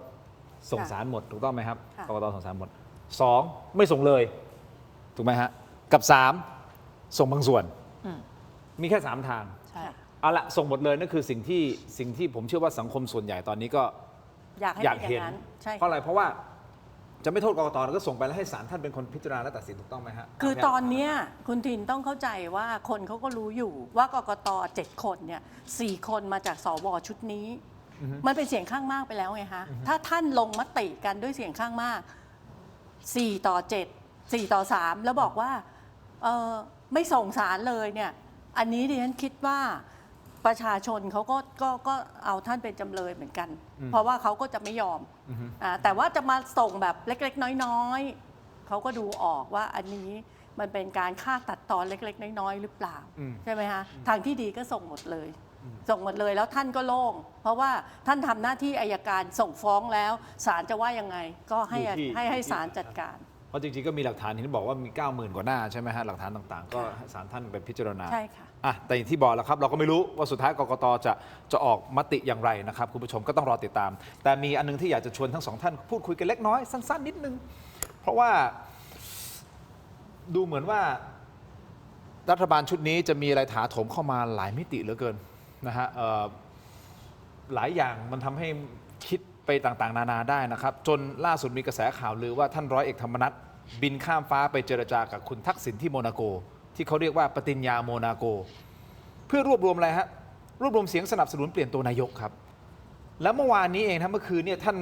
ส่งสารหมดถูกต้องไหมครับกกตส่งสารหมด2ไม่ส่งเลยถูกไหมฮะกับ3ส่งบางส่วนมีแค่3 ทาง ใช่ เอาละส่งหมดเลยนั่นคือสิ่งที่ผมเชื่อว่าสังคมส่วนใหญ่ตอนนี้ก็ อยากให้ อยาก เป็นอ เห็น ย่างนั้นใช่ เพราะอะไรเพราะว่าจะไม่โทษกกตแล้วก็ส่งไปแล้วให้ศาลท่านเป็นคนพิจารณาและตัดสินถูกต้องไหมฮะ คือตอนเนี้ยคุณทินต้องเข้าใจว่าคนเขาก็รู้อยู่ว่ากกต7 คนเนี่ย4 คนมาจากสวชุดนี้ มันเป็นเสียงข้างมากไปแล้วไงคะถ้าท่านลงมติกันด้วยเสียงข้างมาก4-7 4-3แล้วบอกว่าไม่ส่งสารเลยเนี่ยอันนี้ดิฉันคิดว่าประชาชนเขาก็เอาท่านเป็นจำเลยเหมือนกัน เพราะว่าเขาก็จะไม่ยอมแต่ว่าจะมาส่งแบบเล็กๆน้อยๆเขาก็ดูออกว่าอันนี้มันเป็นการฆ่าตัดตอนเล็กๆน้อยๆหรือเปล่าใช่ไหมคะทางที่ดีก็ส่งหมดเลยส่งหมดเลยแล้วท่านก็โล่งเพราะว่าท่านทำหน้าที่อัยการส่งฟ้องแล้วศาลจะว่ายังไงก็ให้ศาลจัดการ เพราะจริงๆก็มีหลักฐานที่บอกว่ามี 90,000 กว่าหน้าใช่ไหมฮะหลักฐานต่างๆ ก็ให้ศาลท่านไปพิจารณา ใช่ค่ะ แต่อย่างที่บอกแล้วครับเราก็ไม่รู้ว่าสุดท้ายกกตจะออกมติอย่างไรนะครับคุณผู้ชมก็ต้องรอติดตาม แต่มีอันนึงที่อยากจะชวนทั้ง2 ท่านพูดคุยกันเล็กน้อยสั้นๆนิดนึงเพราะว่าดูเหมือนว่ารัฐบาลชุดนี้จะมีอะไรถาโถมเข้ามาหลายมิติเหลือเกินนะฮะหลายอย่างมันทำให้คิดไปต่างๆนานาได้นะครับจนล่าสุดมีกระแสข่าวลือว่าท่านร้อยเอกธรรมนัฐบินข้ามฟ้าไปเจรจากับคุณทักษิณที่โมนาโกที่เขาเรียกว่าปฏิญญาโมนาโกเพื่อรวบรวมอะไรฮะรวบรวมเสียงสนับสนุนเปลี่ยนตัวนายกครับแล้วเมื่อวานนี้เองนะเมื่อคืนเนี่ยท่าน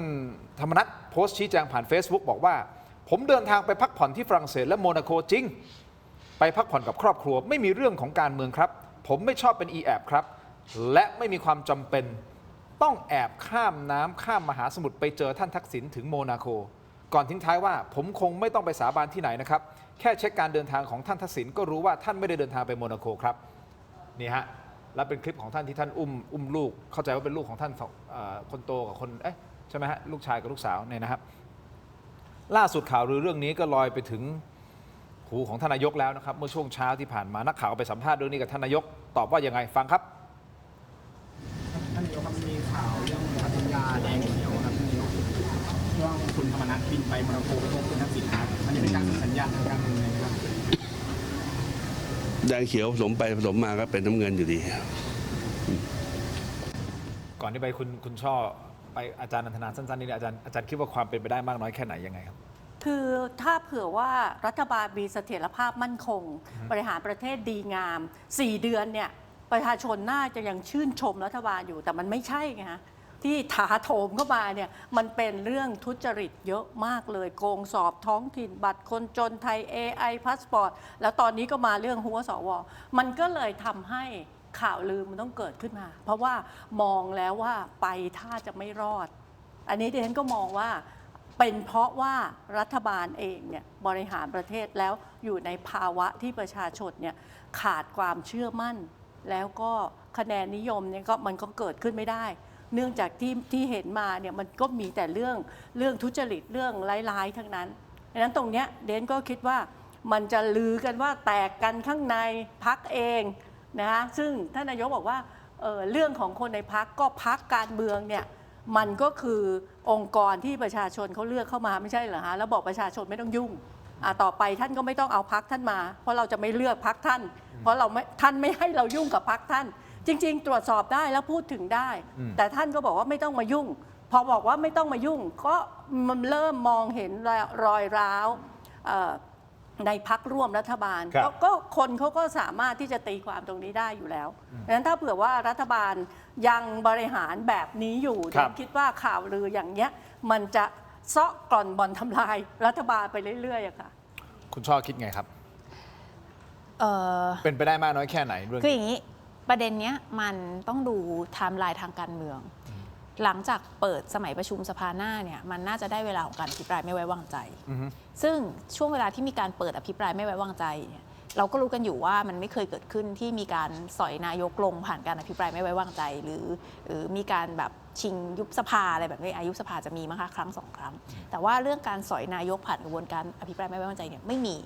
ธรรมนัฐโพสต์ชี้แจงผ่าน Facebook บอกว่าผมเดินทางไปพักผ่อนที่ฝรั่งเศสและโมนาโกจริงไปพักผ่อนกับครอบครัวไม่มีเรื่องของการเมืองครับผมไม่ชอบเป็น แอบครับและไม่มีความจำเป็นต้องแอบข้ามน้ำข้ามมหาสมุทรไปเจอท่านทักษิณถึงโมนาโกก่อนทิ้งท้ายว่าผมคงไม่ต้องไปสาบานที่ไหนนะครับแค่เช็คการเดินทางของท่านทักษิณก็รู้ว่าท่านไม่ได้เดินทางไปโมนาโกครับนี่ฮะและเป็นคลิปของท่านที่ท่านอุ้มลูกเข้าใจว่าเป็นลูกของท่านคนโตกับคนใช่ไหมฮะลูกชายกับลูกสาวเนี่ยนะครับล่าสุดข่าวลือเรื่องนี้ก็ลอยไปถึงหูของท่านนายกแล้วนะครับเมื่อช่วงเช้าที่ผ่านมานักข่าวไปสัมภาษณ์เรื่องนี้กับท่านนายกตอบว่ายังไงฟังครับท่านนายกครับมีข่าวเรื่องปฏิญญาแดงเขียวครับท่านนายกว่าคุณธรรมนัฐบินไปโมนาโกไปพบคุณทักษิณครับมันจะเป็นการสัญญาณทางการเมืองนะครับแดงเขียวผสมไปผสมมาก็เป็นน้ำเงินอยู่ดี ก่อนที่ไปคุณช่อไปอาจารย์นันทนาสั้นๆนี่อาจารย์คิดว่าความเป็นไปได้มากน้อยแค่ไหนยังไงครับคือถ้าเผื่อว่ารัฐบาลมีเสถียรภาพมั่นคงบริหารประเทศดีงาม4 เดือนเนี่ยประชาชนน่าจะยังชื่นชมรัฐบาลอยู่แต่มันไม่ใช่ไงฮะที่ถาโถมเข้ามาเนี่ยมันเป็นเรื่องทุจริตเยอะมากเลยโกงสอบท้องถิ่นบัตรคนจนไทย AI พาสปอร์ตแล้วตอนนี้ก็มาเรื่องหัวสวมันก็เลยทำให้ข่าวลือมันต้องเกิดขึ้นมาเพราะว่ามองแล้วว่าไปถ้าจะไม่รอดอันนี้ดิฉันก็มองว่าเป็นเพราะว่ารัฐบาลเองเนี่ยบริหารประเทศแล้วอยู่ในภาวะที่ประชาชนเนี่ยขาดความเชื่อมั่น แล้วก็คะแนนนิยมเนี่ยมันก็เกิดขึ้นไม่ได้ เนื่องจากที่เห็นมาเนี่ยมันก็มีแต่เรื่องทุจริตเรื่องร้ายๆทั้งนั้นดังนั้นตรงเนี้ยเดนก็คิดว่ามันจะลือกันว่าแตกกันข้างในพรรคเองนะคะซึ่งท่านนายกบอกว่าเรื่องของคนในพรรคก็พรรคการเมืองเนี่ยมันก็คือองค์กรที่ประชาชนเขาเลือกเข้ามาไม่ใช่เหรอฮะแล้วบอกประชาชนไม่ต้องยุ่งต่อไปท่านก็ไม่ต้องเอาพรรคท่านมาเพราะเราจะไม่เลือกพรรคท่านเพราะท่านไม่ให้เรายุ่งกับพรรคท่านจริงๆตรวจสอบได้แล้วพูดถึงได้แต่ท่านก็บอกว่าไม่ต้องมายุ่งพอบอกว่าไม่ต้องมายุ่งก็มันเริ่มมองเห็นรอยร้าวในพรรคร่วมรัฐบาลก็คนเขาก็สามารถที่จะตีความตรงนี้ได้อยู่แล้วดังนั้นถ้าเผื่อว่ารัฐบาลยังบริหารแบบนี้อยู่คิดว่าข่าวลืออย่างเนี้ยมันจะเซาะกร่อนบ่อนทำลายรัฐบาลไปเรื่อยๆอะค่ะคุณช่อคิดไงครับเป็นไปได้มากน้อยแค่ไหนเรื่องคืออย่างนี้ประเด็นเนี้ยมันต้องดูไทม์ไลน์ทางการเมืองหลังจากเปิดสมัยประชุมสภาหน้าเนี่ยมันน่าจะได้เวลาของการอภิปรายไม่ไว้วางใจซึ่งช่วงเวลาที่มีการเปิดอภิปรายไม่ไว้วางใจเนี่ยเราก็รู้กันอยู่ว่ามันไม่เคยเกิดขึ้นที่มีการสอยนายกลงผ่านการอภิปรายไม่ไว้วางใจหรือมีการแบบชิงยุบสภาอะไรแบบนี้ยุบสภาจะมีมั้งคะครั้ง2 ครั้งแต่ว่าเรื่องการสอยนายกผ่านกระบวนการอภิปรายไม่ไว้วางใจเนี่ยไม่มี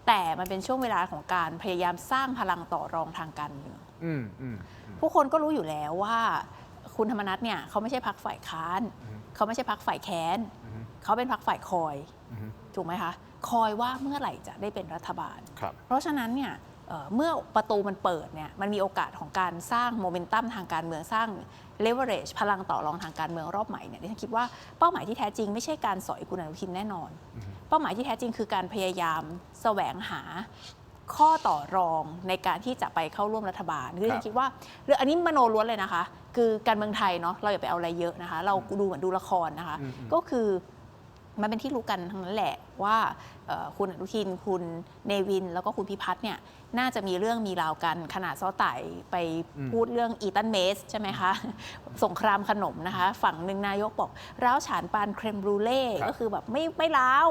แต่มันเป็นช่วงเวลาของการพยายามสร้างพลังต่อรองทางการเมืองผู้คนก็รู้อยู่แล้วว่าคุณธรรมนัสเนี่ยเขาไม่ใช่พรรคฝ่ายค้านเขาไม่ใช่พรรคฝ่ายแค้นเขาเป็นพรรคฝ่ายคอยถูกไหมคะคอยว่าเมื่อไหร่จะได้เป็นรัฐบาลเพราะฉะนั้นเนี่ยเมื่อประตูมันเปิดเนี่ยมันมีโอกาสของการสร้างโมเมนตัมทางการเมืองสร้างเลเวอเรจพลังต่อรองทางการเมืองรอบใหม่เนี่ยดิฉันคิดว่าเป้าหมายที่แท้จริงไม่ใช่การสอยคุณอนุทินแน่นอนเป้าหมายที่แท้จริงคือการพยายามแสวงหาข้อต่อรองในการที่จะไปเข้าร่วมรัฐบาลคือฉันคิดว่าเรื่องอันนี้มโนล้วนเลยนะคะคือการเมืองไทยเนาะเราอย่าไปเอาอะไรเยอะนะคะเราดูเหมือนดูละครนะคะก็คือมันเป็นที่รู้กันทั้งนั้นแหละว่าคุณอนุทินคุณเนวินแล้วก็คุณพิพัฒน์เนี่ยน่าจะมีเรื่องมีราวกันขนาดซ้อไต่ไปพูดเรื่องอีตันเมสใช่ไหมคะสงครามขนมนะคะฝั่งหนึ่งนายกบอกร้าวฉานปานเครมบรูเล่ก็คือแบบไม่ร้าว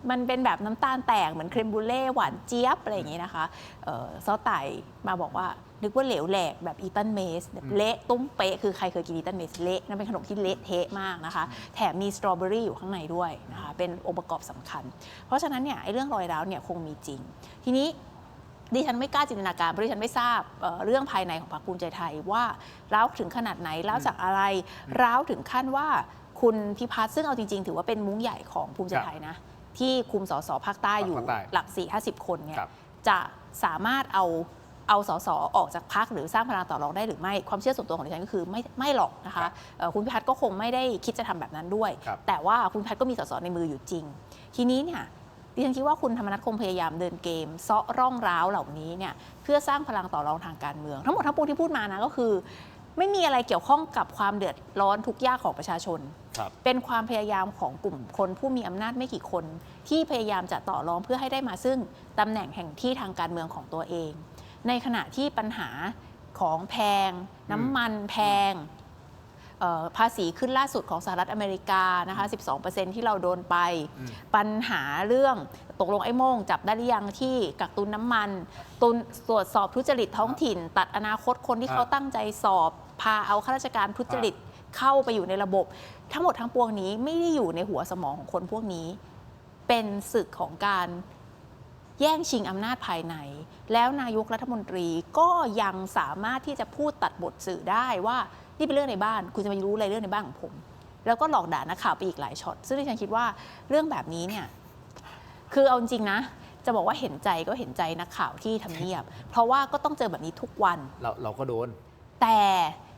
มันเป็นแบบน้ำตาลแตกเหมือนเครมบรูเล่หวานเจี๊ยบอะไรอย่างนี้นะคะซ้อไต่มาบอกว่านึกว่าเหลวแหลกแบบอีตันเมสเละตุ้มเป๊ะคือใครเคยกินอีตันเมสเละนั่นเป็นขนมที่เละเทะมากนะคะแถมมีสตรอเบอรี่อยู่ข้างในด้วยนะคะเป็นองค์ประกอบสำคัญเพราะฉะนั้นเนี่ยไอ้เรื่องรอยร้าวเนี่ยคงมีจริงทีนี้ดิฉันไม่กล้าจินตนาการเพราะดิฉันไม่ทราบเรื่องภายในของพรรคภูมิใจไทยว่าร้าวถึงขนาดไหนร้าวจากอะไรร้าวถึงขั้นว่าคุณพิพัฒน์ซึ่งเอาจริงๆถือว่าเป็นมุ้งใหญ่ของภูมิใจไทยนะที่คุมสสภาคใต้อยู่หลัก 4-50 คนเนี่ยจะสามารถเอาสสออกจากพรรคหรือสร้างพลังต่อรองได้หรือไม่ความเชื่อส่วนตัวของดิฉันก็คือไม่หรอกนะคะคุณพิพัฒน์ก็คงไม่ได้คิดจะทำแบบนั้นด้วยแต่ว่าคุณพิพัฒน์ก็มีสสในมืออยู่จริงทีนี้เนี่ยดิฉันคิดว่าคุณธรรมนัสคงพยายามเดินเกมเซาะร่องร้าวเหล่านี้เนี่ยเพื่อสร้างพลังต่อรองทางการเมืองทั้งหมดทั้งปวงที่พูดมานะก็คือไม่มีอะไรเกี่ยวข้องกับความเดือดร้อนทุกข์ยากของประชาชนเป็นความพยายามของกลุ่มคนผู้มีอำนาจไม่กี่คนที่พยายามจะต่อรองเพื่อให้ได้มาซึ่งตำแหน่งแห่งที่ทางการเมืองของตัวเองในขณะที่ปัญหาของแพงน้ำมันแพงภาษีขึ้นล่าสุดของสหรัฐอเมริกานะคะ 12% ที่เราโดนไปปัญหาเรื่องตกลงไอ้โม่งจับได้หรือยังที่กักตุนน้ำมันตรวจสอบทุจริตท้องถิ่นตัดอนาคตคนที่เขาตั้งใจสอบพาเอาข้าราชการทุจริตเข้าไปอยู่ในระบบทั้งหมดทั้งปวงนี้ไม่ได้อยู่ในหัวสมองของคนพวกนี้เป็นศึกของการแย่งชิงอำนาจภายในแล้วนายกรัฐมนตรีก็ยังสามารถที่จะพูดตัดบทสื่อได้ว่านี่เป็นเรื่องในบ้านคุณจะมารู้อะไรเรื่องในบ้านของผมแล้วก็หลอกด่านักข่าวไปอีกหลายช็อตซึ่งดิฉันคิดว่าเรื่องแบบนี้เนี่ยคือเอาจริงนะจะบอกว่าเห็นใจก็เห็นใจนักข่าวที่ทำเนียบเพราะว่าก็ต้องเจอแบบนี้ทุกวันเราก็โดนแต่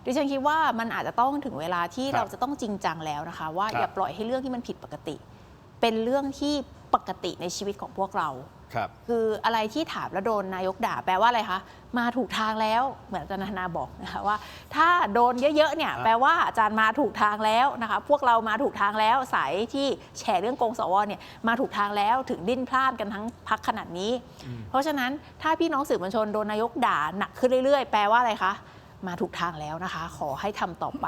ดิฉันคิดว่ามันอาจจะต้องถึงเวลาที่เราจะต้องจริงจังแล้วนะคะว่าอย่าปล่อยให้เรื่องที่มันผิดปกติเป็นเรื่องที่ปกติในชีวิตของพวกเราคืออะไรที่ถามแล้วโดนนายกด่าแปลว่าอะไรคะมาถูกทางแล้วเหมือนอาจารย์ธนาบอกนะคะว่าถ้าโดนเยอะๆเนี่ยแปลว่าอาจารย์มาถูกทางแล้วนะคะพวกเรามาถูกทางแล้วสายที่แฉเรื่องโกงสวเนี่ยมาถูกทางแล้วถึงดิ้นพลาดกันทั้งพรรคขนาดนี้เพราะฉะนั้นถ้าพี่น้องสื่อมวลชนโดนนายกด่าหนักขึ้นเรื่อยๆแปลว่าอะไรคะมาถูกทางแล้วนะคะขอให้ทำต่อไป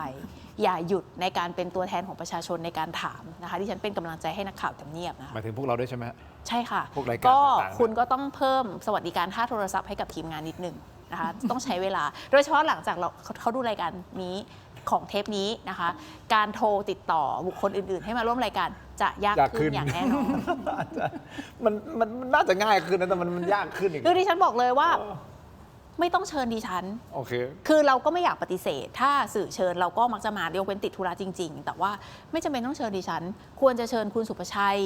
อย่าหยุดในการเป็นตัวแทนของประชาชนในการถามนะคะที่ฉันเป็นกำลังใจให้นักข่าวทำเนียบนะคะหมายถึงพวกเราด้วยใช่ไหมใช่ค่ะพวกรายการก็คุณก็ต้องเพิ่มสวัสดิการค่าโทรศัพท์ให้กับทีมงานนิดนึง นะคะต้องใช้เวลา โดยเฉพาะหลังจากเขาดูรายการนี้ของเทปนี้นะคะ การโทรติดต่อบุคคลอื่นๆ ให้มาร่วมรายการจะยากขึ้นอย่างแน่นอน มันน่าจะง่ายขึ้นนะแต่มันยากขึ้นอีก คือดิฉันบอกเลยว่าไม่ต้องเชิญดิฉัน โอเค คือเราก็ไม่อยากปฏิเสธ ถ้าสื่อเชิญเราก็มักจะมายกเว้นติดธุระจริง ๆ แต่ว่าไม่จำเป็นต้องเชิญดิฉัน ควรจะเชิญคุณสุประชัย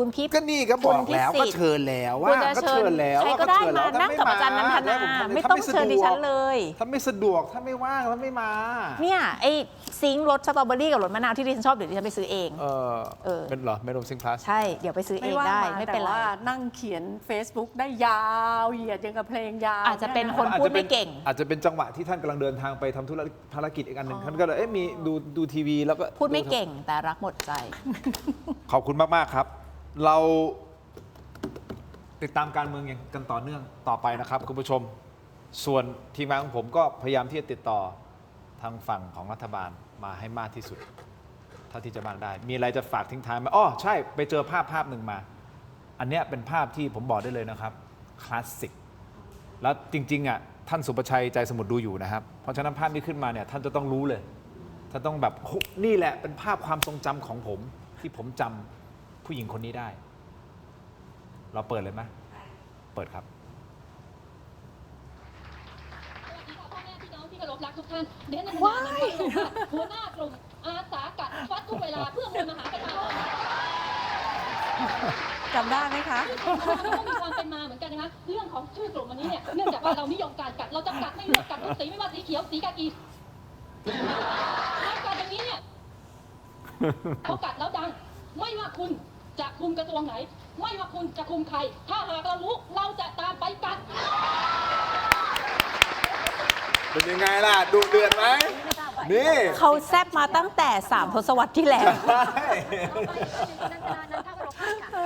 คุณพี่ ก็นี่ก็บอกแล้ว คุณพิสิทธิ์ ก็เชิญแล้ว คว ว่าร จะ ก็ เชิ เชิ ญ ญแล้ว ใคร ว่า ก็ได้ เชิญ มา แล้ว นั่งกับอาจารย์นันทนาไม่ต้องเชิญดิฉันเลย ถ้าไม่สะดวกถ้าไม่ว่างถ้าไม่มา เนี่ยไอ้ซิงค์รสสตรอเบอรี่กับรสมะนาวที่ดิฉันชอบเดี๋ยวดิฉันไปซื้อเอง เป็นเหรอไม่รวมซิงพลัส ใช่เดี๋ยวไปซื้อเอ ไม่ ง ว่า ได้ มา ไม่ แต่ เป็นไร ว่านั่งเขียน Facebook ได้ยาวเหยียดยังกับเพลงยาว อาจจะเป็นคนพูดไม่เก่ง อาจจะเป็นจังหวะที่ท่านกำลังเดินทางไปทำธุระภารกิจอีกอันหนึ่งท่านก็เลยมีดูทีวีแล้วก็ พูดไม่เก่งแต่รักหมดใจ ขอบคุณมากๆครับ เราติดตามการเมืองอย่างกันต่อเนื่องต่อไปนะครับคุณผู้ชม ส่วนทีมงานของผมก็พยายามที่จะติดต่อทางฝั่งของรัฐบาลมาให้มากที่สุดเท่าที่จะมากได้ มีอะไรจะฝากทิ้งท้ายไหมอ๋อใช่ไปเจอภาพหนึ่งมา อันเนี้ยเป็นภาพที่ผมบอกได้เลยนะครับคลาสสิกแล้วจริงๆอ่ะท่านสุประชัยใจสมุทรดูอยู่นะครับเพราะฉะนั้นภาพนี้ขึ้นมาเนี่ยท่านจะต้องรู้เลยท่านต้องแบบนี่แหละเป็นภาพความทรงจำของผมที่ผมจำผู้หญิงคนนี้ได้ เราเปิดเลยไหมเปิดครับ พ่อแม่พี่น้องที่เคารพรักทุกท่านเดี๋ยวในนามหัวหน้ากลุ่มอาสากัดฟัดทุกเวลาเพื่อมวลมหาประชาชน จำได้ไหมคะ ก็มีความเป็นมาเหมือนกันนะคะเรื่องของชื่อกลุ่มวันนี้เนี่ยเนื่องจากว่าเรานิยมการกัดเราจะกัดไม่เลือกกัดทุกสีไม่ว่าสีเขียวสีกากีการกัดอย่างนี้เนี่ยเขากัดแล้วดังไม่ว่าคุณจะคุมกระทรวงไหนไม่ว่าคุณจะคุมใครถ้าหากเรารู้เราจะตามไปกัด เป็นยังไงล่ะดูเดือดไหมนี่ เขาแซบมาตั้งแต่ 3 ทศวรรษที่แล้ว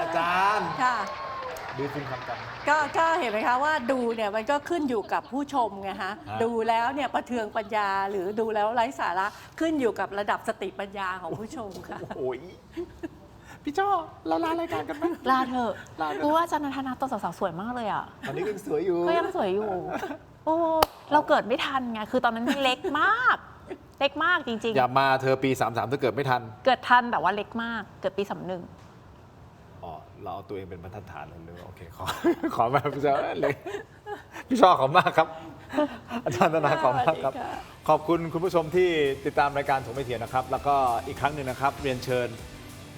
อาจารย์ ค่ะ ดูฟิล์มความจ ก็เห็นไหมคะว่าดูเนี่ยมันก็ขึ้นอยู่กับผู้ชมไงฮะดูแล้วเนี่ยประเทืองปัญญาหรือดูแล้วไร้สาระขึ้นอยู่กับระดับสติปัญญาของผู้ชมค่ะ ำโอ้ยพี่จ้อเราลารายการกันไหม ลาเถอะรู้ว่าอาจารย์นันทนาตัวสาวๆสวยมากเลยอ่ะ ตอนนี้ยังสวยอยู่ ก็ยังสวยอยู่ โอ้เราเกิดไม่ทันไง คือตอนนั้นเล็กมาก เล็กมากจริง อย่ามาเธอปี 33ถ้าเกิดไม่ทัน ๆ เกิดทันแต่ว่าเล็กมาก เกิดปี 31 อ๋อ เราเอาตัวเองเป็นบรรทัดฐานเลยโอเค ขอมาพี่จ้อเลยพี่ชอบขอบมากครับ อาจารย์ธนาขอบมากครับ ขอบคุณคุณผู้ชมที่ติดตามรายการถกไม่เถียงนะครับ แล้วก็อีกครั้งหนึ่งนะครับ เรียนเชิญ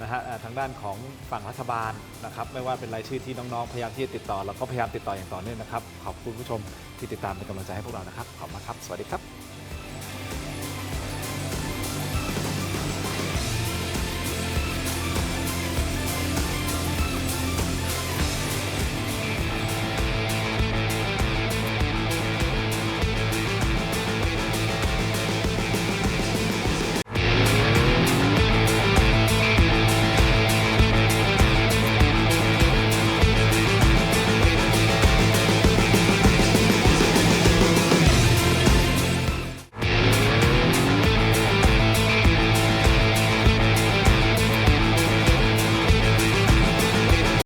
นะฮะทางด้านของฝั่งรัฐบาลนะครับ ไม่ว่าเป็นรายชื่อที่น้องๆพยายามที่จะติดต่อแล้วก็พยายามติดต่ออย่างต่อเนื่องนะครับ ขอบคุณผู้ชมที่ติดตามเป็นกำลังใจให้พวกเรานะครับ ขอบคุณครับ สวัสดีครับ